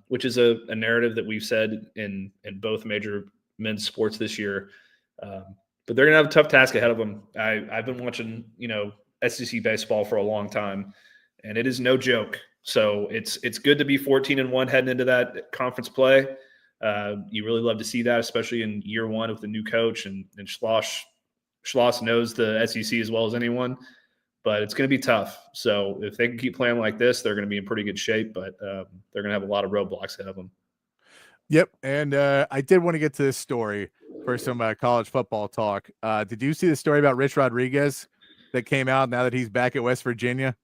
which is a narrative that we've said in both major men's sports this year. But they're going to have a tough task ahead of them. I've been watching, SEC baseball for a long time, and it is no joke. So it's good to be 14-1 heading into that conference play. You really love to see that, especially in year one with the new coach, and Schloss knows the SEC as well as anyone. But it's going to be tough. So if they can keep playing like this, they're going to be in pretty good shape. But they're going to have a lot of roadblocks ahead of them. Yep. And I did want to get to this story for some college football talk. Did you see the story about Rich Rodriguez that came out now that he's back at West Virginia?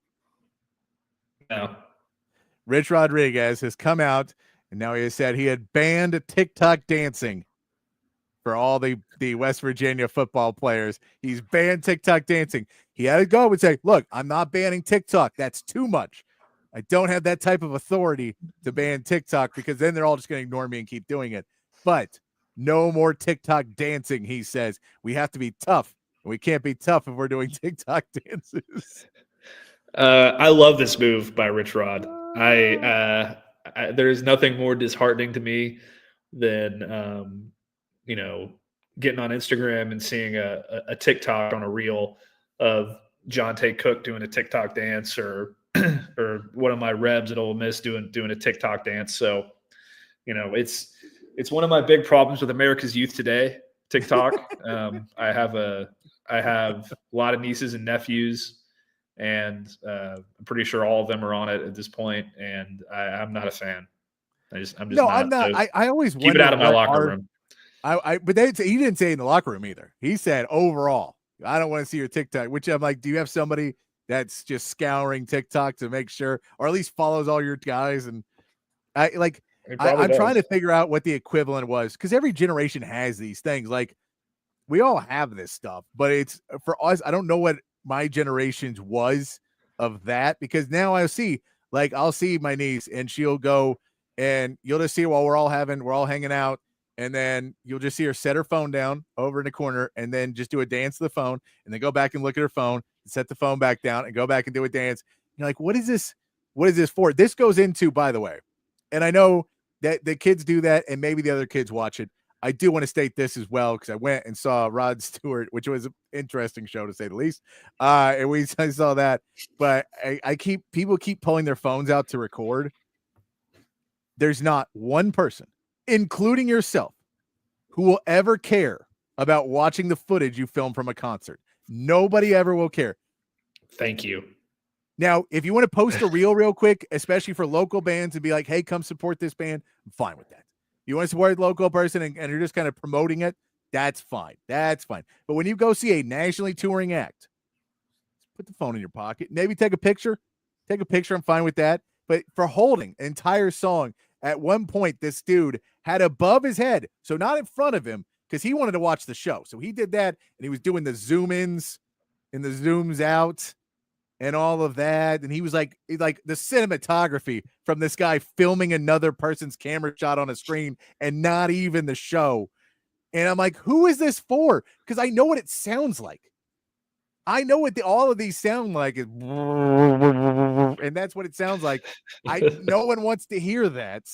No. Rich Rodriguez has come out, and now he has said he had banned TikTok dancing for all the West Virginia football players. He's banned TikTok dancing. He had to go and say, look, I'm not banning TikTok. That's too much. I don't have that type of authority to ban TikTok, because then they're all just going to ignore me and keep doing it. But no more TikTok dancing, he says. We have to be tough. We can't be tough if we're doing TikTok dances. I love this move by Rich Rod. There is nothing more disheartening to me than getting on Instagram and seeing a TikTok on a reel of Jonte Cook doing a TikTok dance, or one of my Rebs at Ole Miss doing a TikTok dance. So, it's one of my big problems with America's youth today, TikTok. I have a lot of nieces and nephews, and I'm pretty sure all of them are on it at this point, and I'm not a fan. I'm not. I always keep it out of my locker room. But he didn't say in the locker room either. He said overall, I don't want to see your TikTok, which I'm like, do you have somebody that's just scouring TikTok to make sure, or at least follows all your guys? And I'm trying to figure out what the equivalent was, because every generation has these things. Like, we all have this stuff, but it's for us. I don't know what my generation's was of that, because now I'll see my niece, and she'll go, and you'll just see while we're all hanging out. And then you'll just see her set her phone down over in the corner, and then just do a dance to the phone, and then go back and look at her phone, and set the phone back down, and go back and do a dance. You're like, what is this? What is this for? This goes into, by the way, and I know that the kids do that, and maybe the other kids watch it. I do want to state this as well, because I went and saw Rod Stewart, which was an interesting show to say the least. And I saw that, but people keep pulling their phones out to record. There's not one person, including yourself, who will ever care about watching the footage you filmed from a concert. Nobody ever will care. Thank you. Now, if you want to post a reel real quick, especially for local bands, and be like, hey, come support this band, I'm fine with that. You want to support a local person and you're just kind of promoting it, that's fine. That's fine. But when you go see a nationally touring act, put the phone in your pocket. Maybe take a picture. Take a picture. I'm fine with that. But for holding an entire song, at one point, this dude had above his head, so not in front of him, because he wanted to watch the show. So he did that, and he was doing the zoom ins and the zooms out and all of that. And he was like the cinematography from this guy filming another person's camera shot on a screen and not even the show. And I'm like, who is this for? Because I know what it sounds like. I know what all of these sound like, and that's what it sounds like. No one wants to hear that.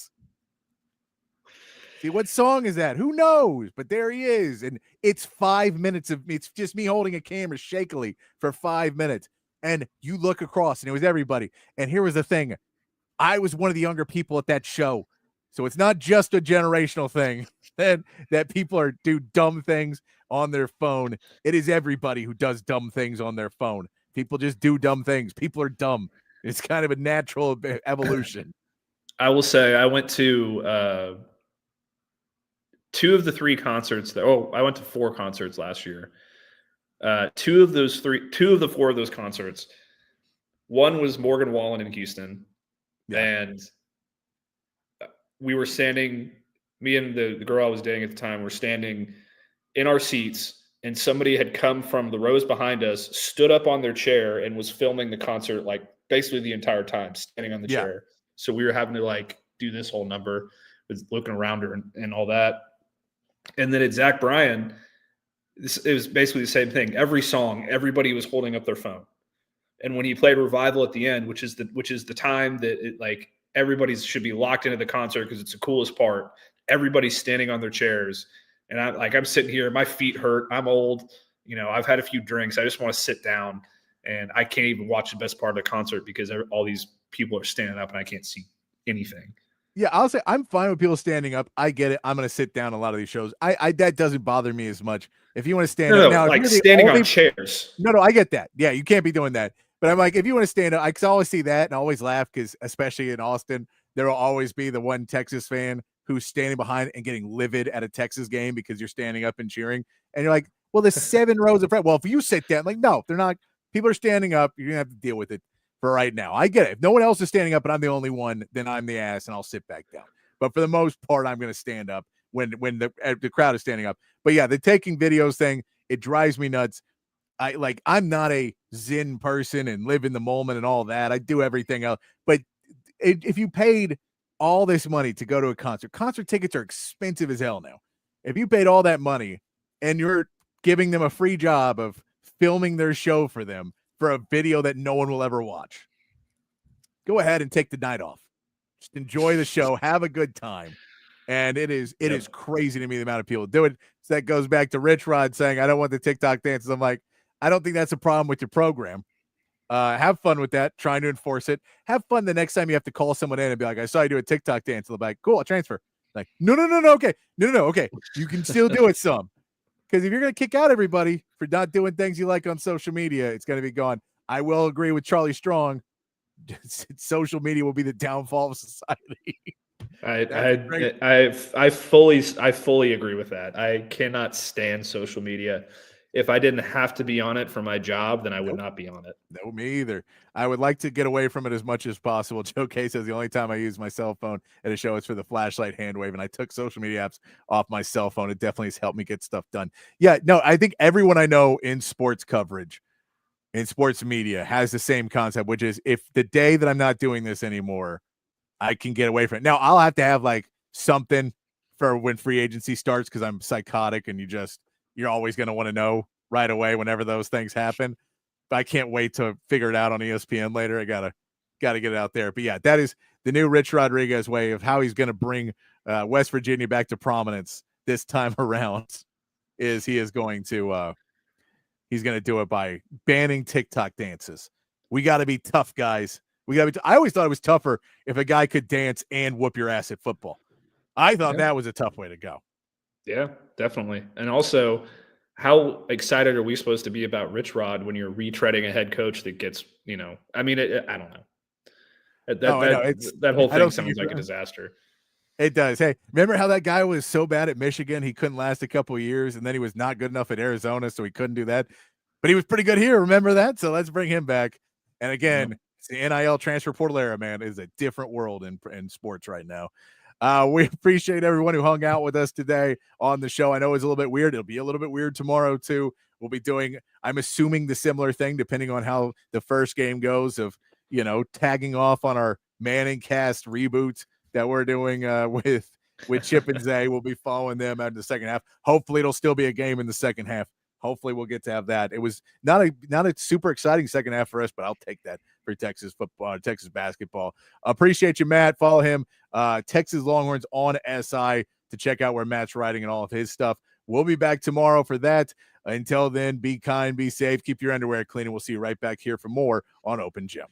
See, what song is that? Who knows? But there he is, and it's 5 minutes of it's just me holding a camera shakily for 5 minutes, and you look across, and it was everybody. And here was the thing: I was one of the younger people at that show, so it's not just a generational thing that people do dumb things on their phone. It is everybody who does dumb things on their phone. People just do dumb things. People are dumb. It's kind of a natural evolution. I will say I went to 2 of the 3 concerts. I went to 4 concerts last year. 2 of the 4 of those concerts. One was Morgan Wallen in Houston. Yeah. And we were standing, me and the girl I was dating at the time were standing in our seats, and somebody had come from the rows behind us, stood up on their chair, and was filming the concert like basically the entire time, standing on the chair. So we were having to like do this whole number with looking around her and all that. And then at Zach Bryan, it was basically the same thing. Every song, everybody was holding up their phone. And when he played Revival at the end, which is the time that everybody should be locked into the concert because it's the coolest part, everybody's standing on their chairs. And I'm sitting here, my feet hurt. I'm old. I've had a few drinks. I just want to sit down, and I can't even watch the best part of the concert because all these people are standing up and I can't see anything. Yeah, I'll say I'm fine with people standing up. I get it. I'm going to sit down a lot of these shows. That doesn't bother me as much. If you want to stand up now, like standing on chairs. No, I get that. Yeah, you can't be doing that. But I'm like, if you want to stand up, I can always see that and I always laugh because especially in Austin, there will always be the one Texas fan who's standing behind and getting livid at a Texas game because you're standing up and cheering. And you're like, well, there's 7 rows of front. Well, if you sit down, like, no, they're not. People are standing up. You're going to have to deal with it for right now. I get it. If no one else is standing up and I'm the only one, then I'm the ass and I'll sit back down. But for the most part, I'm going to stand up when the crowd is standing up. But yeah, the taking videos thing, it drives me nuts. I'm not a Zen person and live in the moment and all that. I do everything else. But if you paid all this money to go to a concert tickets are expensive as hell now. If you paid all that money and you're giving them a free job of filming their show for them for a video that no one will ever watch, go ahead and take the night off. Just enjoy the show, have a good time. And it is crazy to me the amount of people do it. So that goes back to Rich Rod saying, I don't want the TikTok dances. I'm like, I don't think that's a problem with your program. Have fun with that, trying to enforce it. Have fun the next time you have to call someone in and be like, I saw you do a TikTok dance. They'll be like, cool, I'll transfer. Like, no, okay. No, okay. You can still do it some. Because if you're going to kick out everybody for not doing things you like on social media, it's going to be gone. I will agree with Charlie Strong. Social media will be the downfall of society. I fully agree with that. I cannot stand social media. If I didn't have to be on it for my job, then I would not be on it. No, me either. I would like to get away from it as much as possible. Joe K says the only time I use my cell phone at a show is for the flashlight hand wave, and I took social media apps off my cell phone. It definitely has helped me get stuff done. Yeah, no, I think everyone I know in sports coverage, in sports media, has the same concept, which is if the day that I'm not doing this anymore, I can get away from it. Now, I'll have to have like something for when free agency starts because I'm psychotic and you're always going to want to know right away whenever those things happen. But I can't wait to figure it out on ESPN later. I gotta get it out there. But yeah, that is the new Rich Rodriguez way of how he's going to bring West Virginia back to prominence this time around. Is he is going to he's going to do it by banning TikTok dances. We got to be tough, guys. We got to be. I always thought it was tougher if a guy could dance and whoop your ass at football. I thought that was a tough way to go. Yeah, definitely. And also, how excited are we supposed to be about Rich Rod when you're retreading a head coach that gets, I mean, I don't know. That whole thing sounds like a disaster. It does. Hey, remember how that guy was so bad at Michigan he couldn't last a couple of years, and then he was not good enough at Arizona, so he couldn't do that. But he was pretty good here. Remember that? So let's bring him back. And again, it's the NIL transfer portal era, man. It is a different world in sports right now. We appreciate everyone who hung out with us today on the show. I know it's a little bit weird. It'll be a little bit weird tomorrow too. We'll be doing, I'm assuming, the similar thing depending on how the first game goes of, tagging off on our Manning cast reboot that we're doing with Chip and Zay. We'll be following them out in the second half. Hopefully it'll still be a game in the second half. Hopefully we'll get to have that. It was not a super exciting second half for us, but I'll take that for Texas football, Texas basketball. Appreciate you, Matt. Follow him, Texas Longhorns on SI, to check out where Matt's writing and all of his stuff. We'll be back tomorrow for that. Until then, be kind, be safe, keep your underwear clean, and we'll see you right back here for more on Open Gym.